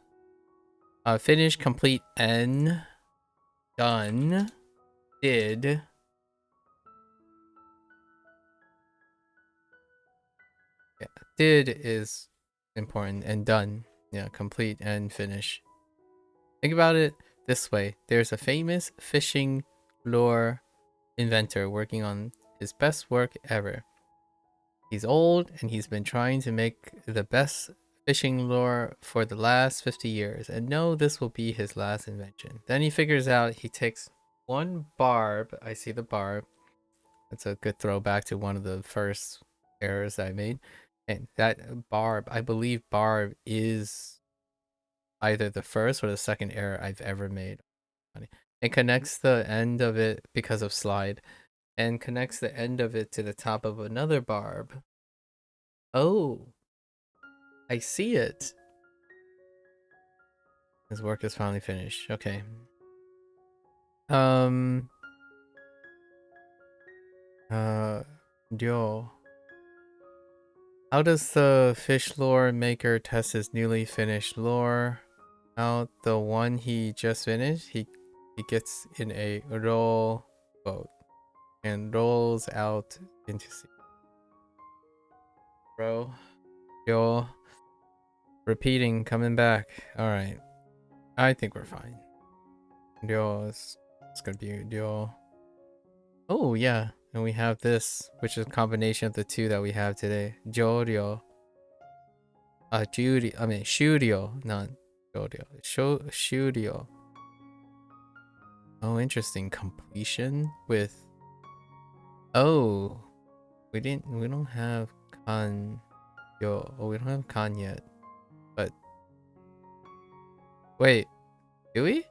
Finish, complete, N. Done. Did. Yeah, did is important, and done. Yeah, complete and finish. Think about it this way. There's a famous fishing lure inventor working on his best work ever. He's old and he's been trying to make the best fishing lure for the last 50 years. And no, this will be his last invention. Then he figures out he takes one barb. I see the barb. That's a good throwback to one of the first errors I made. And that barb, I believe barb is either the first or the second error I've ever made. It connects the end of it because of slide and connects the end of it to the top of another barb. Oh, I see it. His work is finally finished. Okay. Ryo. How does the fish lure maker test his newly finished lure? Out the one he just finished, he gets in a roll boat and rolls out into sea. Bro, yo, repeating, coming back. All right, I think we're fine. Ryo is it's gonna be Ryo. Oh yeah, and we have this, which is a combination of the two that we have today. Joryo. Judy. I mean Shuryo, not Joryo. Shuryo. Oh, interesting. Completion with. Oh, we don't have Kan. Yo, oh, we don't have Kan yet. But wait, do we?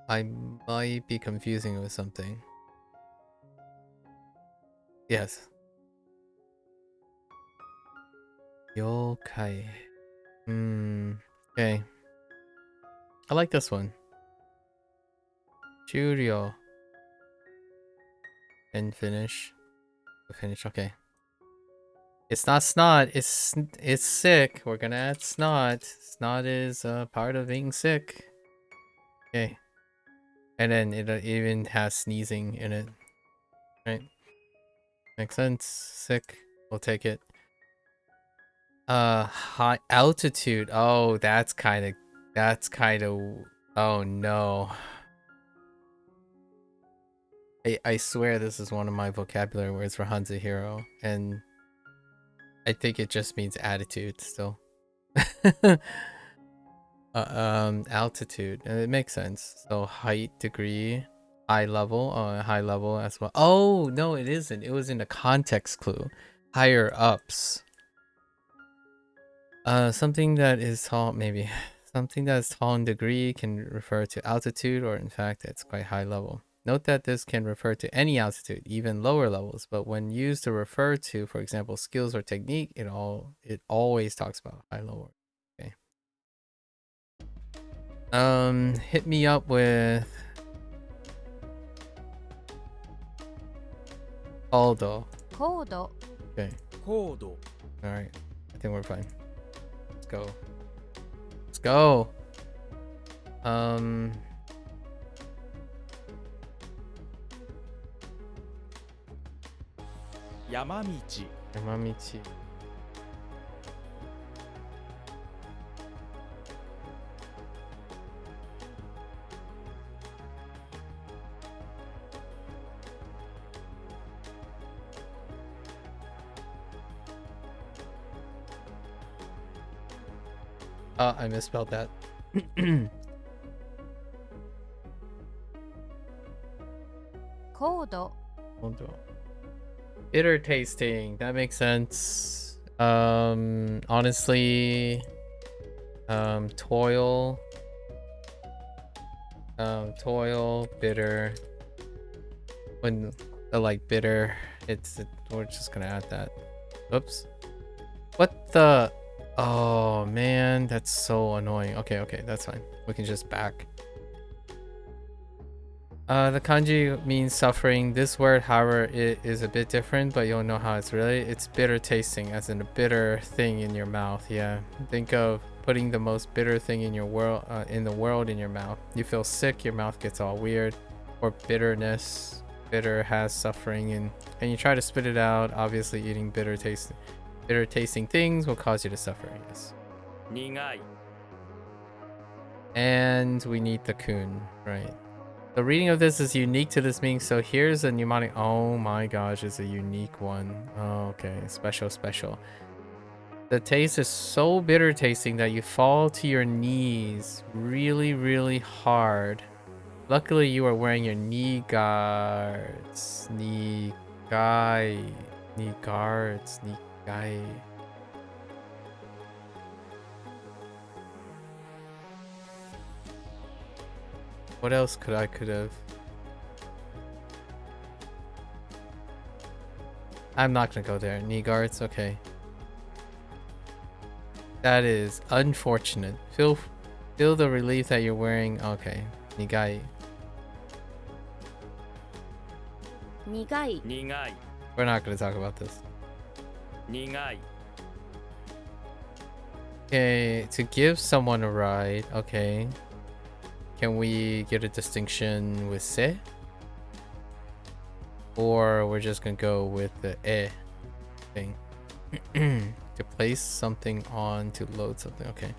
I might be confusing it with something. Yes. Yokai. Okay. I like this one. Shuryo. And finish. Finish. Okay. It's not snot. It's sick. We're gonna add snot. Snot is part of being sick. Okay. And then it even has sneezing in it. Right? Makes sense. Sick. We'll take it. High altitude. Oh, that's kind of oh no. I swear this is one of my vocabulary words for Hanzahiro, and I think it just means attitude still. Altitude. It makes sense. So height, degree, high level, high level as well. Oh, no, it isn't. It was in a context clue. Higher ups. Something that is tall, maybe. Something that is tall in degree can refer to altitude, or in fact, it's quite high level. Note that this can refer to any altitude, even lower levels, but when used to refer to, for example, skills or technique, it always talks about high level. Okay. Hit me up with Aldo. 高度 Okay. 高度 Alright. I think we're fine. Let's go. Let's go. 山道 Yamamichi. I misspelled that. Kodo Bitter tasting. That makes sense. Honestly, toil. Toil, bitter. When like bitter, we're just gonna add that. Oops. What the? Oh man, that's so annoying. Okay, that's fine. We can just back. The kanji means suffering. This word, however, it is a bit different, but you'll know how it's related. It's bitter tasting, as in a bitter thing in your mouth. Yeah, think of putting the most bitter thing in your world, in the world, in your mouth. You feel sick, your mouth gets all weird, or bitterness. Bitter has suffering, and you try to spit it out. Obviously, eating bitter tasting things will cause you to suffer. Yes. 苦い And we need the kun, right? The reading of this is unique to this meaning, so here's a mnemonic. Oh my gosh, it's a unique one. Oh, okay, special. The taste is so bitter tasting that you fall to your knees really hard. Luckily, you are wearing your knee guards. Knee guards. What else could have? I'm not gonna go there. Knee guards, okay. That is unfortunate. Feel the relief that you're wearing. Okay, nigai. 苦い 苦い We're not gonna talk about this. 苦い Okay, to give someone a ride. Okay. Can we get a distinction with se? Or we're just gonna go with the e thing. To place something on, to load something. Okay.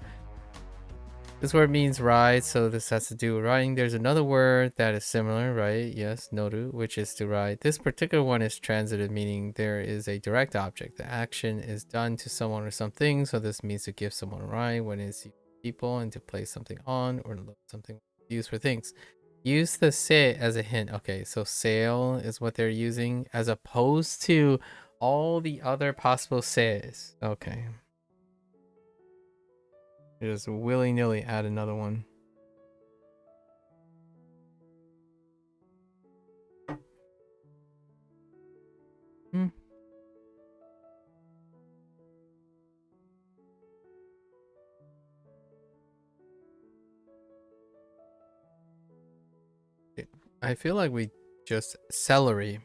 This word means ride, so this has to do with riding. There's another word that is similar, right? Yes, noru, which is to ride. This particular one is transitive, meaning there is a direct object. The action is done to someone or something, so this means to give someone a ride when it's people, and to place something on or load something used for things. Use the se as a hint. Okay, so sail is what they're using as opposed to all the other possible ses. Okay. Just willy-nilly add another one. I feel like we just celery.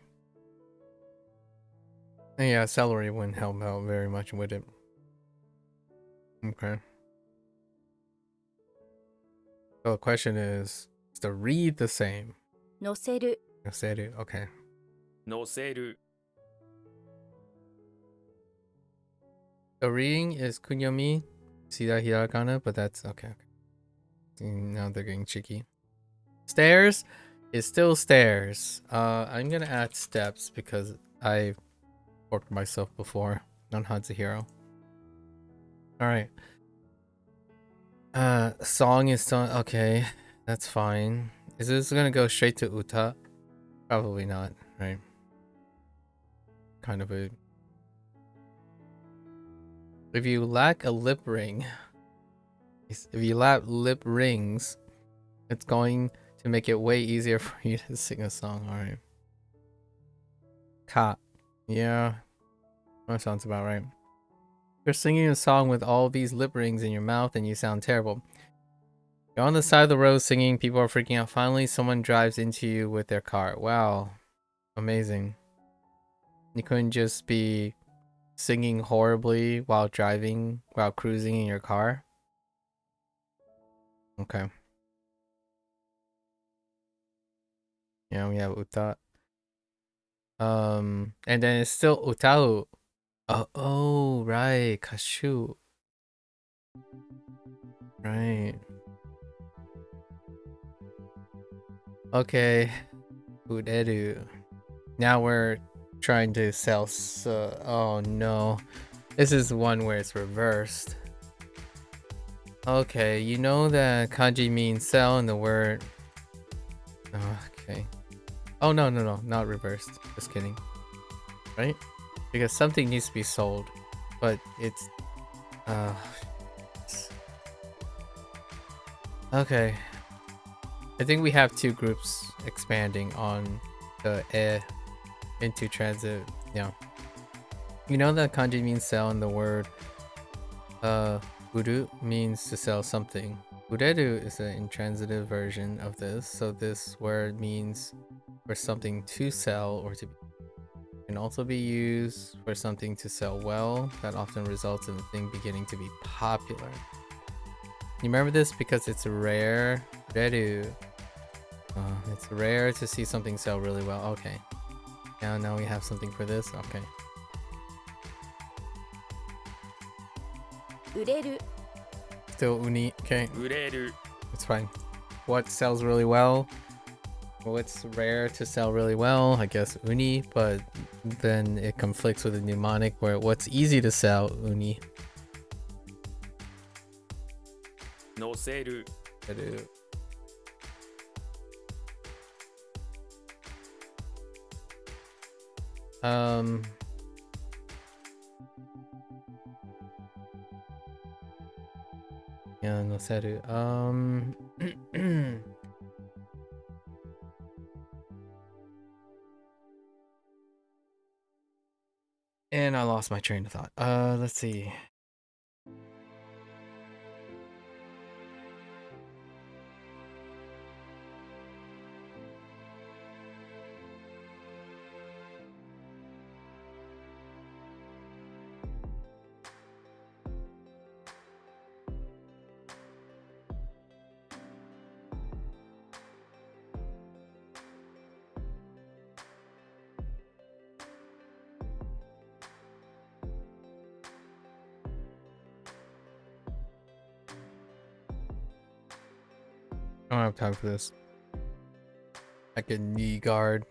Yeah, celery wouldn't help out very much with it. Okay. So the question is, to read the same. 乗せる Yoseru, okay. 乗せる The reading is kunyomi. See that hiragana, but that's okay. Now they're getting cheeky. Stairs is still stairs. I'm gonna add steps because I worked myself before on Hatsuhiro. Alright. Song is song. Okay, that's fine. Is this gonna go straight to uta? Probably not, right? Kind of a. If you lack a lip ring, if you lack lip rings, it's going to make it way easier for you to sing a song. Alright. Ka. Yeah, that sounds about right. You're singing a song with all these lip rings in your mouth and you sound terrible. You're on the side of the road singing, people are freaking out. Finally, someone drives into you with their car. Wow. Amazing. You couldn't just be singing horribly while driving, while cruising in your car? Okay. Yeah, we have uta. And then it's still utau. Oh, right. Kashu. Right. Okay. Uderu. Now we're trying to sell. Oh no. This is one where it's reversed. Okay, you know that kanji means sell and the word. Oh, okay. Oh no, not reversed. Just kidding. Right? Because something needs to be sold, but it's. Okay. I think we have two groups expanding on the into transit. Yeah. You know that kanji means sell and the word uru means to sell something. Ureru is an intransitive version of this, so this word means for something to sell or to be. It can also be used for something to sell well. That often results in the thing beginning to be popular. You remember this because it's rare. Reru. It's rare to see something sell really well. Okay. Now we have something for this. Okay. 売れる Still uni. Okay. 売れる It's fine. What sells really well? What's rare to sell really well? I guess uni, but then it conflicts with a mnemonic where what's easy to sell? Uni. 乗せる Yeah, no seru. And I lost my train of thought. Let's see. I don't have time for this. I can knee guard.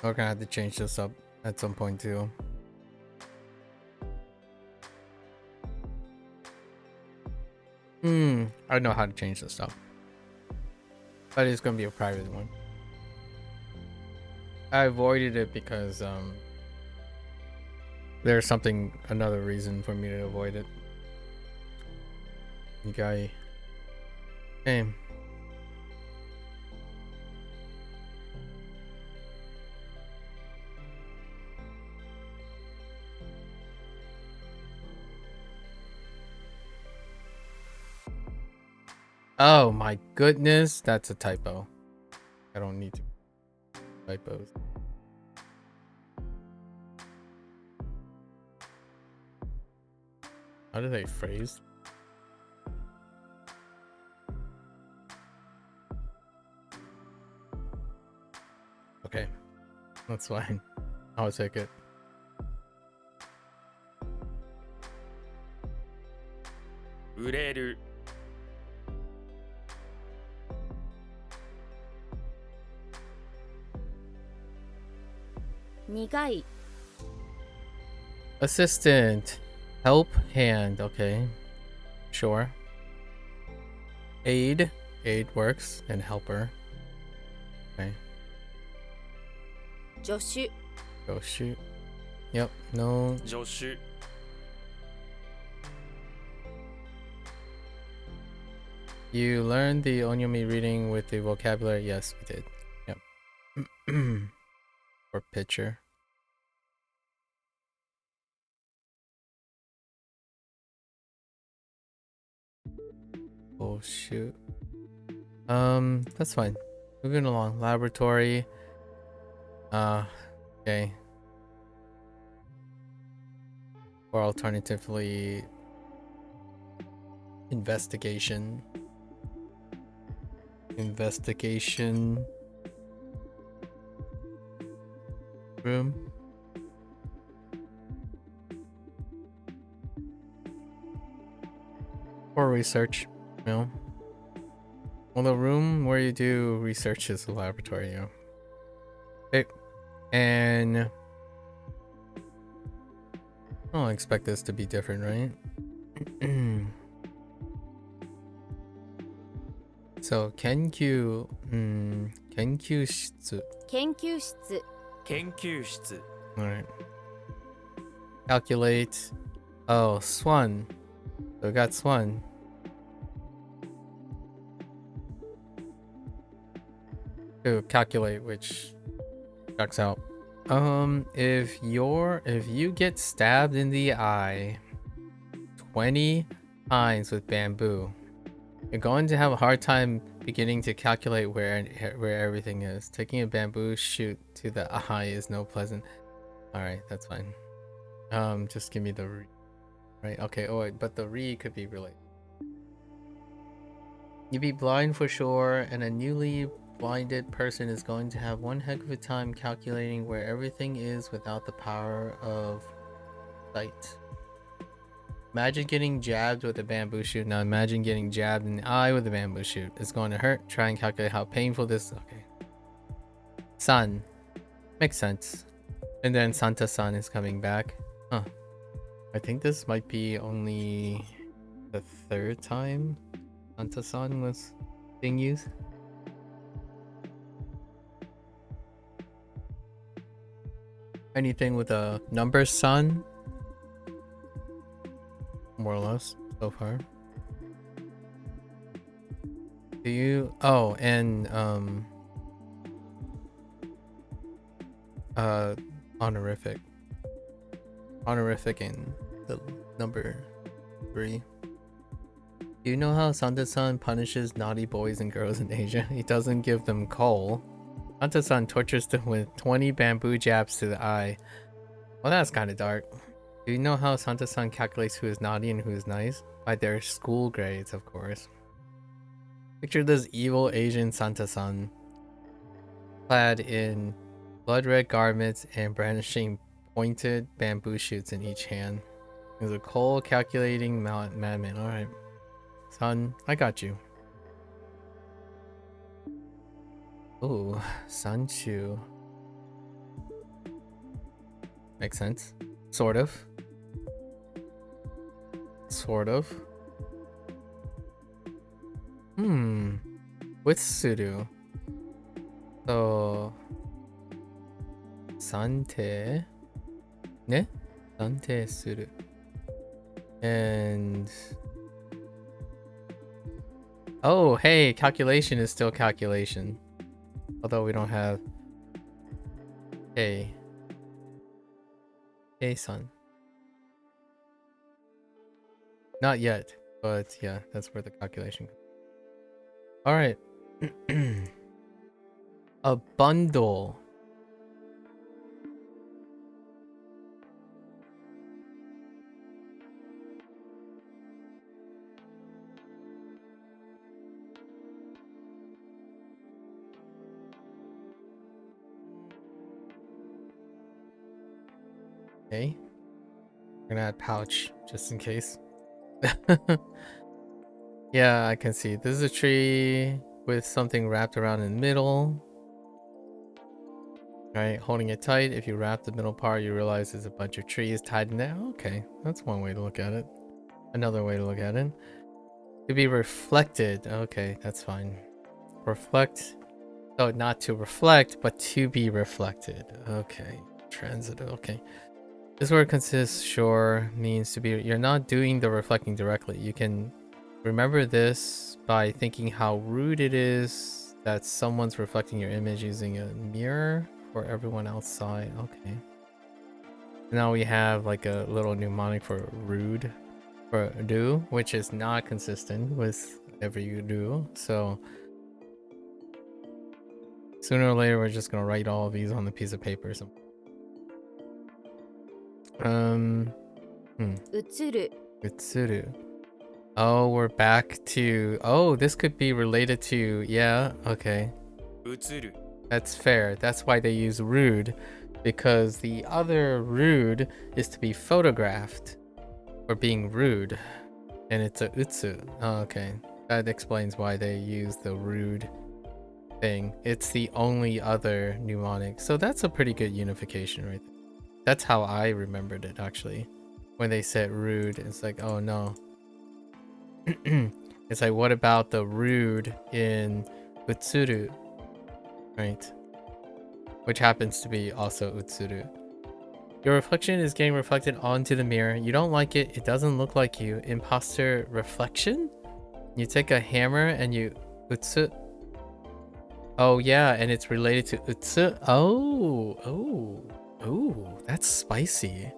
We're gonna have to change this up at some point too. I know how to change this up. But it's gonna be a private one. I avoided it because there's another reason for me to avoid it. You guy. Hey. Oh my goodness, that's a typo. I don't need to typos. How do they phrase? That's fine. I'll take it. 売れる 苦い Assistant. Help hand. Okay. Sure. Aid. Aid works. And helper. Okay. 助手 Go shoot. Yep. No. 助手 You learned the onyomi reading with the vocabulary. Yes, we did. Yep. Or picture. Oh shoot. That's fine. Moving along. Laboratory. Okay. Or alternatively, investigation. Investigation room. Or research, you know. Well, the room where you do research is the laboratory, you know. Okay. And I don't expect this to be different, right? So, kenkyu, kenkyushitsu. 研究室 研究室 Alright. Calculate. Oh, swan. So we got swan. To calculate, which checks out. If you get stabbed in the eye 20 times with bamboo, you're going to have a hard time beginning to calculate where everything is. Taking a bamboo shoot to the eye is no pleasant. Alright, that's fine. Just give me the re. Right, okay, oh wait, but the re could be related. You'd be blind for sure, and a newly blinded person is going to have one heck of a time calculating where everything is without the power of sight. Imagine getting jabbed with a bamboo shoot. Now imagine getting jabbed in the eye with a bamboo shoot. It's going to hurt. Try and calculate how painful this. Okay. Sun. Makes sense. And then Santa-san is coming back. Huh. I think this might be only the third time Santa-san was being used. Anything with a number sun? More or less, so far. Do you... Oh, and, honorific. Honorific in the number 3. Do you know how Santa-san punishes naughty boys and girls in Asia? He doesn't give them coal. Santa-san tortures them with 20 bamboo jabs to the eye. Well, that's kind of dark. Do you know how Santa-san calculates who is naughty and who is nice? By their school grades, of course. Picture this evil Asian Santa-san, clad in blood-red garments and brandishing pointed bamboo shoots in each hand. He's a cold, calculating madman. Alright. Son, I got you. Ooh, Sanchu. Makes sense. Sort of. Sort of. With Suru. So... Sante... Ne? Sante Suru. And... Oh, hey, calculation is still calculation. Although we don't have... Hey. Hey, son. Not yet, but yeah, that's where the calculation goes. Alright. A bundle. Okay. We're gonna add pouch just in case. Yeah, I can see. This is a tree with something wrapped around in the middle. Right, holding it tight. If you wrap the middle part, you realize there's a bunch of trees tied in there. Okay, that's one way to look at it. Another way to look at it. To be reflected. Okay, that's fine. Reflect. So not to reflect, but to be reflected. Okay. Transitive. Okay. This word consists sure means to be. You're not doing the reflecting directly. You can remember this by thinking how rude it is that someone's reflecting your image using a mirror for everyone outside. Okay. Now we have like a little mnemonic for rude, for do, which is not consistent with whatever you do. So sooner or later, we're just gonna write all of these on the piece of paper. So, 映る Utsuru. Oh, we're back to. Oh, this could be related to. Yeah, okay. 映る That's fair. That's why they use rude, because the other rude is to be photographed for being rude, and it's a utsu. Oh, okay. That explains why they use the rude thing. It's the only other mnemonic. So that's a pretty good unification right there. That's how I remembered it actually. When they said rude, it's like, oh no. It's like, what about the rude in utsuru? Right. Which happens to be also utsuru. Your reflection is getting reflected onto the mirror. You don't like it. It doesn't look like you. Imposter reflection? You take a hammer and you utsu. Oh yeah, and it's related to utsu. Oh, that's spicy.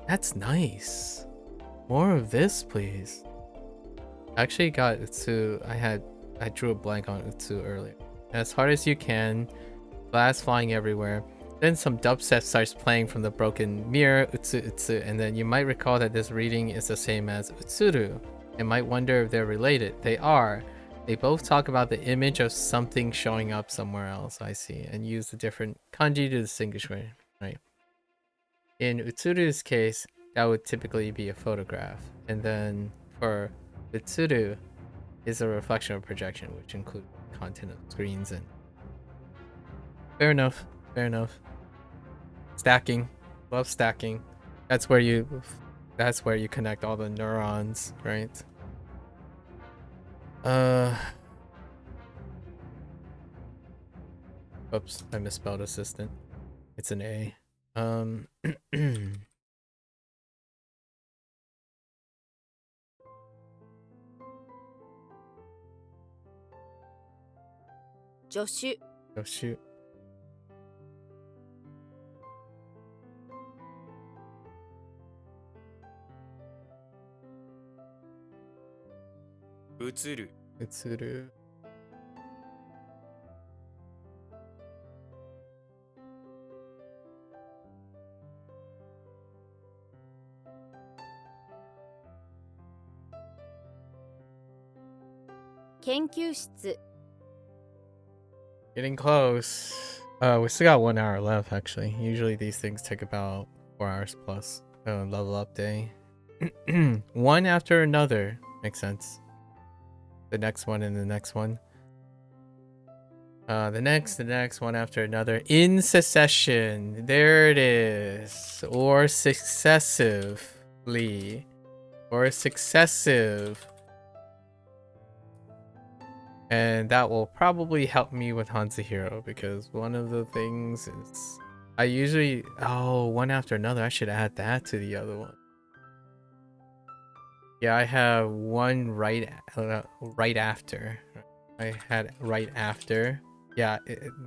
That's nice. More of this, please. I actually got utsu. I drew a blank on utsu earlier. As hard as you can, glass flying everywhere. Then some dubstep starts playing from the broken mirror, utsu utsu, and then you might recall that this reading is the same as utsuru, and might wonder if they're related. They are. They both talk about the image of something showing up somewhere else, I see, and use the different kanji to distinguish, right? In Utsuru's case, that would typically be a photograph, and then for Utsuru is a reflection of projection, which includes content of screens and. Fair enough. Fair enough. Stacking. Love stacking. That's where you connect all the neurons, right? Oops, I misspelled assistant. It's an A. 助手 Oh shoot. 映る Utsuru. 研究室 Getting close. We still got 1 hour left actually. Usually these things take about 4 hours plus. Level up day. One after another. Makes sense. The next one and the next one. The next one after another. In succession. There it is. Or successively. Or successive. And that will probably help me with Hanzahiro because one of the things is I usually one after another. I should add that to the other one. Yeah, I have one right after. I had right after. Yeah,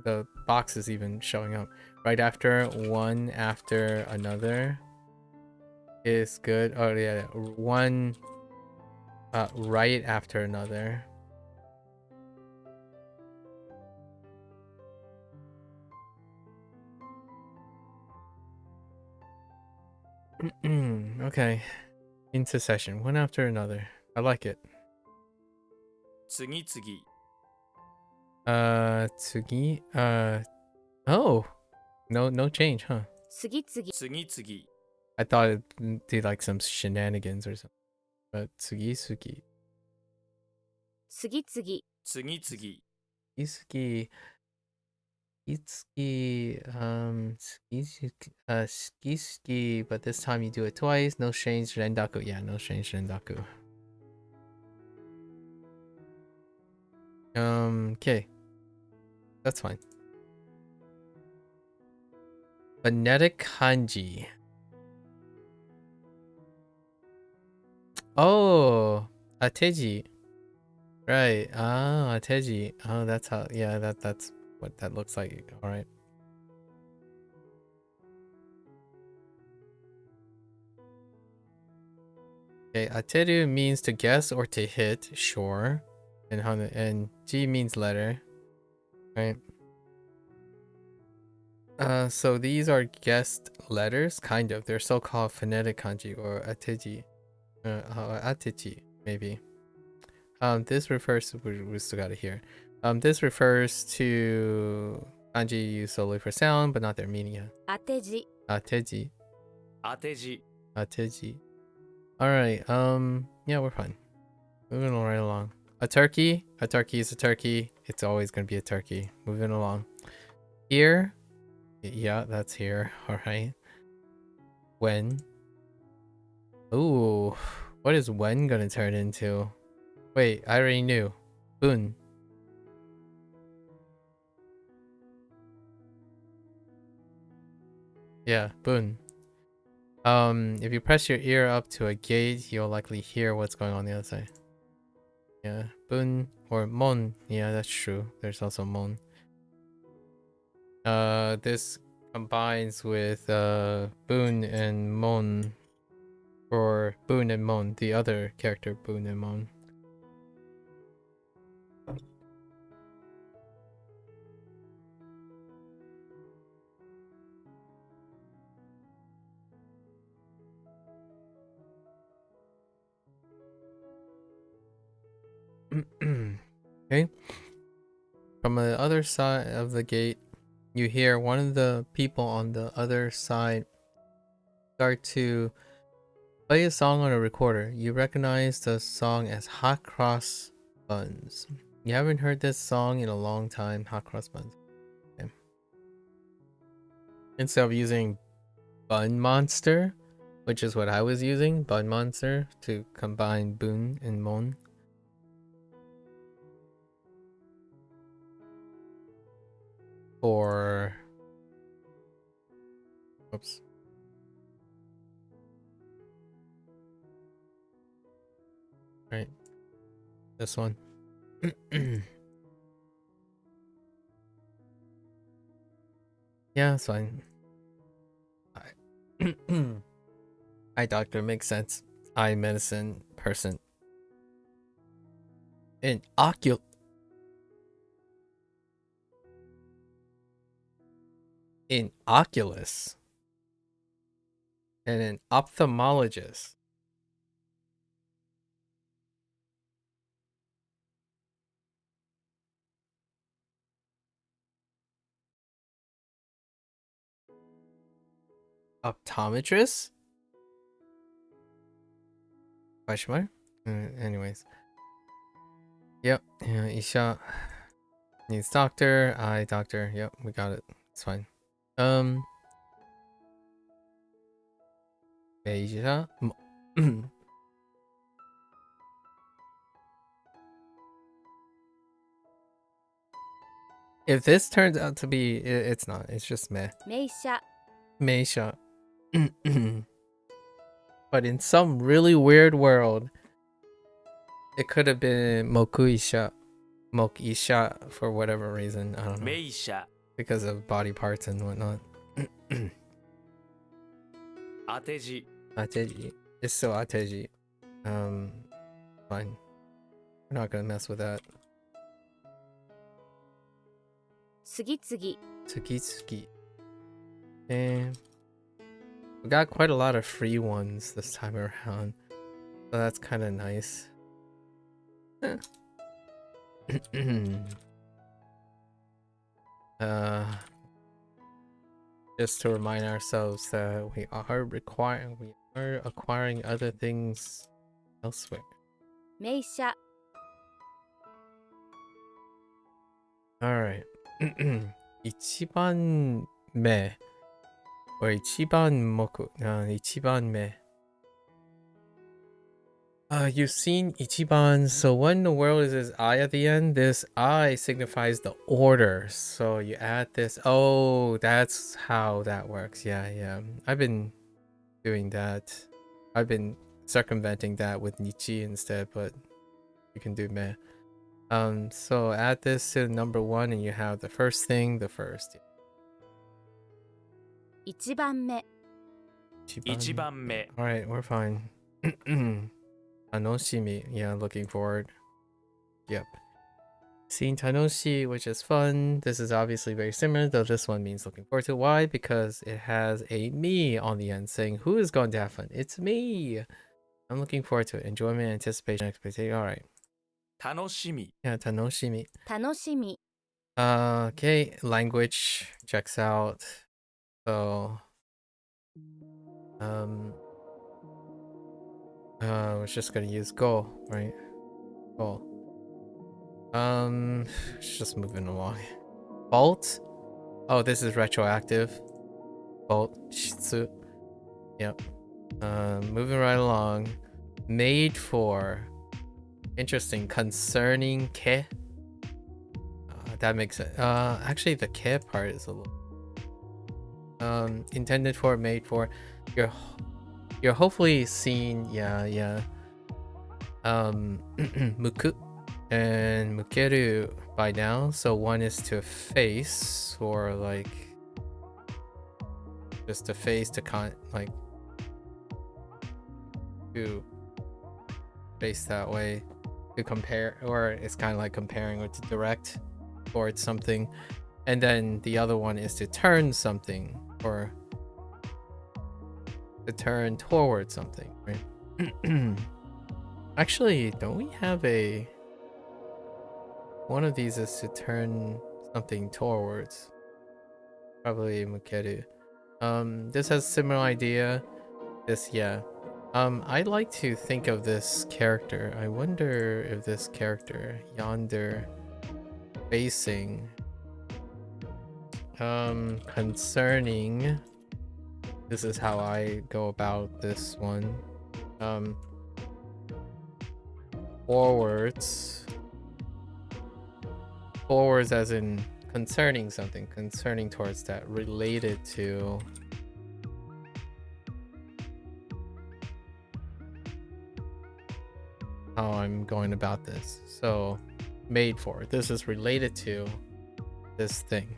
the box is even showing up. Right after, one after another is good. Oh yeah, one right after another. Okay. Into session, one after another. I like it. 次々 Tsugi. Oh, no change, huh? 次々 tsugi. I thought it'd do like some shenanigans or something. But tsugi-sugi. 次々 Tsugi. Itsuki. Ski, but this time you do it twice. No strange rendaku. Yeah, no strange rendaku. Okay. That's fine. Phonetic kanji. Oh, ateji. Right. Ah, ateji. Oh, that's how. Yeah, that's what that looks like. All right. Okay, ateru means to guess or to hit, sure. And ji means letter. Right. So these are guessed letters, kind of. They're so-called phonetic kanji or ateji. Ateji, maybe. This refers to, we still got it here. This refers to kanji used solely for sound, but not their meaning yet. 当て字 Ateji. Ateji. Ateji. Alright, yeah, we're fine. Moving right along. A turkey is a turkey. It's always gonna be a turkey. Moving along. Here. Yeah, that's here. Alright. When. Ooh. What is when gonna turn into? Wait, I already knew. Bun. Yeah, bun. If you press your ear up to a gate, you'll likely hear what's going on the other side. Yeah, bun or mon. Yeah, that's true. There's also mon. This combines with Boon and Mon, or Boon and Mon, the other character Boon and Mon. Okay. From the other side of the gate, you hear one of the people on the other side start to play a song on a recorder. You recognize the song as Hot Cross Buns. You haven't heard this song in a long time, Hot Cross Buns. Okay. Instead of using Bun Monster, which is what I was using, Bun Monster, to combine Boon and Mon. Or... Oops. Right. This one. Yeah, it's fine. Eye doctor makes sense. Eye medicine person. An oculus. And an ophthalmologist. Optometrist? Question mark? Anyways. Yep. Yeah, Isha needs doctor. Eye doctor. Yep, we got it. It's fine. Isha. If this turns out to be, it's not. It's just meh. 名車 Meisha. But in some really weird world, it could have been Mokuisha. Mokisha for whatever reason. I don't know. Meisha. Because of body parts and whatnot. Ateji. Ateji. It's so Ateji. Fine. We're not gonna mess with that. 次々 Tsukitsuki. And we got quite a lot of free ones this time around. So that's kind of nice. Just to remind ourselves that we are acquiring other things elsewhere. 名車 Alright. 一番目 or 一番目 一番目 you've seen ichiban, so when the world is this I at the end, this I signifies the order. So you add this. Oh, that's how that works. Yeah. I've been doing that. I've been circumventing that with Nichi instead, but you can do me. So add this to number 1 and you have the first thing, the first. 一番目一番目 Alright, we're fine. Tanoshimi, yeah, looking forward. Yep. Seeing Tanoshi, which is fun. This is obviously very similar, though this one means looking forward to. Why? Because it has a me on the end saying, who is going to have fun? It's me! I'm looking forward to it. Enjoyment, anticipation, expectation. Alright. 楽しみ Yeah, Tanoshimi. 楽しみ Okay, language checks out. So, we're just gonna use go, right? Go. Just moving along. Bolt. Oh, this is retroactive. Bolt. Shitsu. Yep. Moving right along. Made for. Interesting. Concerning ke. That makes it. Actually, the ke part is a little. Intended for, made for. You're hopefully seeing. Yeah. Muku and mukeru by now. So one is to face, or like just to face to to face that way, to compare, or it's kind of like comparing or to direct towards something. And then the other one is to turn something, or to turn towards something, right? Actually, don't we have a one of these is to turn something towards? Probably mukeru. This has similar idea. This, yeah. I'd like to think of this character. I wonder if this character, yonder, facing, concerning. This is how I go about this one. Forwards as in concerning something, concerning towards that, related to. How I'm going about this. So, made for. This is related to this thing,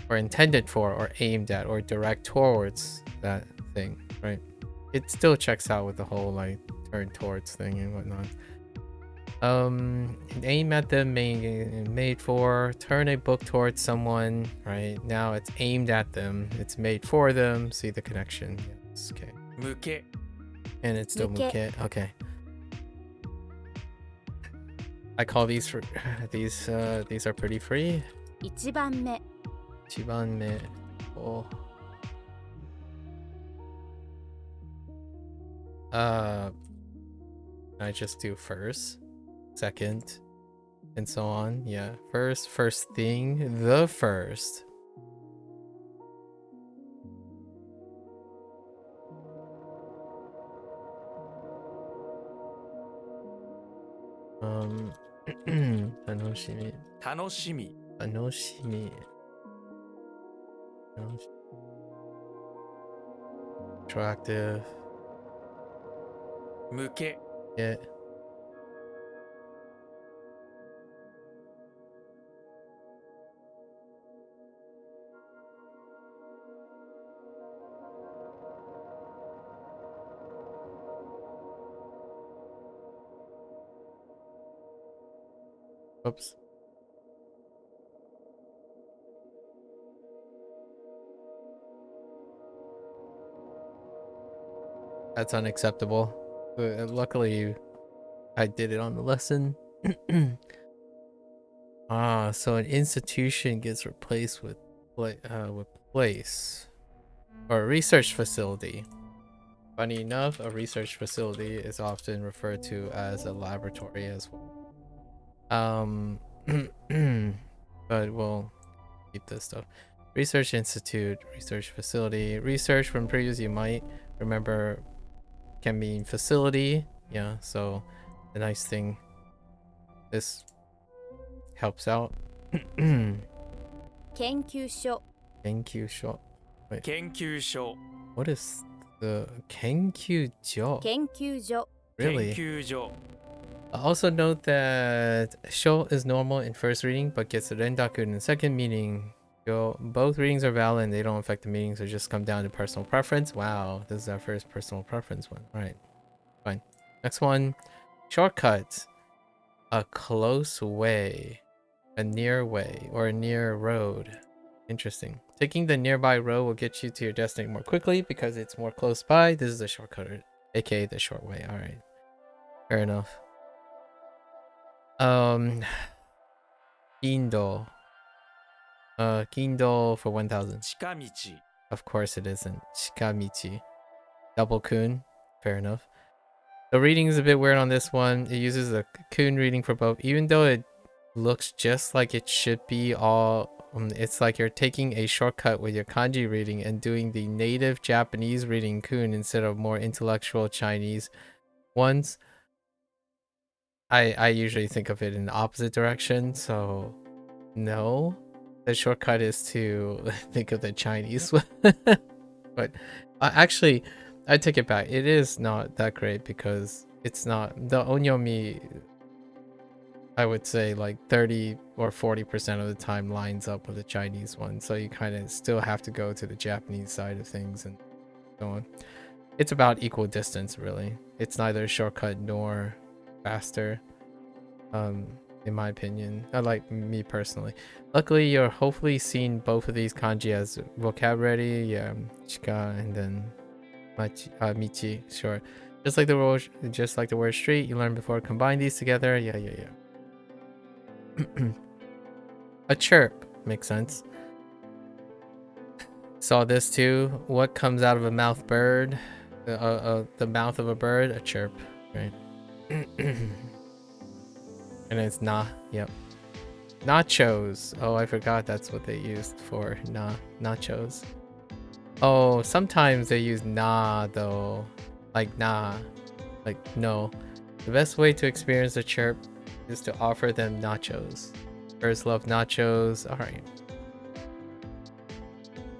or intended for, or aimed at, or direct towards that thing, right? It still checks out with the whole like turn towards thing and whatnot. Aim at them, made for, turn a book towards someone, right? Now it's aimed at them, it's made for them. See the connection? Yes, okay. 向け And it's still Muke. muke. Okay. I call these for these are pretty free. 一番目 Chibanme. Oh. I just do first, second, and so on. Yeah. First thing, the first. Tanoshimi. 楽しみ Tanoshimi. Attractive. 向け Yeah. Oops. That's unacceptable. Luckily, I did it on the lesson. So an institution gets replaced with place. or a research facility. Funny enough, a research facility is often referred to as a laboratory as well. But we'll keep this stuff. Research institute, research facility. Research from previous you might remember can mean facility. Yeah, so the nice thing, this helps out. 研究所 Kenkyusho. Wait, 研究所 what is the Kenkyujo? 研究所 Really? 研究所 Also note that sho is normal in first reading, but gets rendaku in the second meaning. Both readings are valid and they don't affect the meaning, so just come down to personal preference. Wow, this is our first personal preference one. Alright, fine. Next one, shortcut. A close way, a near way, or a near road. Interesting. Taking the nearby road will get you to your destination more quickly because it's more close by. This is a shortcut, aka the short way. Alright, fair enough. Kindo. Kindo for 1000. 近道 Of course it isn't. Shikamichi. Double kun. Fair enough. The reading is a bit weird on this one. It uses a kun reading for both, even though it looks just like it should be all. It's like you're taking a shortcut with your kanji reading and doing the native Japanese reading kun instead of more intellectual Chinese ones. I usually think of it in the opposite direction, so no. The shortcut is to think of the Chinese one. But actually, I take it back. It is not that great because it's not the onyomi. I would say like 30 or 40% of the time lines up with the Chinese one, so you kind of still have to go to the Japanese side of things and so on. It's about equal distance, really. It's neither a shortcut nor faster, in my opinion. I like me personally. Luckily, you're hopefully seen both of these kanji as vocabulary, yeah, chika, and then michi, sure. Just like the word street, you learned before. Combine these together, yeah. A chirp makes sense. Saw this too. What comes out of a mouth bird? The mouth of a bird, a chirp, right? And it's nah, yep. Nachos. Oh, I forgot that's what they used for nachos. Oh, sometimes they use nah though. Like nah. Like no. The best way to experience the chirp is to offer them nachos. Birds love nachos. Alright.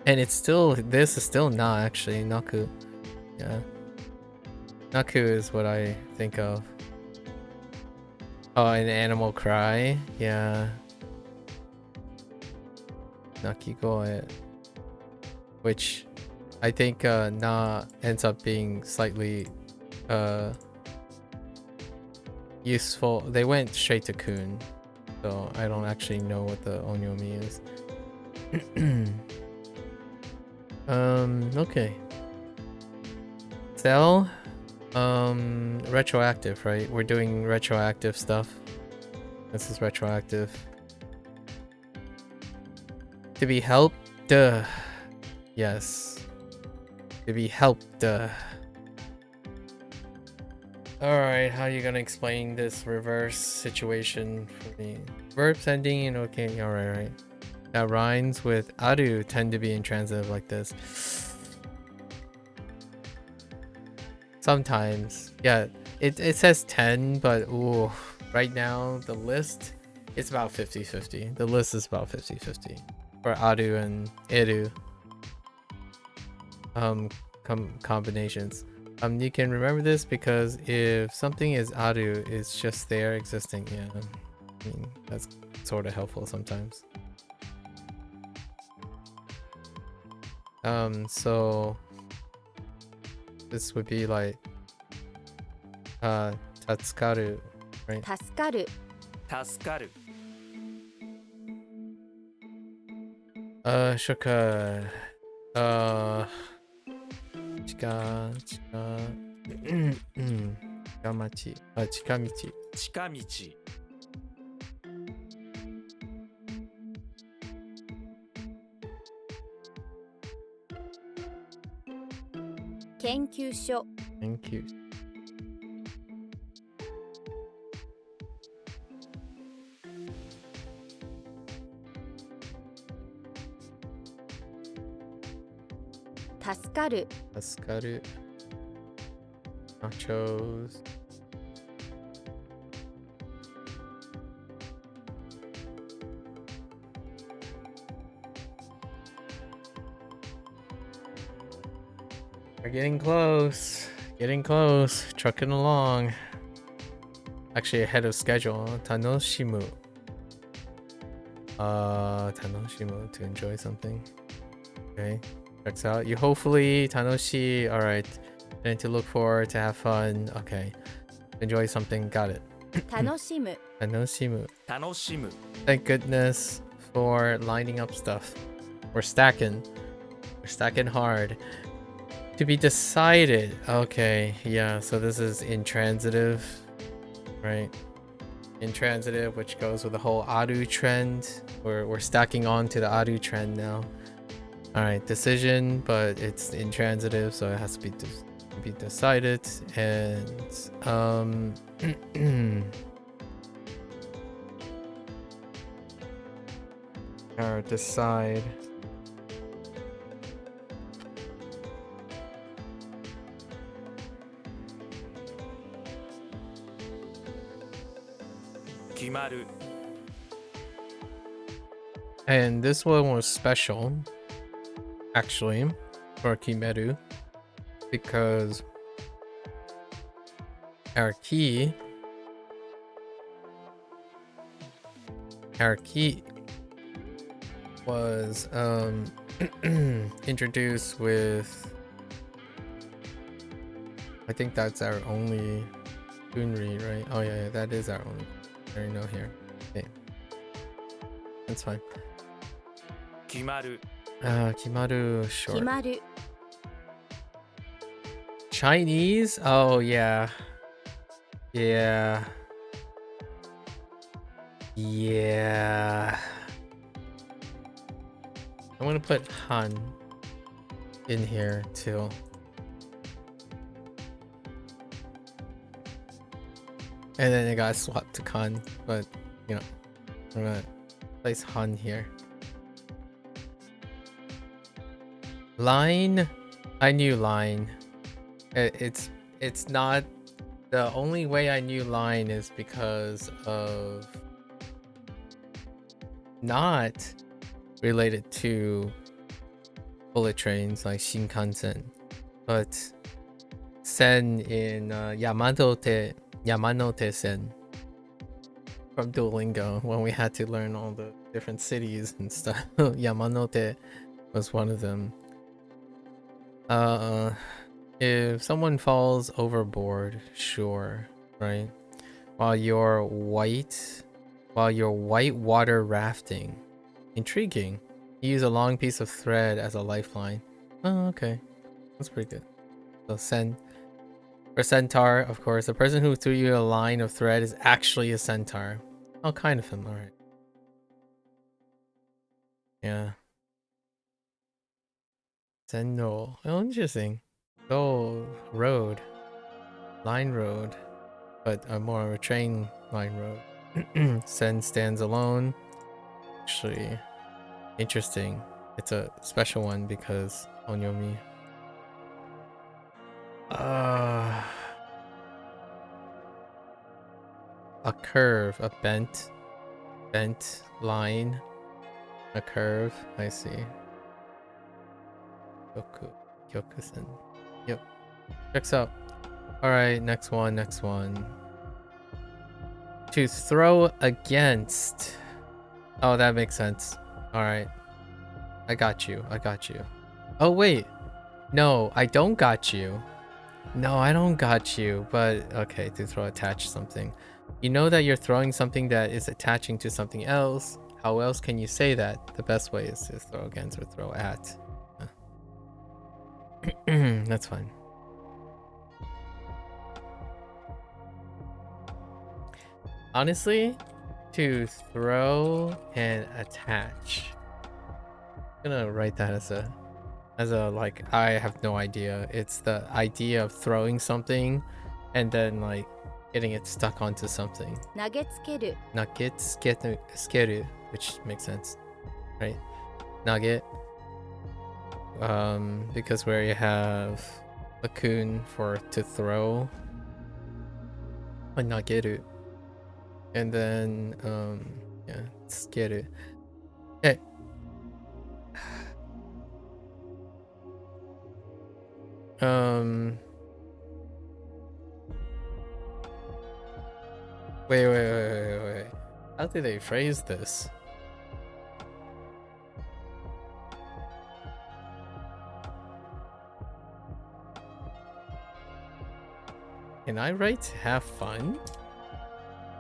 And it's still, this is still nah actually, naku. Yeah. Naku is what I think of. Oh, an animal cry? Yeah. Nakigoe. Which I think na ends up being slightly useful. They went straight to kun, so I don't actually know what the onyomi is. Okay. Sell. Retroactive, right? We're doing retroactive stuff. This is retroactive. To be helped. Yes. To be helped. Alright, how are you gonna explain this reverse situation for me? Verbs ending in okay, alright. That rhymes with aru tend to be intransitive like this. Sometimes. Yeah, it says 10, but ooh, right now the list is about 50-50. The list is about 50-50 for aru and eru combinations. You can remember this because if something is aru, it's just there existing. Yeah, I mean, that's sort of helpful sometimes. So this would be like tatsukaru, right? 助かる助かる Shoka. Chika. Chikamachi. Chikamichi. 近道 Chikamichi. 研究所 Thank you. 助かる Pascaru. Nachos. We're getting close. Getting close. Trucking along. Actually ahead of schedule. Tanoshimu. Tanoshimu, to enjoy something. Okay. Checks out. You hopefully Tanoshi. Alright. Something to look for, to have fun. Okay. Enjoy something. Got it. 楽しむ Tanoshimu. 楽しむ Thank goodness for lining up stuff. We're stacking. We're stacking hard. To be decided. Okay, yeah, so this is intransitive, right? Intransitive, which goes with the whole Aru trend. We're stacking on to the Aru trend now. Alright, decision, but it's intransitive, so it has to be decided. And or decide. Kimaru And this one was special, actually, for Kimeru, because our key was introduced with, I think that's our only Kunri, right? Oh yeah, that is our only. There you know here. Okay, that's fine. 決まる Kimaru, 決 short. まる Chinese? Oh yeah. Yeah. Yeah. I'm gonna put Han in here too. And then it got swapped to Kan, but you know, I'm gonna place Han here. Line? I knew line. It's not, the only way I knew line is because of not related to bullet trains like Shinkansen, but Sen in Yamanote Sen from Duolingo, when we had to learn all the different cities and stuff. Yamanote was one of them. If someone falls overboard, sure, right? While you're white water rafting, intriguing. You use a long piece of thread as a lifeline. Oh, okay, that's pretty good. So Sen. For centaur, of course, the person who threw you a line of thread is actually a centaur. Oh, kind of him, alright. Yeah. Senno. Oh, interesting. Oh, road. Line road. But more of a train line road. Sen stands alone. Actually, interesting. It's a special one because Onyomi. A curve, a bent line, a curve. I see. Kyoku-sen. Yep. Checks out. All right, next one. To throw against. Oh, that makes sense. All right. I got you. Oh wait. No, I don't got you. No, I don't got you. But okay, to throw attach something. You know that you're throwing something that is attaching to something else. How else can you say that? The best way is to throw against or throw at. That's fine. Honestly, to throw and attach. I'm gonna write that as a As a, like, I have no idea. It's the idea of throwing something and then, like, getting it stuck onto something. 投げつける Nugget skeru, which makes sense, right? Nugget. Because where you have a kun for to throw a nageru. And then, yeah, skeru. Hey. Wait. How did they phrase this? Can I write have fun?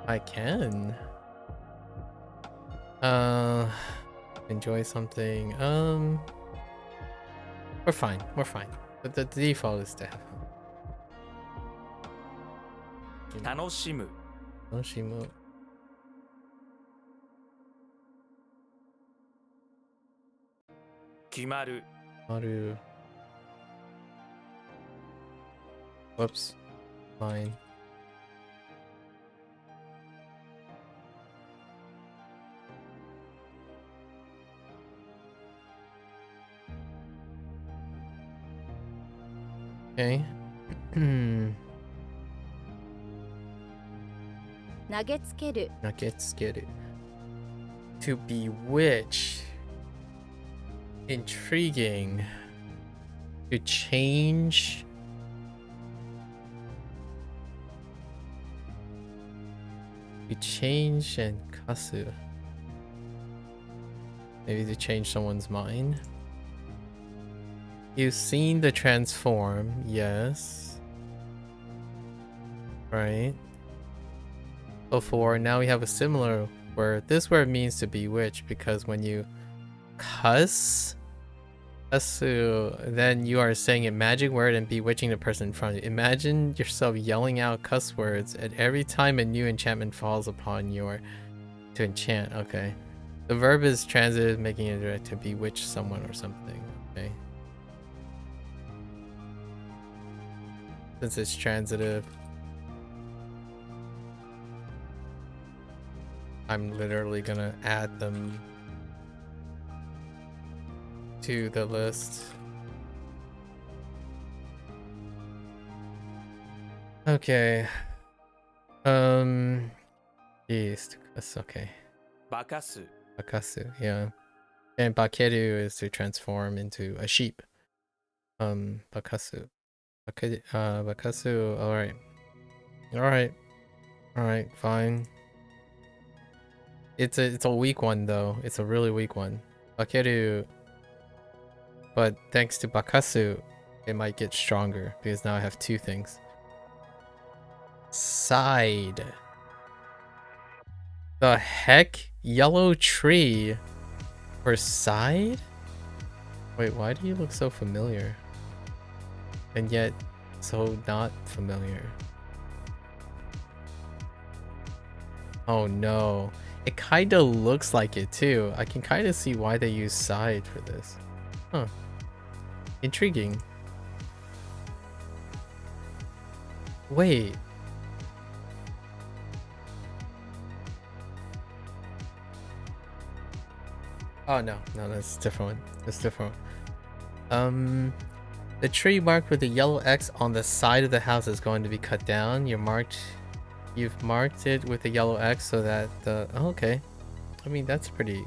I can. Enjoy something. We're fine. But the default is to have fun. 楽しむ Noshimu. 決まる Maru. Whoops. Fine. Okay. 投げつける Now get it. To bewitch. Intriguing. To change. To change and kasu. Maybe to change someone's mind. You've seen the transform, yes. Right. Before, now we have a similar word. This word means to bewitch because when you kasu, then you are saying a magic word and bewitching the person in front of you. Imagine yourself yelling out cuss words at every time a new enchantment falls upon you to enchant. Okay. The verb is transitive, making it direct to bewitch someone or something. Okay. Since it's transitive, I'm literally gonna add them to the list. Okay. Yes, that's okay. 化かす Bakasu, yeah. And bakeru is to transform into a sheep. Bakasu. Bakasu, alright, fine. It's a weak one though. It's a really weak one. Bakeru, but thanks to Bakasu, it might get stronger because now I have two things. Side. The heck? Yellow tree or side? Wait, why do you look so familiar? And yet so not familiar. Oh no. It kind of looks like it too. I can kind of see why they use side for this. Huh. Intriguing. Wait. Oh no, that's a different one. That's a different one. The tree marked with the yellow X on the side of the house is going to be cut down. You've marked it with a yellow X so that the okay. I mean that's pretty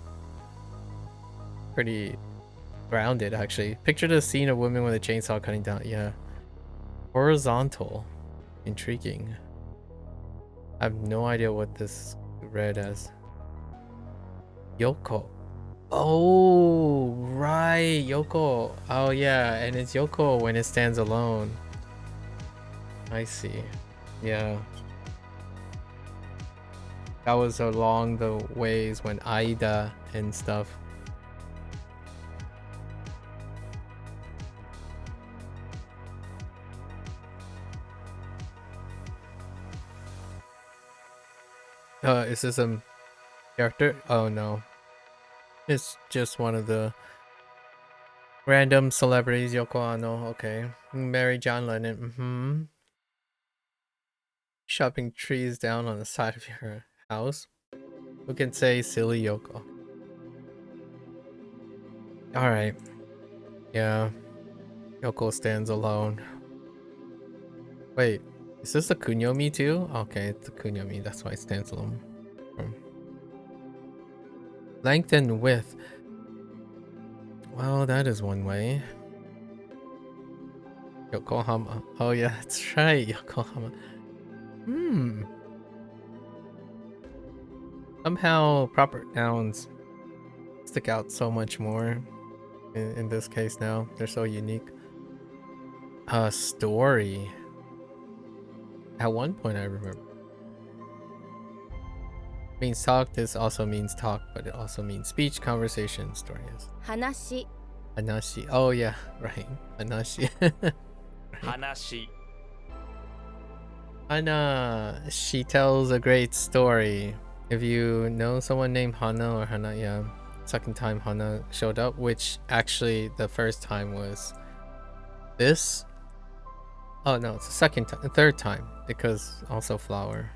grounded actually. Picture the scene of women with a chainsaw cutting down. Yeah. Horizontal. Intriguing. I have no idea what this read as. Yoko. Oh, right. Yoko. Oh, yeah. And it's Yoko when it stands alone. I see. Yeah. That was along the ways when Aida and stuff. Is this a character? Oh, no. It's just one of the Random celebrities, Yoko Ono, okay. Mary John Lennon, Shopping trees down on the side of your house. Who can say silly Yoko? Alright. Yeah. Yoko stands alone. Wait, is this a kunyomi too? Okay, it's a kunyomi, that's why it stands alone. Length and width. Well, that is one way. Yokohama. Oh yeah, that's right, Yokohama. Somehow proper nouns stick out so much more in this case now. They're so unique. Story. At one point I remember. Means talk, this also means talk, but it also means speech, conversation, story is. 話 Hanashi. Oh yeah, right. Hanashi. Hanashi. Hana. She tells a great story. If you know someone named Hana or Hana, yeah. Second time Hana showed up, which actually the first time was this. Oh no, it's the second time, the third time, because also flower.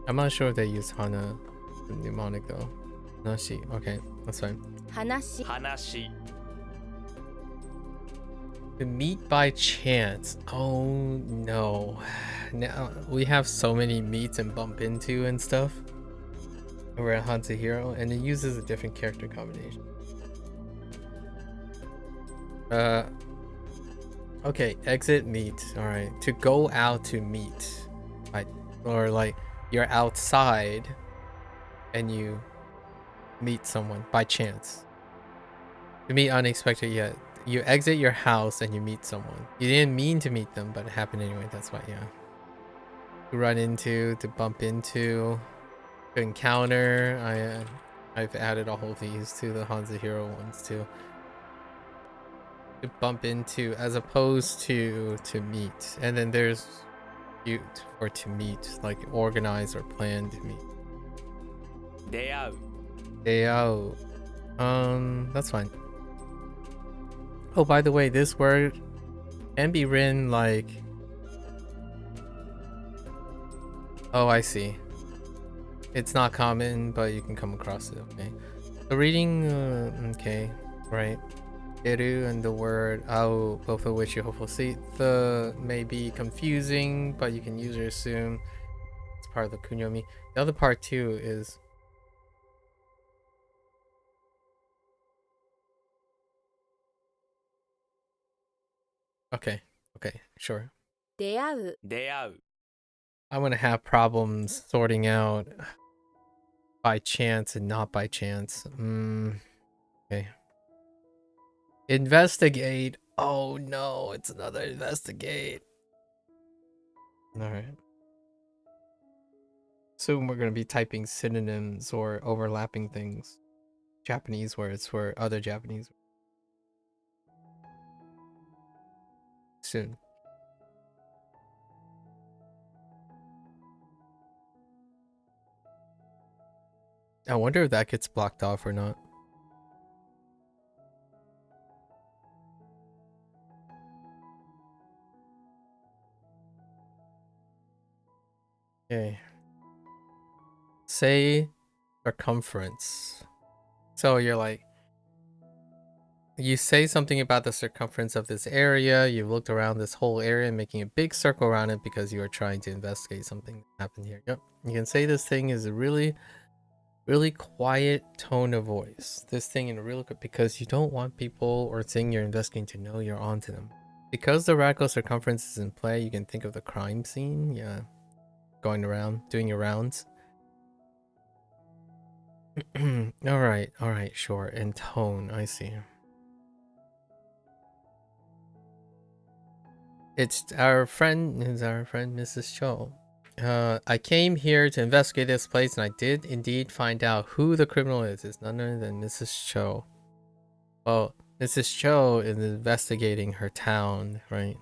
I'm not sure if they use Hana mnemonic though. Hanashi. Okay, that's fine. 話 Hanashi. To meet by chance. Oh no. Now we have so many meets and bump into and stuff. We're at Hanzo Hero and it uses a different character combination. Okay, exit meet. Alright. To go out to meet. Right. Or like you're outside and you meet someone by chance. To meet unexpected, yeah. You exit your house and you meet someone. You didn't mean to meet them, but it happened anyway. That's why, yeah. To run into, to bump into, to encounter. I've added all of these to the Hanzo Hero ones too. To bump into, as opposed to meet. And then there's cute or to meet, like organize or plan to meet. 出会う Day out. That's fine. Oh, by the way, this word can be written like... Oh, I see. It's not common, but you can come across it, okay. So reading, okay, right. Eru and the word ao, both of which you hopefully see. The may be confusing, but you can use or assume. It's part of the kunyomi. The other part too is... Okay, sure. 出会う 出会う I'm gonna have problems sorting out by chance and not by chance. Okay. Investigate. Oh no, it's another investigate. Alright. Soon we're gonna be typing synonyms or overlapping things. Japanese words for other Japanese. Soon. I wonder if that gets blocked off or not. Okay. Say circumference. So you're like, you say something about the circumference of this area. You've looked around this whole area, making a big circle around it because you are trying to investigate something that happened here. Yep. You can say this thing is a really quiet tone of voice. This thing in a really good, because you don't want people or thing you're investigating to know you're onto them. Because the radical circumference is in play, you can think of the crime scene. Yeah. Going around, doing your rounds. Alright, sure. And tone, I see. It's our friend, Mrs. Cho. I came here to investigate this place and I did indeed find out who the criminal is. It's none other than Mrs. Cho. Well, Mrs. Cho is investigating her town, right?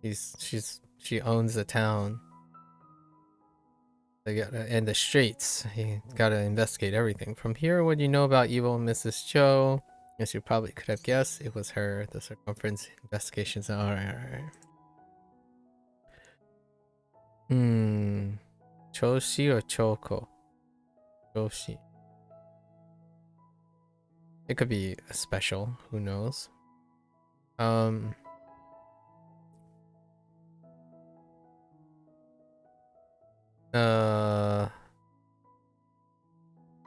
She owns the town. They gotta, and the streets. You gotta investigate everything. From here, what do you know about evil Mrs. Cho? Yes, you probably could have guessed it was her. The circumference investigations. Alright. Choshi or Choko? Choshi. It could be a special. Who knows?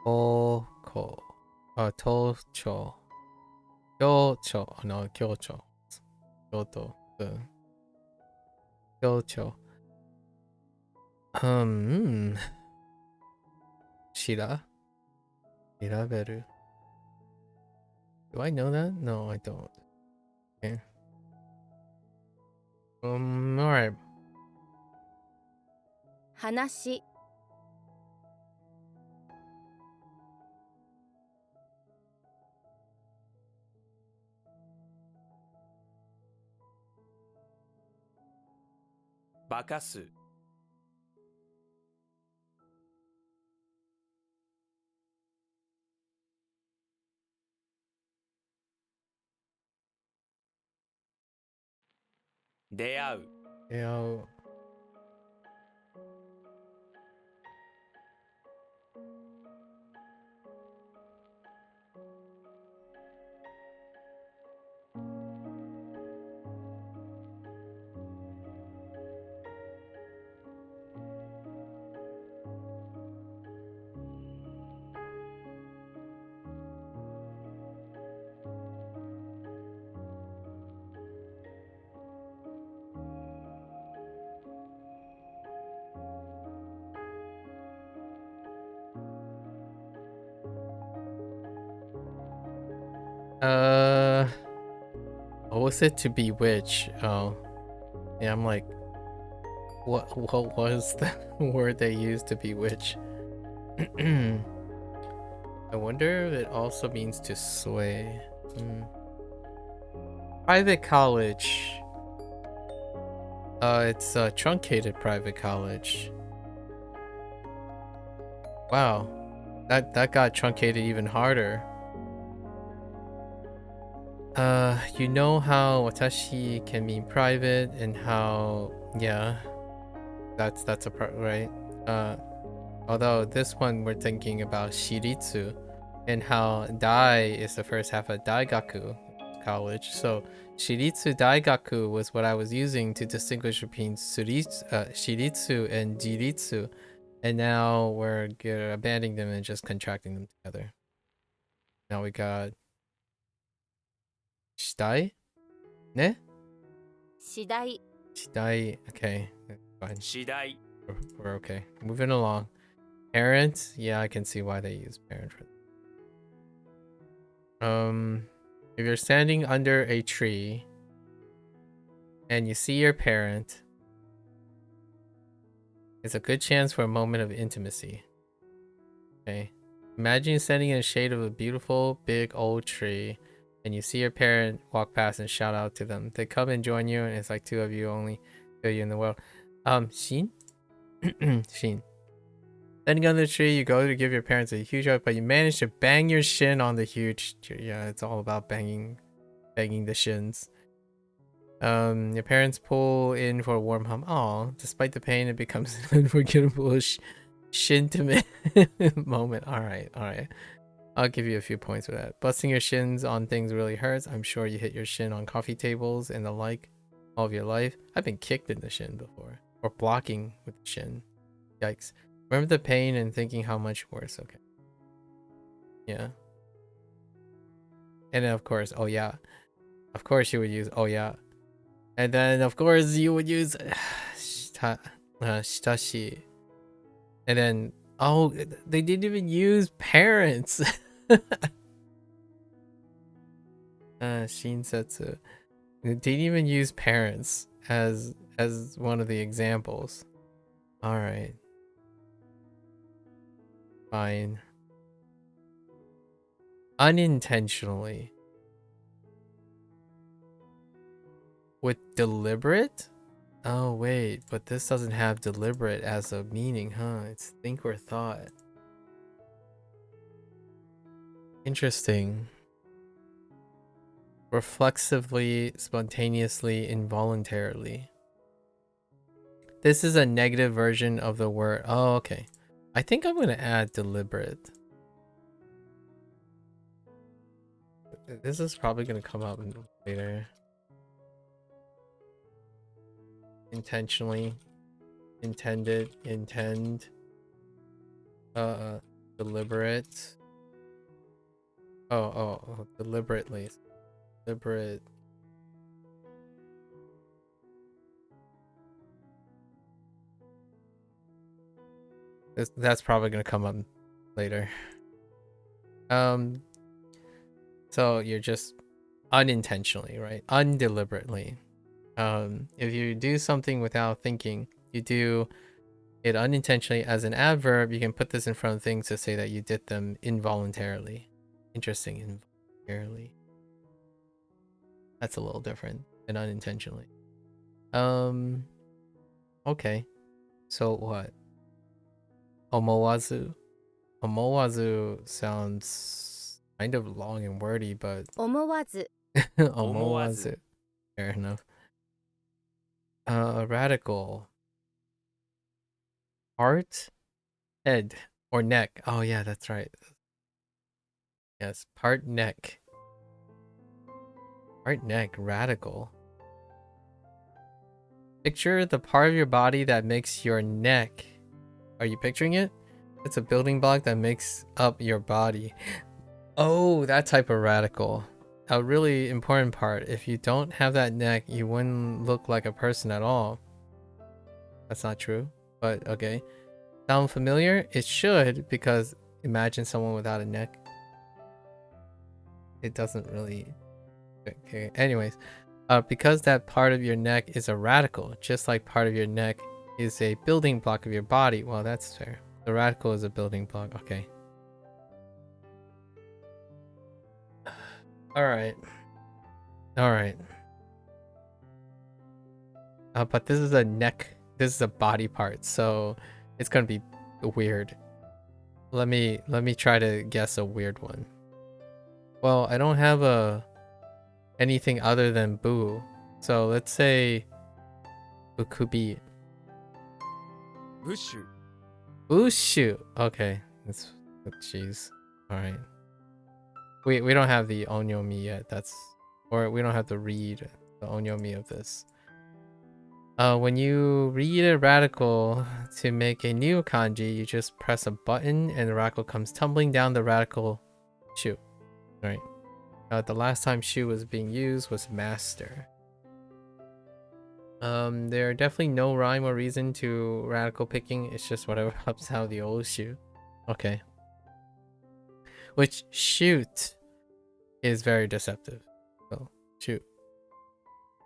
Toko. Tocho. Kyocho. No, Kyocho. Kyoto. Kyocho. Shira. Shiraberu. Do I know that? No, I don't. Okay. Alright. 話 バカ数 出会う Yeah. What was it to bewitch? Oh, yeah. I'm like, what was the word they used to bewitch? I wonder if it also means to sway. Private college. It's a truncated private college. Wow, that got truncated even harder. You know how watashi can mean private and how, yeah, that's a part, right? Although this one we're thinking about shiritsu and how dai is the first half of daigaku, college. So shiritsu daigaku was what I was using to distinguish between shiritsu and jiritsu, and now we're abandoning them and just contracting them together. Now we got shidai, ne? 次第 Shidai. Okay, fine. 次第 We're okay. Moving along. Parent. Yeah, I can see why they use parent for that. If you're standing under a tree and you see your parent, it's a good chance for a moment of intimacy. Okay. Imagine standing in the shade of a beautiful, big, old tree and you see your parent walk past and shout out to them. They come and join you, and it's like two of you only, two of you in the world. Shin? Shin. Standing under the tree, you go to give your parents a huge hug, but you manage to bang your shin on the huge tree. Yeah, it's all about banging the shins. Your parents pull in for a warm hug. Aw, despite the pain, it becomes an unforgettable shintimate moment. Alright. I'll give you a few points for that. Busting your shins on things really hurts. I'm sure you hit your shin on coffee tables and the like all of your life. I've been kicked in the shin before. Or blocking with the shin. Yikes. Remember the pain and thinking how much worse. Okay. Yeah. And then of course, oh yeah. Of course you would use oh yeah. And then of course you would use shitashi. And then oh, they didn't even use parents. Shinsetsu. They didn't even use parents as one of the examples. All right. Fine. Unintentionally. With deliberate? Oh wait, but this doesn't have deliberate as a meaning, huh? It's think or thought. Interesting. reflexively, spontaneously, involuntarily. This is a negative version of the word. Oh, okay. I think I'm going to add deliberate. This is probably going to come out later. Intentionally, intended, intend, deliberate. Oh, deliberately. Deliberate. That's probably gonna come up later. So you're just unintentionally, right? Undeliberately. If you do something without thinking, you do it unintentionally as an adverb. You can put this in front of things to say that you did them involuntarily. Interesting, involuntarily. That's a little different than unintentionally. Okay. So what? Omowazu. Omowazu sounds kind of long and wordy, but 思わず omowazu. Fair enough. Radical. Heart, head, or neck. Oh yeah, that's right. Yes, part neck. Part neck, radical. Picture the part of your body that makes your neck. Are you picturing it? It's a building block that makes up your body. Oh, that type of radical. A really important part. If you don't have that neck, you wouldn't look like a person at all. That's not true, but okay. Sound familiar? It should, because imagine someone without a neck. It doesn't really... Okay, anyways. Because that part of your neck is a radical, just like part of your neck is a building block of your body. Well, that's fair. The radical is a building block. Okay. Alright. Alright. But this is a neck. This is a body part, so it's gonna be weird. Let me try to guess a weird one. Well, I don't have anything other than boo. So let's say bukubi. Bushu. Bushu. Okay. That's jeez. Alright. We don't have the onyomi yet. Or we don't have to read the onyomi of this. When you read a radical to make a new kanji, you just press a button and the radical comes tumbling down the radical shu. Right. The last time shu was being used was master. There are definitely no rhyme or reason to radical picking. It's just whatever helps out the old shu. Okay. Which shoot is very deceptive. So shoot.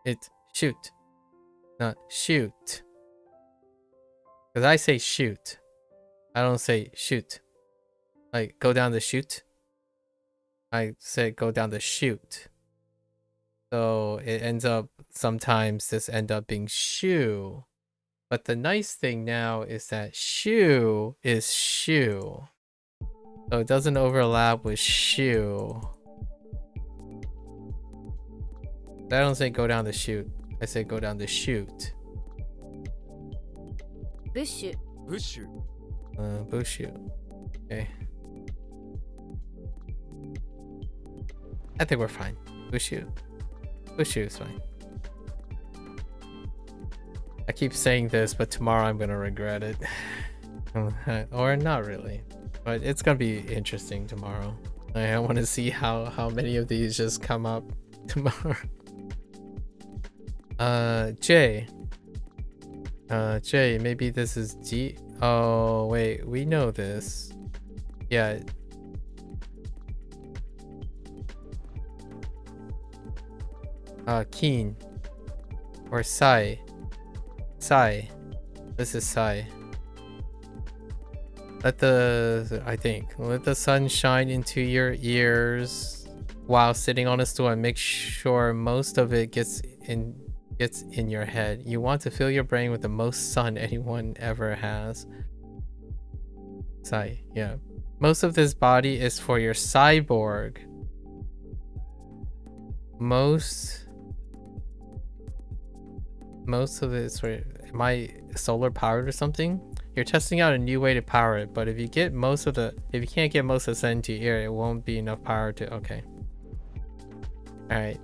It's shoot. Not shoot. Because I say shoot. I don't say shoot. Like go down the chute. I say go down the chute. So it ends up, sometimes this end up being shoe. But the nice thing now is that shoe is shoe. So it doesn't overlap with shoe. I don't say go down the chute. I say go down the chute. ブッシュ Bushu. Bushu. Okay. I think we're fine. Bushu. Bushu is fine. I keep saying this, but tomorrow I'm gonna regret it. Or not really. But it's gonna be interesting tomorrow. I want to see how many of these just come up tomorrow. J. J, maybe this is G. Oh, wait, we know this. Yeah. Keen. Or Sai. Sai. This is Sai. Let the sun shine into your ears while sitting on a stool and make sure most of it gets in your head. You want to fill your brain with the most sun anyone ever has. Sai, yeah. Most of this body is for your cyborg. most of it's where am I solar powered or something? You're testing out a new way to power it, but if you can't get most of the sun into your ear, it won't be enough power to okay. Alright.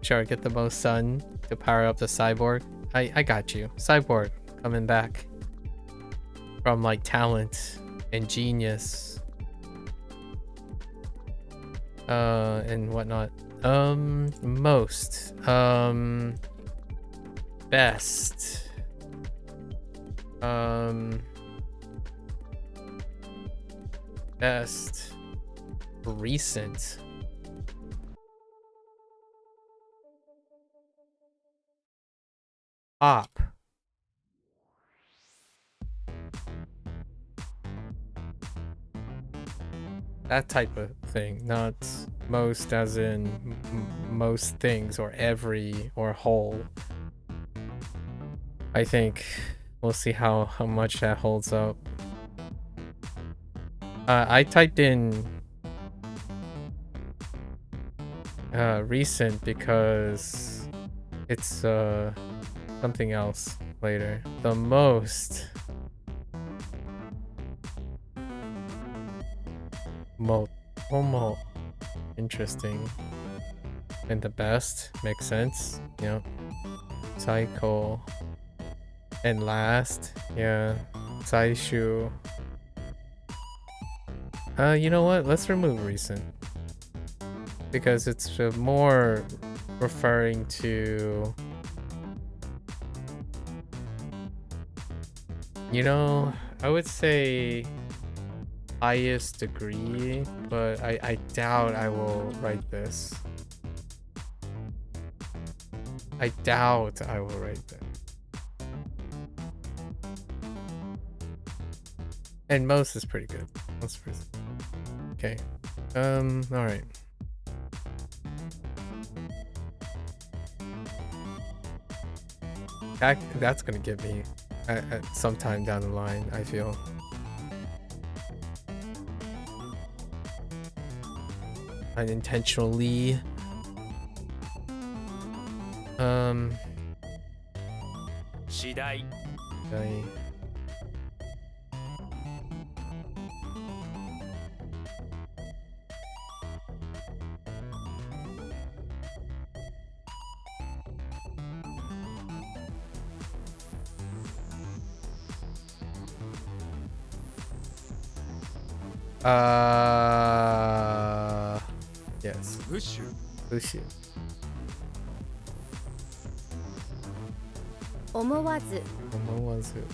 Sure, get the most sun to power up the cyborg. I got you. Cyborg coming back from like talent and genius. And whatnot. Most. Best. Best. Recent. Op. That type of thing, not most as in most things or every or whole. I think we'll see how much that holds up. I typed in recent because it's something else later. The most homo interesting and the best makes sense. Yeah. Cycle and last, yeah. Saishu. You know what? Let's remove recent because it's more referring to, you know, I would say highest degree, but I doubt I will write this. I doubt I will write that. And most is pretty good. Most is pretty good. Okay. All right. That's gonna get me at some time down the line, I feel. Unintentionally. Shidai. Yes. Ushu. Ushu. 思わず思わず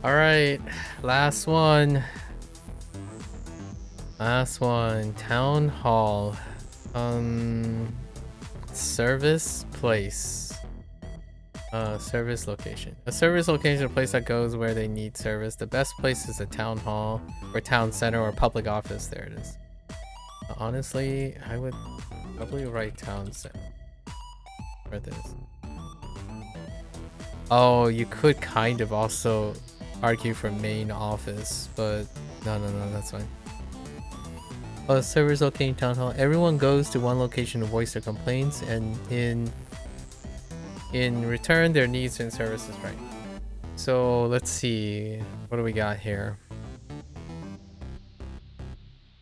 All right, last one. Last one. Town hall. Service place. Service location. A service location is a place that goes where they need service. The best place is a town hall or town center or public office. There it is. Honestly, I would probably write town center for this. Oh, you could kind of also argue for main office, but no, that's fine. Servers locating town hall. Everyone goes to one location to voice their complaints, and in return, their needs and services, right? So let's see, what do we got here?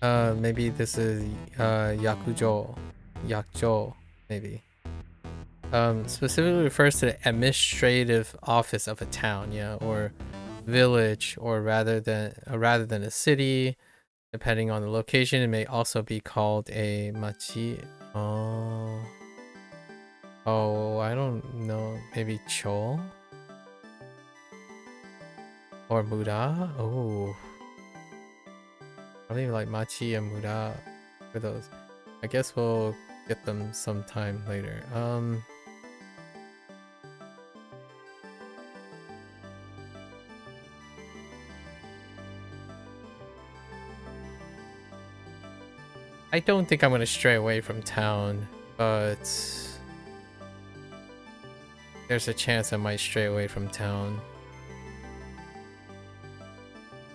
Maybe this is yakujo, maybe. Specifically refers to the administrative office of a town, yeah, or village, or rather than a city. Depending on the location, it may also be called a machi. Oh, I don't know. Maybe cho? Or mura? Oh. Probably like machi and mura for those. I guess we'll get them sometime later. I don't think I'm gonna stray away from town, but there's a chance I might stray away from town.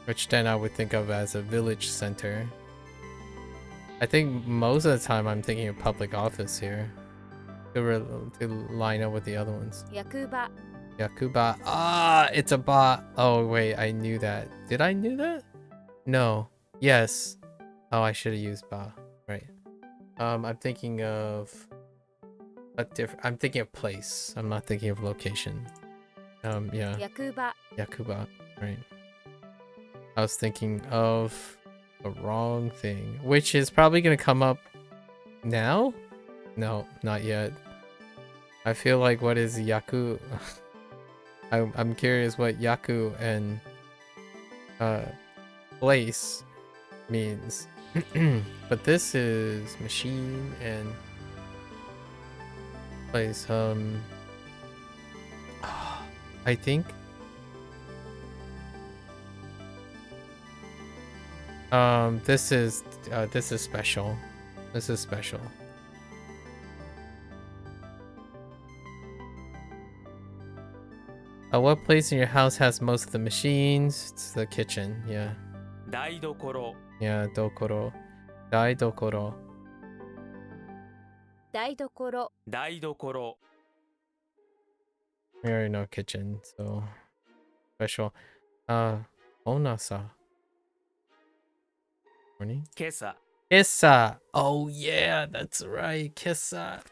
Which then I would think of as a village center. I think most of the time I'm thinking of public office here. To line up with the other ones. 役場 Yakuba. Ah, it's a ba. Oh, wait, I knew that. Did I knew that? No. Yes. Oh, I should have used ba. Right. I'm thinking of I'm thinking of place. I'm not thinking of location. Yeah. 役場 Yakuba. Right. I was thinking of the wrong thing, which is probably gonna come up now? No, not yet. I feel like what is Yaku? I'm curious what Yaku and place means. But this is machine and place. I think this is special. This is special. What place in your house has most of the machines? It's the kitchen. Yeah. 台所 Yeah, dokoro. Dai dokoro. 台所台所 We already know kitchen, so special. Onasa. Morning. 今朝 Kissa. Oh yeah, that's right. Kissa.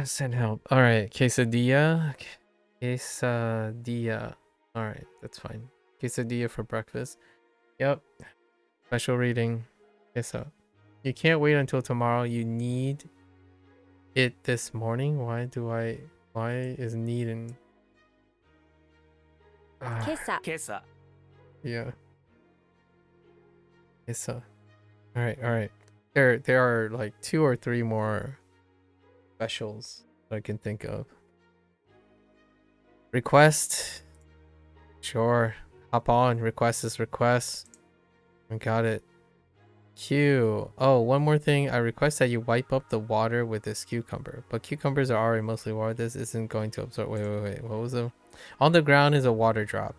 Send help. All right, quesadilla. Quesadilla. All right, that's fine. Quesadilla for breakfast. Yep. Special reading. Quesa. You can't wait until tomorrow. You need it this morning. Why is needing? 今朝今朝 Yeah. Quesa. All right. There are like 2 or 3 more specials that I can think of. Request. Sure. Hop on. Request is request. I got it. Q. Oh, one more thing. I request that you wipe up the water with this cucumber. But cucumbers are already mostly water. This isn't going to absorb. Wait. What was it? On the ground is a water drop.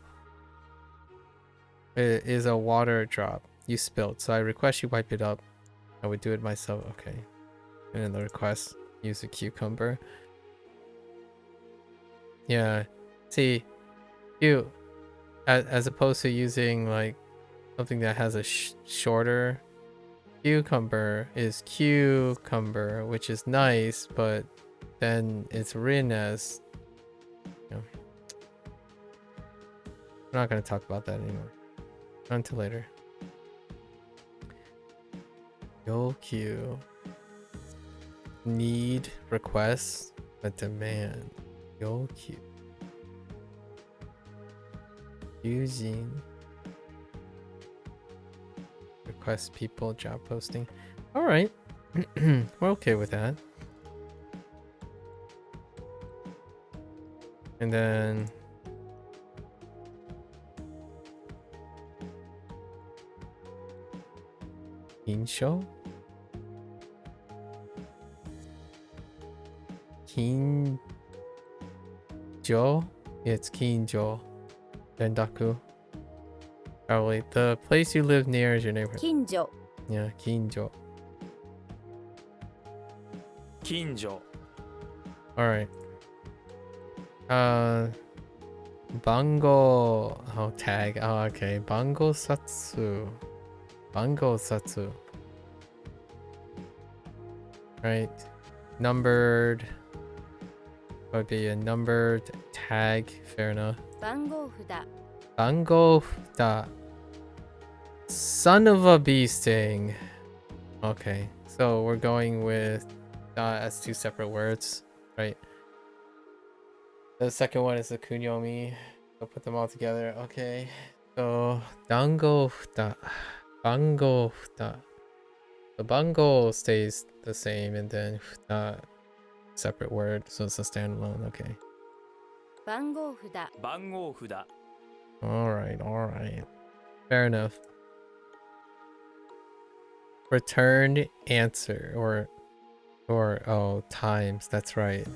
It is a water drop. You spilled. So I request you wipe it up. I would do it myself. Okay. And then the request. Use a cucumber. Yeah. See, you as opposed to using like something that has a shorter cucumber is cucumber, which is nice, but then it's written as, you know, we're not going to talk about that anymore. Not until later. Yoku. Need, request, a demand. Yoku. Using. Request people, job posting. All right. We're okay with that. And then Kinsho? Kinjo? Yeah, it's Kinjo. Dendaku. Probably the place you live near is your neighborhood. 近所 Yeah, Kinjo. 近所 Alright. Bango. Oh, tag. Oh, okay. Bango Satsu. Bango Satsu. Right. Numbered. Would be a numbered tag. Fair enough. 番号札 Bango da. Son of a bee sting. Okay. So we're going with as 2 separate words, right? The second one is the kunyomi. I'll put them all together. Okay. So dango futa. Bango futa. The bango stays the same and then futa separate word, so it's a standalone. Okay. 番号札番号札 Alright. Fair enough. Return answer or oh, times. That's right.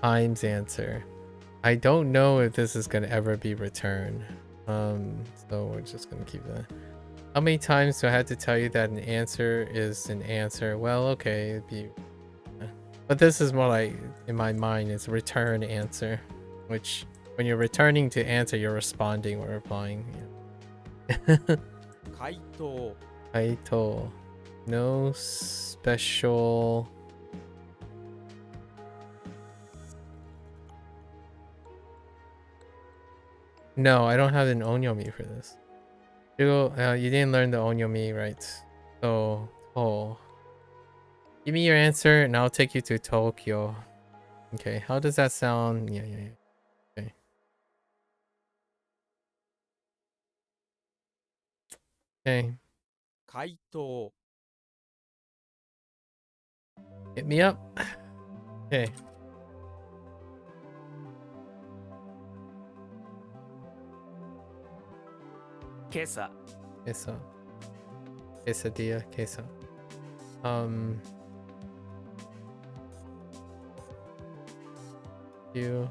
Times answer. I don't know if this is gonna ever be returned. So we're just gonna keep that. How many times do I have to tell you that an answer is an answer? Well, okay, it'd be, but this is more like, in my mind, it's return answer, which when you're returning to answer, you're responding or replying. Yeah. 回答 Kaito. No special. No, I don't have an onyomi for this. You didn't learn the onyomi, right? So, oh. Give me your answer and I'll take you to Tokyo. Okay, how does that sound? Yeah. Okay. Okay. 回答 Hit me up. Okay. 今朝 Queso. Quesadilla. Queso. You.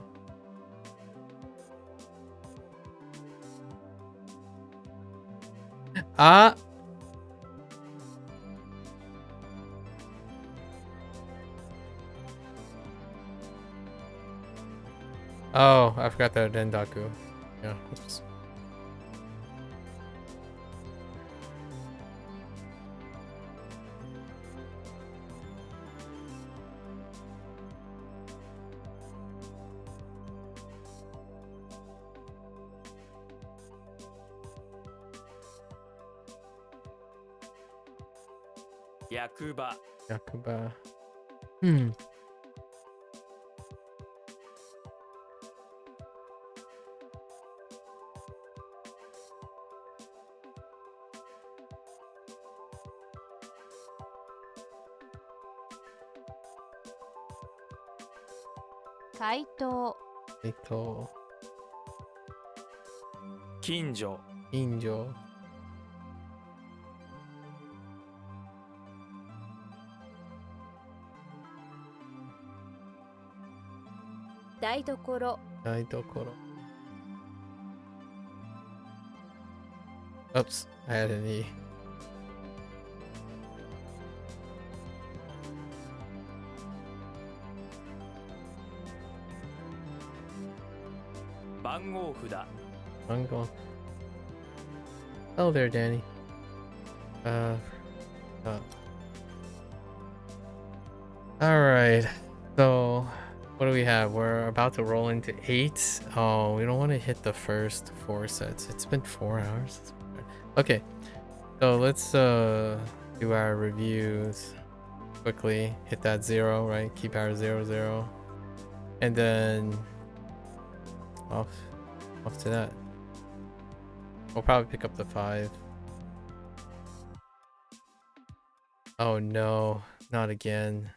Ah! Oh, I forgot that Rendaku. Yeah, oops. Yakuba Yakuba. Kaito. Ito. 近所 Injo. Daidokoro. Daidokoro. Oops, I had an E. Bango Fuda Mango. Hello there, Danny. Alright. So, what do we have? We're about to roll into 8. Oh, we don't want to hit the first 4 sets. It's been 4 hours. Okay. So, let's do our reviews quickly. Hit that 0, right? Keep our 0. And then off to that. We'll probably pick up the 5. Oh no, not again.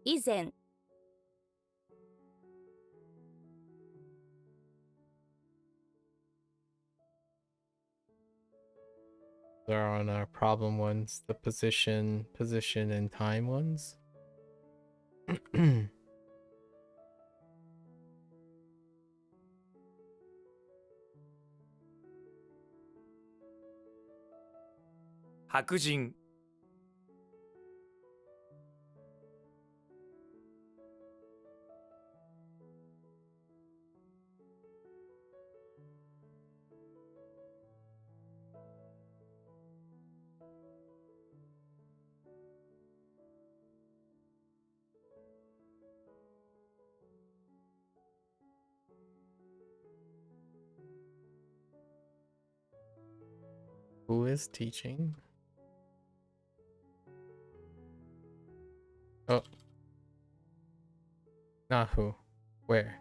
Izen. They're on our problem ones, the position, and time ones. 白人 Who is teaching? Oh. Not who. Where?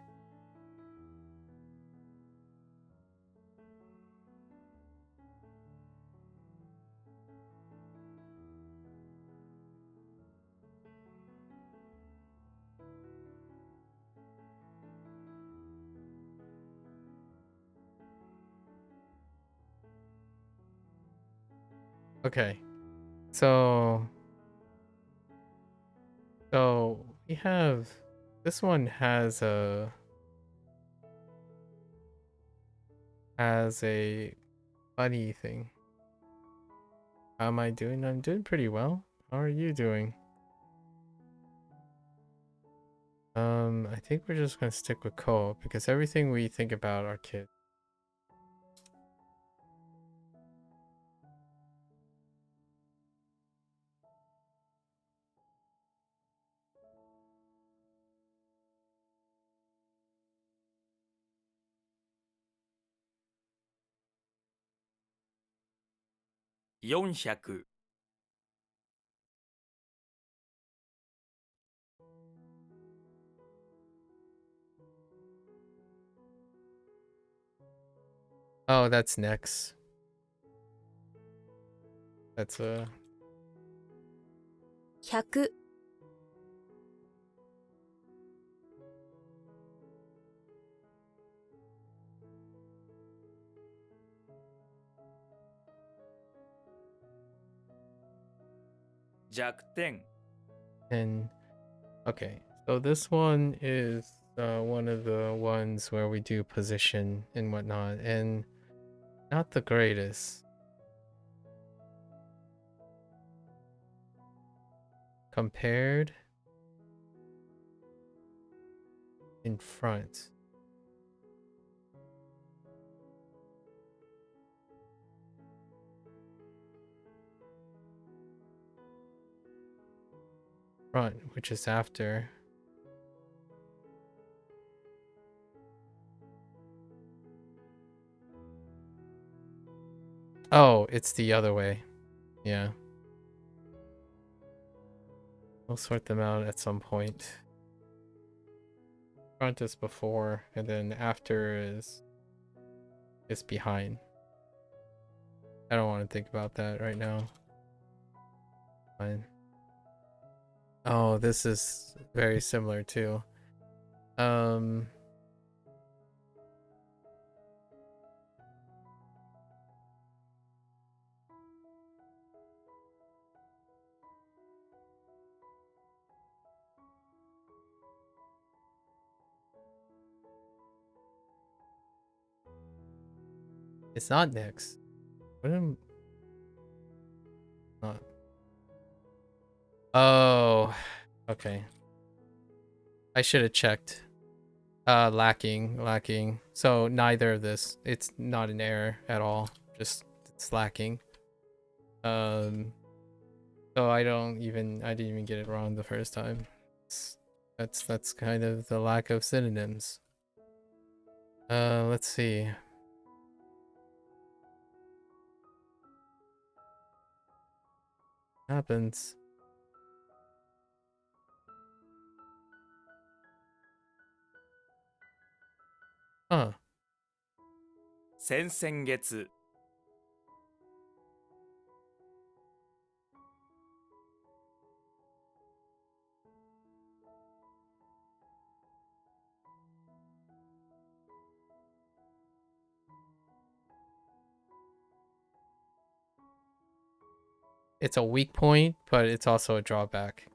Okay. So we have this one has a funny thing. How am I doing? I'm doing pretty well. How are you doing? I think we're just gonna stick with co because everything we think about are kids.400 Oh, that's next. That's 100 弱点 and okay. So this one is one of the ones where we do position and whatnot, and not the greatest. Compared in front. Front, which is after. Oh, it's the other way. Yeah. We'll sort them out at some point. Front is before, and then after is behind. I don't want to think about that right now. Fine. Oh, this is very similar too. It's not next. What am not? Oh, okay. I should have checked. Lacking. So neither of this. It's not an error at all. Just it's lacking. So I didn't even get it wrong the first time. That's kind of the lack of synonyms. Let's see. Happens. Huh. 先々月 It's a weak point, but it's also a drawback.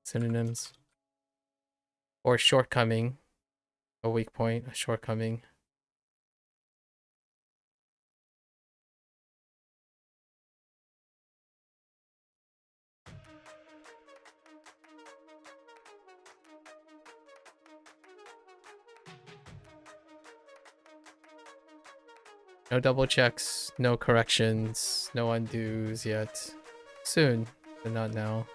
Synonyms. Or shortcoming. A weak point, a shortcoming. No double checks, no corrections, no undos yet. Soon, but not now. .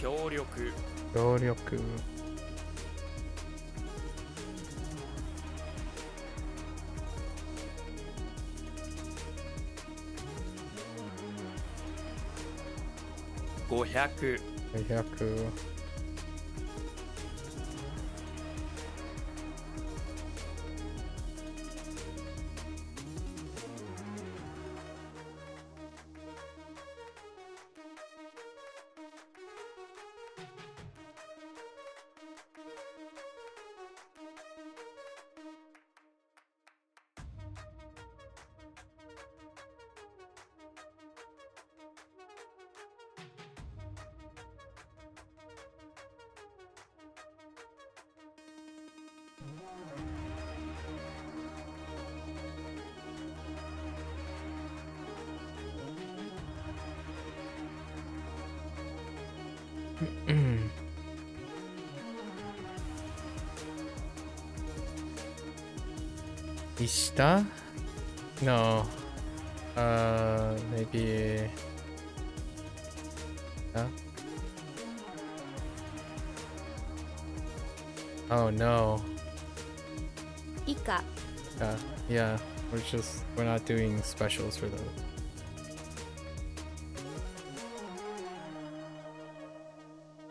協力 協力. 500 500. Ishita? No. Maybe. Yeah. Oh no. 以下 Yeah. We're not doing specials for those.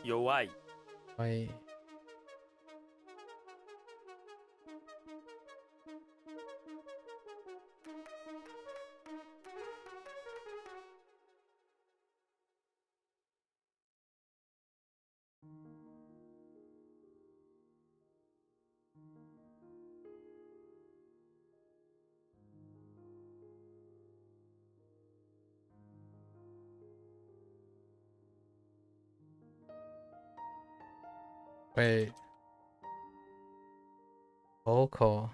弱い Why? Wait. Vocal.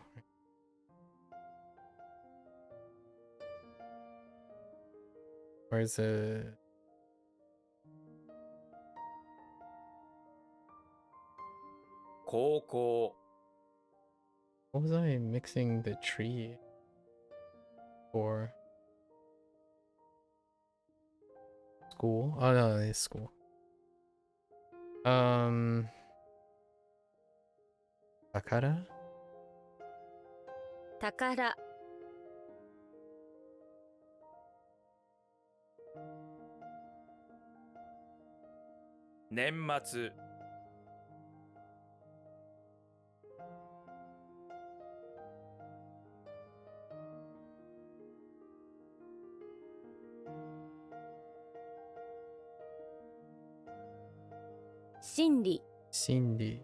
Where's it? Koukou What was I mixing the tree for? School? Oh no, it's school. Takara? 宝 年末 真理 Cindy.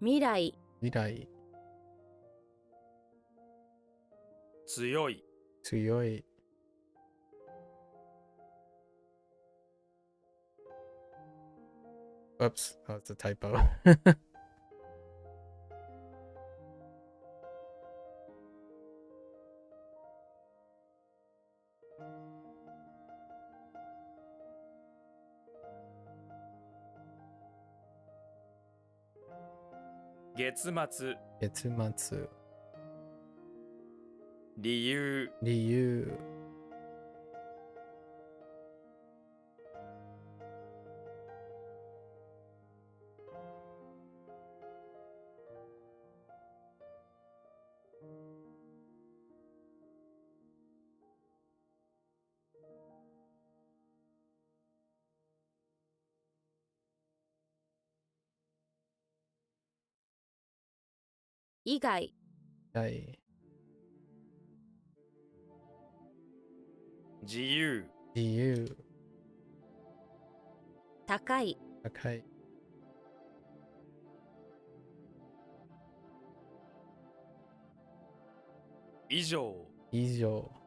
Mirai Mirai. 強い Tsuyoi. Oops, that was a typo. 月末 Getsumatsu. 理由 Ryu. 以外 Dai. 自由 Ryu. 高い Akai. 以上 Ijo. 「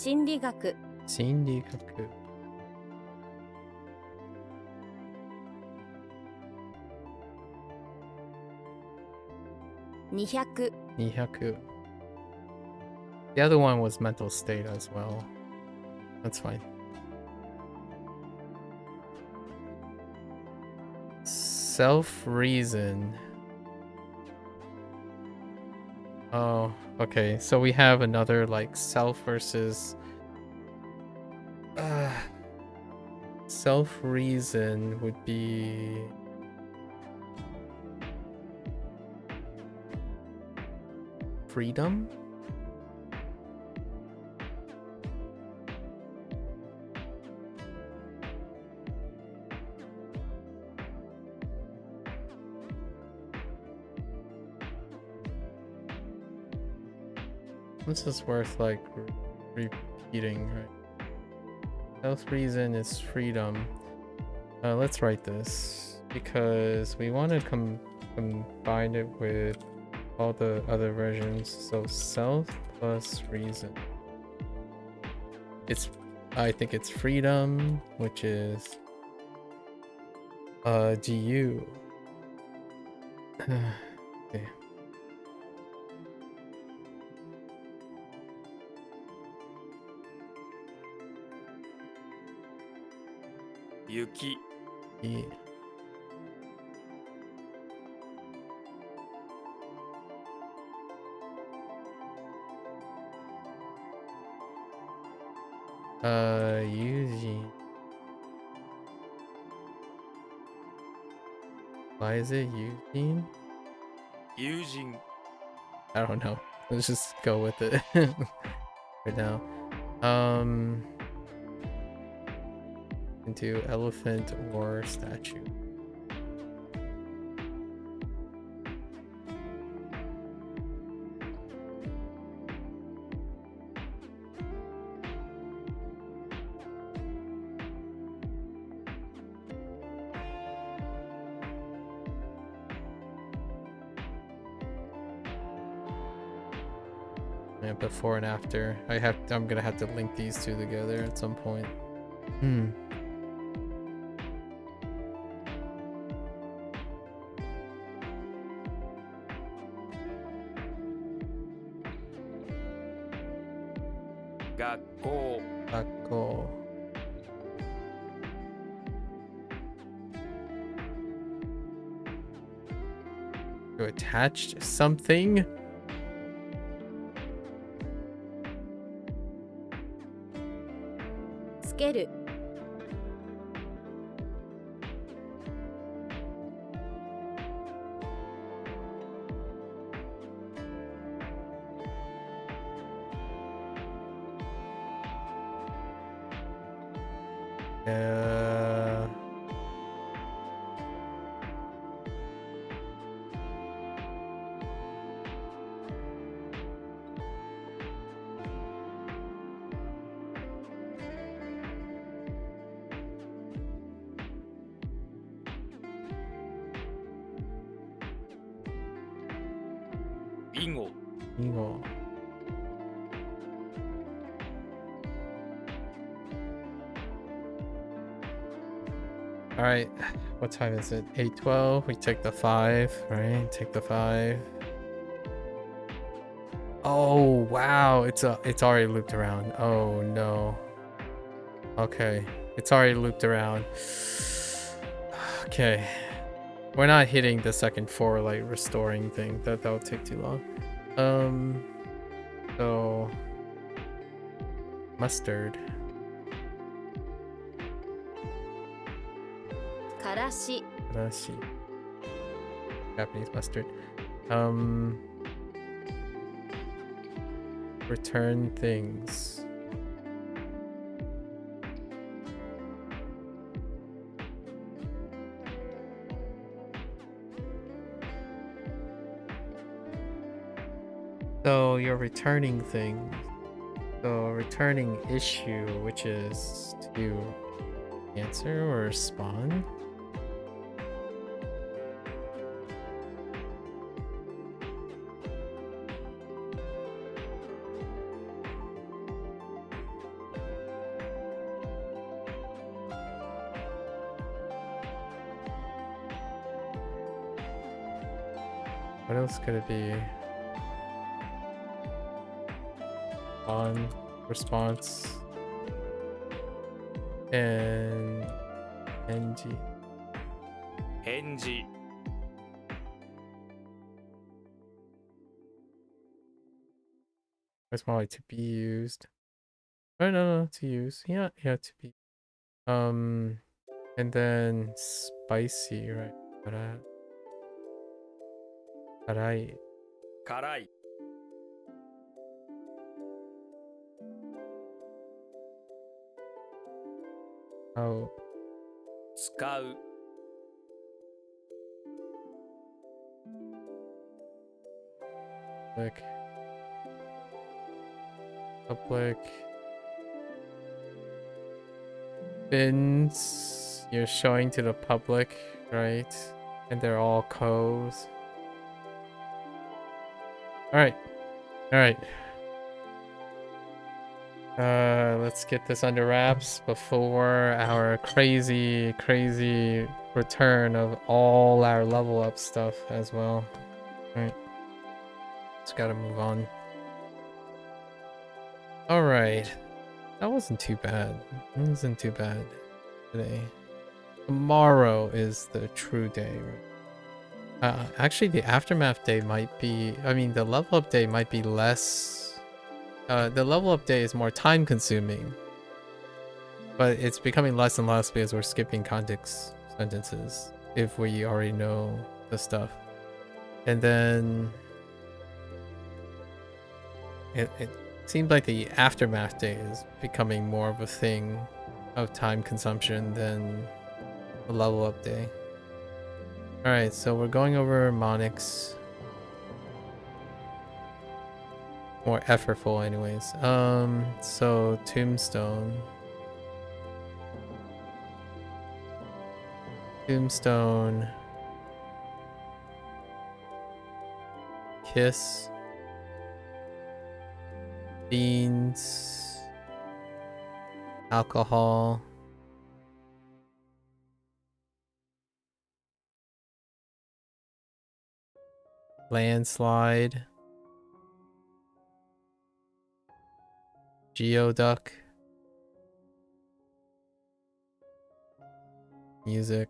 心理学心理学。200 200. The other one was mental state as well. That's fine. Self-reason. Oh, okay. So we have another like self versus self-reason would be freedom. This is worth like repeating, right? Self-reason is freedom. Let's write this because we want to combine it with all the other versions. So self plus reason. I think it's freedom, which is GU. Okay. Yuki. Yeah. Eugene. Why is it Eugene? Eugene. I don't know. Let's just go with it right now. Into elephant or statue. Yeah, before and after. I'm gonna have to link these two together at some point. Gakkou. Ako. To attach something? Skeru Bingo. Bingo. All right, what time is it? 8:12. We take the 5, right? Take the 5. Oh wow, it's already looped around. Oh no. Okay, it's already looped around. Okay, we're not hitting the second 4 like restoring thing. That would take too long. So mustard. Karashi Karashi. Japanese mustard. Return things. So you're returning things. So returning issue, which is to answer or respond. What else could it be? On response and NG. 返事 It's more like to be used. Oh no, to use. Yeah, to be. And then spicy, right? Karai. 辛い Oh, 使う public bins you're showing to the public, right? And they're all codes. All right. Let's get this under wraps before our crazy return of all our level up stuff as well. All right, just gotta move on. All right, that wasn't too bad. It wasn't too bad today. Tomorrow is the true day, right? Actually, the aftermath day might be. I mean, the level up day might be less. The level up day is more time consuming, but it's becoming less and less because we're skipping context sentences if we already know the stuff. And then it seems like the aftermath day is becoming more of a thing of time consumption than the level up day. Alright, so we're going over mnemonics. More effortful anyways. So Tombstone, kiss, beans, alcohol, landslide, geoduck, music,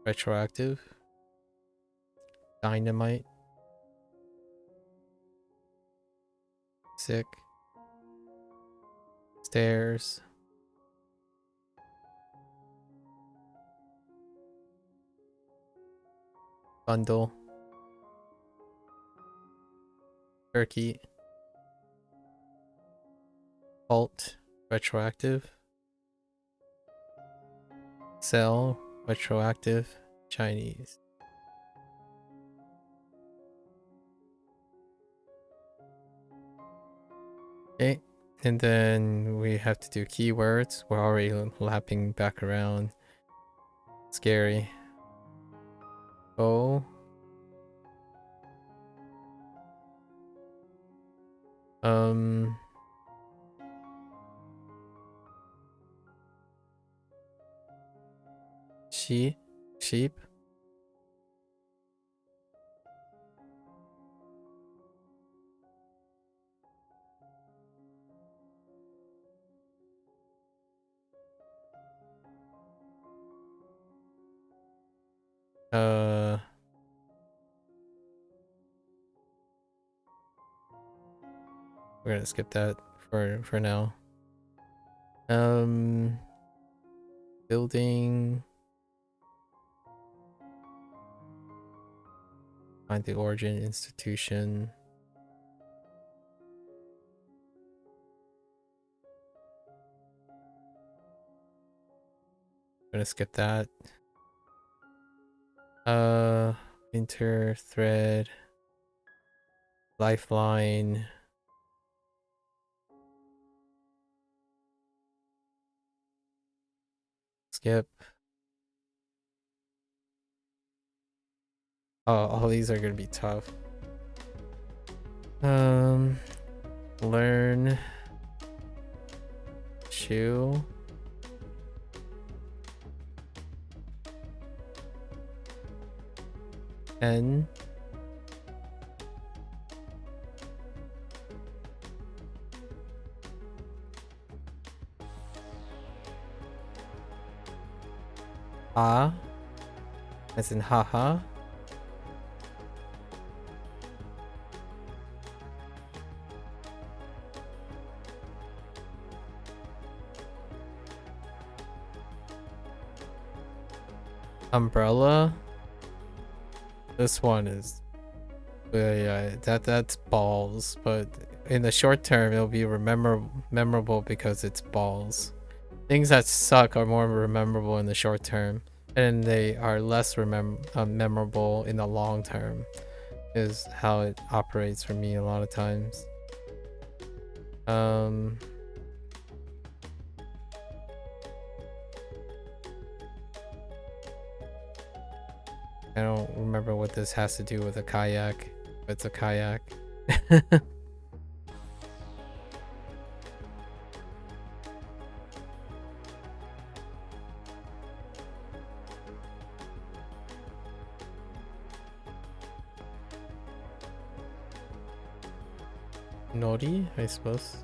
retroactive, dynamite, sick, stairs, bundle, turkey, alt, retroactive, cell, retroactive, Chinese. Okay, and then we have to do keywords. We're already lapping back around. Scary. Oh. Sheep. We're gonna skip that for now. Building. Find the origin, institution. I'm gonna skip that. Inter thread. Lifeline. Skip. Oh, all these are gonna be tough. Learn. Chew. N. Ha, as in haha. Umbrella. This one is, yeah, that's balls. But in the short term, it'll be memorable because it's balls. Things that suck are more memorable in the short term, and they are less memorable in the long term. Is how it operates for me a lot of times. I don't remember what this has to do with a kayak. But it's a kayak. Nori, I suppose.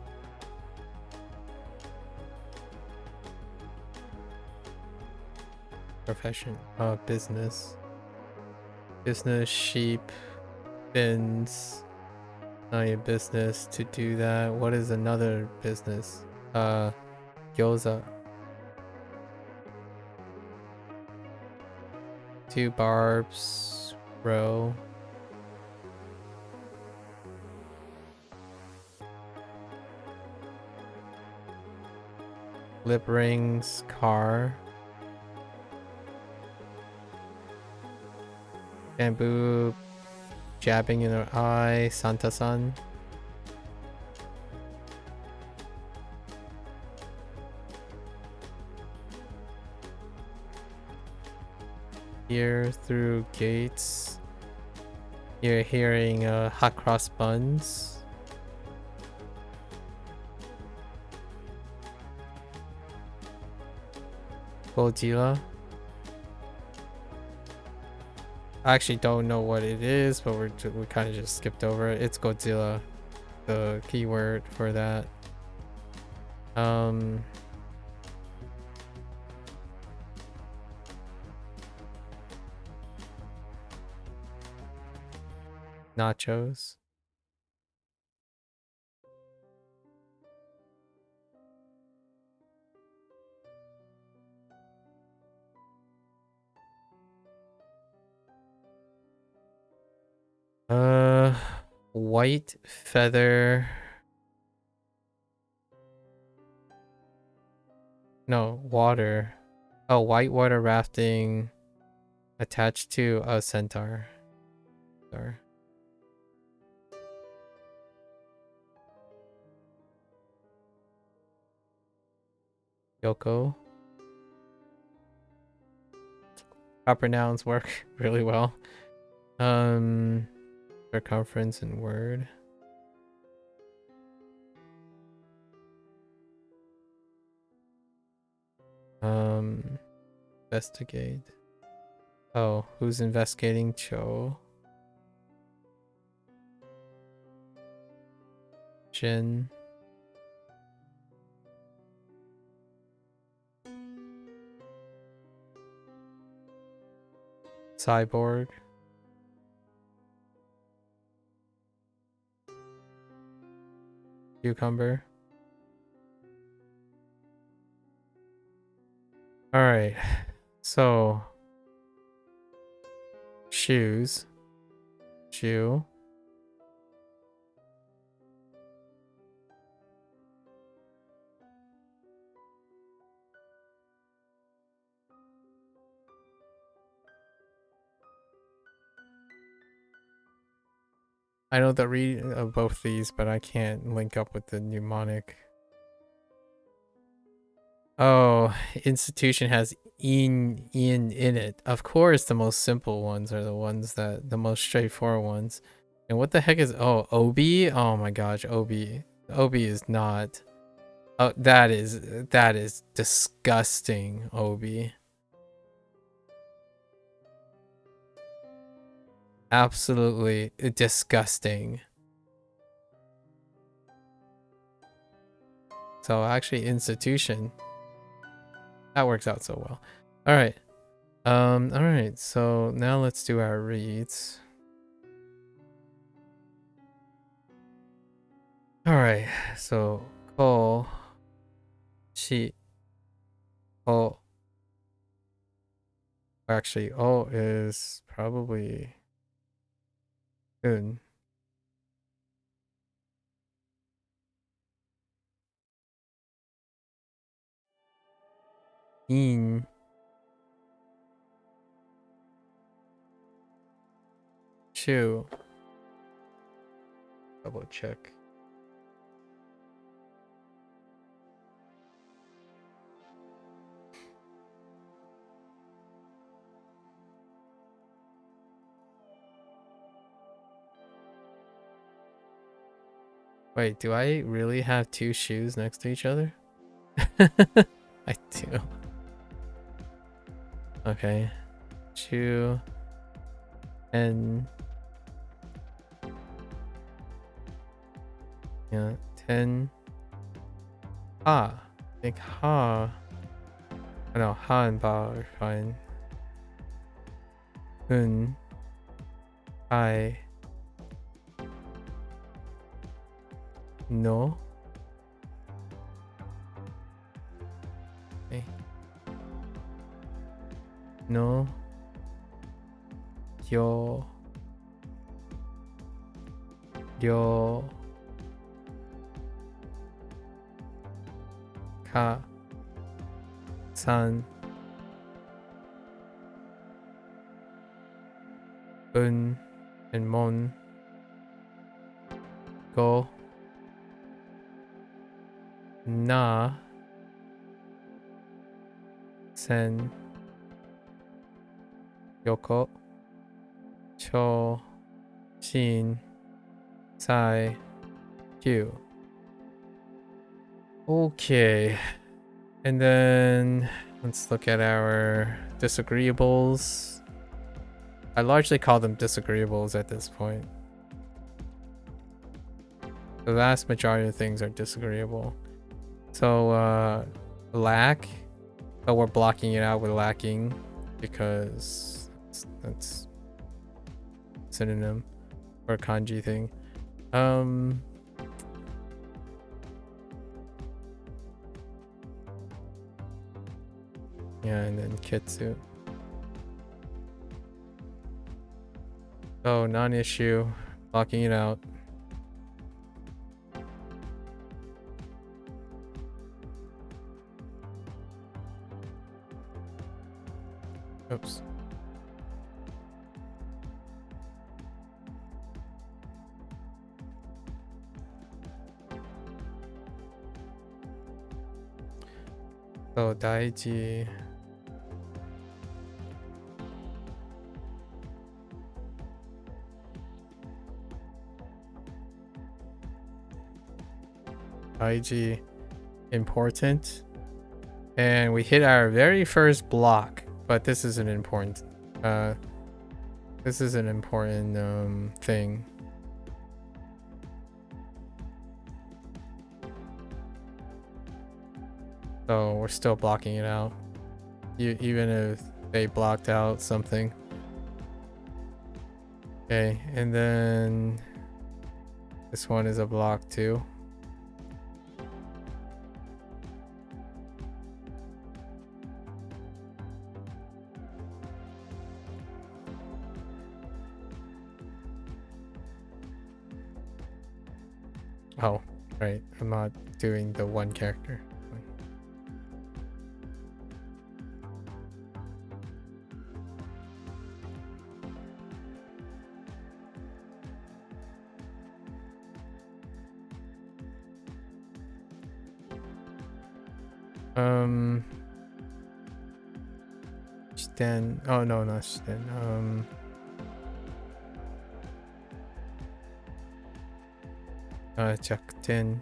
Profession. Business. Business, sheep, fins. Not your business to do that. What is another business? Gyoza. 2 barbs. Row. Lip rings. Car. Bamboo. Jabbing in her eye. Santa-san. Here through gates. You're hearing hot cross buns. Godzilla. I actually don't know what it is, but we kind of just skipped over it. It's Godzilla, the keyword for that. Nachos. White feather. No, water. Oh, white water rafting attached to a centaur. Yoko. Proper nouns work really well. Circumference and word. Investigate. Oh, who's investigating? Cho. Jin. Cyborg. Cucumber. All right. So shoes. Shoe. I know the reading of both these, but I can't link up with the mnemonic. Oh, institution has in it. Of course, the most simple ones are the ones that the most straightforward ones. And what the heck is obi? Oh my gosh, obi. Obi is not. Oh, that is disgusting, obi. Absolutely disgusting. So actually institution. That works out so well. All right. Alright, so now let's do our reads. Alright, so Ko Chi O. Actually, O is probably Un. In. Chu. Double check. Wait, do I really have two shoes next to each other? I do. Okay. Shoe. And yeah, 10. Ha. I think ha. Oh, no, ha and ba are fine. Un. I. No. Okay. No. Yo. Ryo. Ka. San. Un. And mon. Go. Na. Sen. Yoko. Cho. Shin. Sai. Kyu. Okay. And then let's look at our disagreeables. I largely call them disagreeables at this point. The vast majority of things are disagreeable. So, lack. But we're blocking it out with lacking because that's synonym for a kanji thing. Yeah, and then kitsu. Oh, non-issue. Blocking it out. Oops. So, daiji. Daiji. Important. And we hit our very first block. But this is an important thing. So we're still blocking it out. Even if they blocked out something. Okay, and then this one is a block too. Oh, right. I'm not doing the one character. Shiten. Oh no, not Shiten. Jakuten.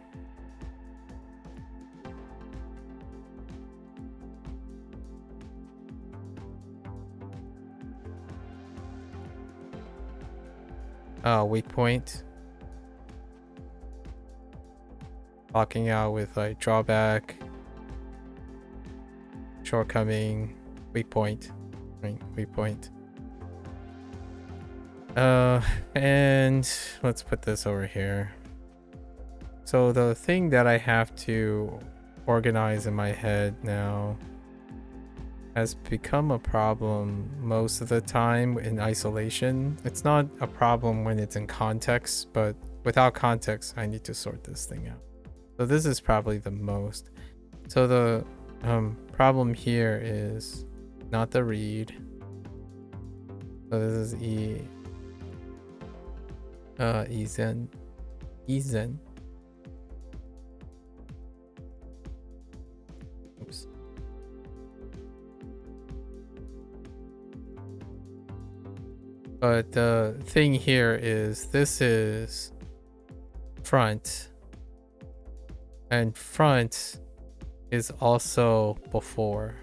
Weak point. Blocking out with like drawback, shortcoming, weak point. Right, waypoint. And let's put this over here. So the thing that I have to organize in my head now has become a problem most of the time in isolation. It's not a problem when it's in context, but without context, I need to sort this thing out. So this is probably the most. So the problem here is not the read. So this is Ezen. Oops. But the thing here is this is front, and front is also before.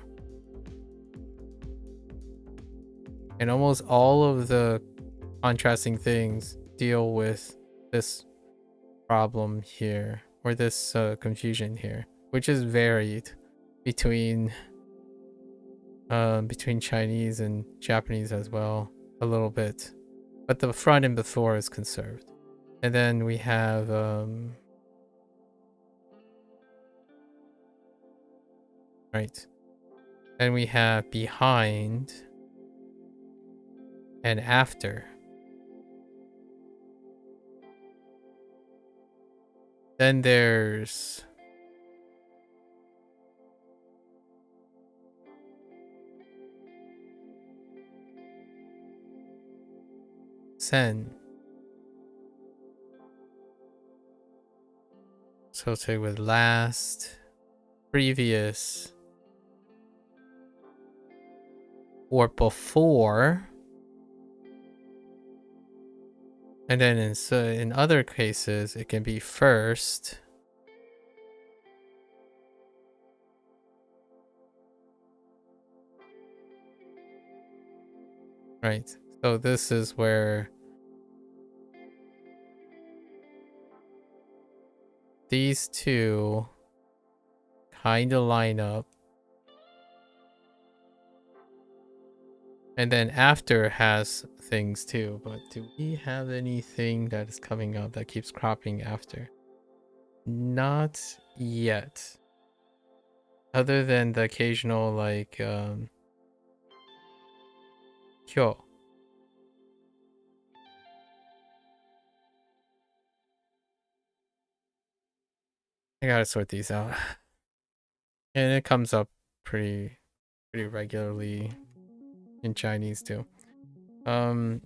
And almost all of the contrasting things deal with this problem here, or this confusion here, which is varied between Chinese and Japanese as well, a little bit. But the front and before is conserved. And then we have right. Then we have behind and after. Then there's sen. Associated with last, previous, or before. And then in other cases, it can be first. Right. So this is where these two kind of line up. And then after has things too, but do we have anything that is coming up that keeps cropping after? Not yet. Other than the occasional like kyo. I gotta sort these out. And it comes up pretty regularly in Chinese too.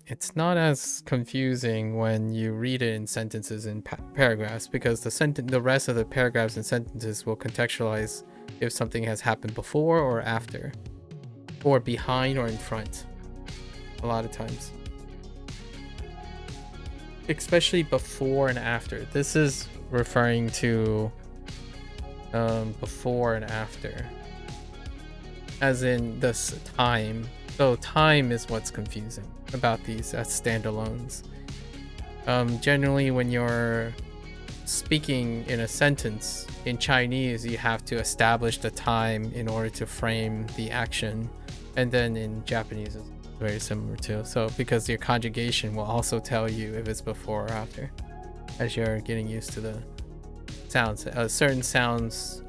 It's not as confusing when you read it in sentences and paragraphs, because the rest of the paragraphs and sentences will contextualize if something has happened before or after, or behind or in front. A lot of times, especially before and after. This is referring to before and after, as in this time. So time is what's confusing about these as standalones. Generally, when you're speaking in a sentence in Chinese, you have to establish the time in order to frame the action, and then in Japanese it's very similar too. So because your conjugation will also tell you if it's before or after, as you're getting used to the sounds. Certain sounds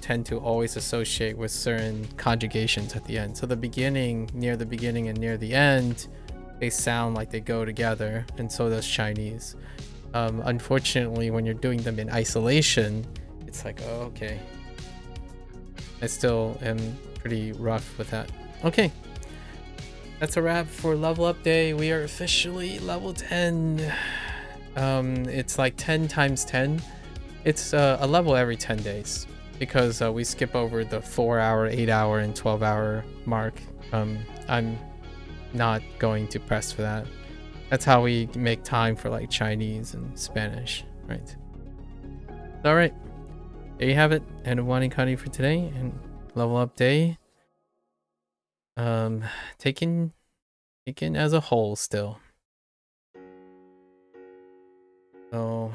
tend to always associate with certain conjugations at the end. So the beginning, near the beginning, and near the end, they sound like they go together, and so does Chinese. Unfortunately, when you're doing them in isolation, it's like, oh, okay. I still am pretty rough with that. Okay, that's a wrap for Level Up Day. We are officially level 10. It's like 10 times 10. It's a level every 10 days, because we skip over the 4-hour, 8-hour, and 12-hour mark. I'm not going to press for that. That's how we make time for like Chinese and Spanish, right? All right, there you have it. And WaniKani for today and Level Up Day. Taken as a whole still. So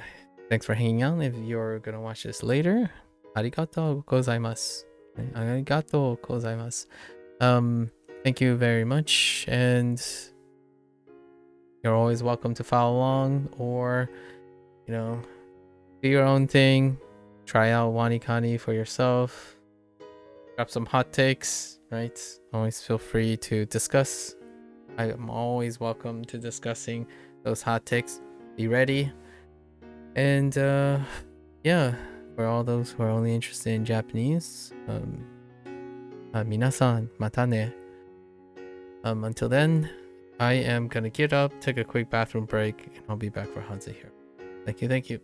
thanks for hanging out. If you're gonna watch this later, arigatou gozaimasu. Arigatou gozaimasu. thank you very much, and you're always welcome to follow along or, you know, do your own thing. Try out WaniKani for yourself. Grab some hot takes, right? Always feel free to discuss. I am always welcome to discussing those hot takes. Be ready. And yeah, for all those who are only interested in Japanese, minasan, mata ne. Until then, I am gonna get up, take a quick bathroom break, and I'll be back for Hansa here. Thank you, thank you.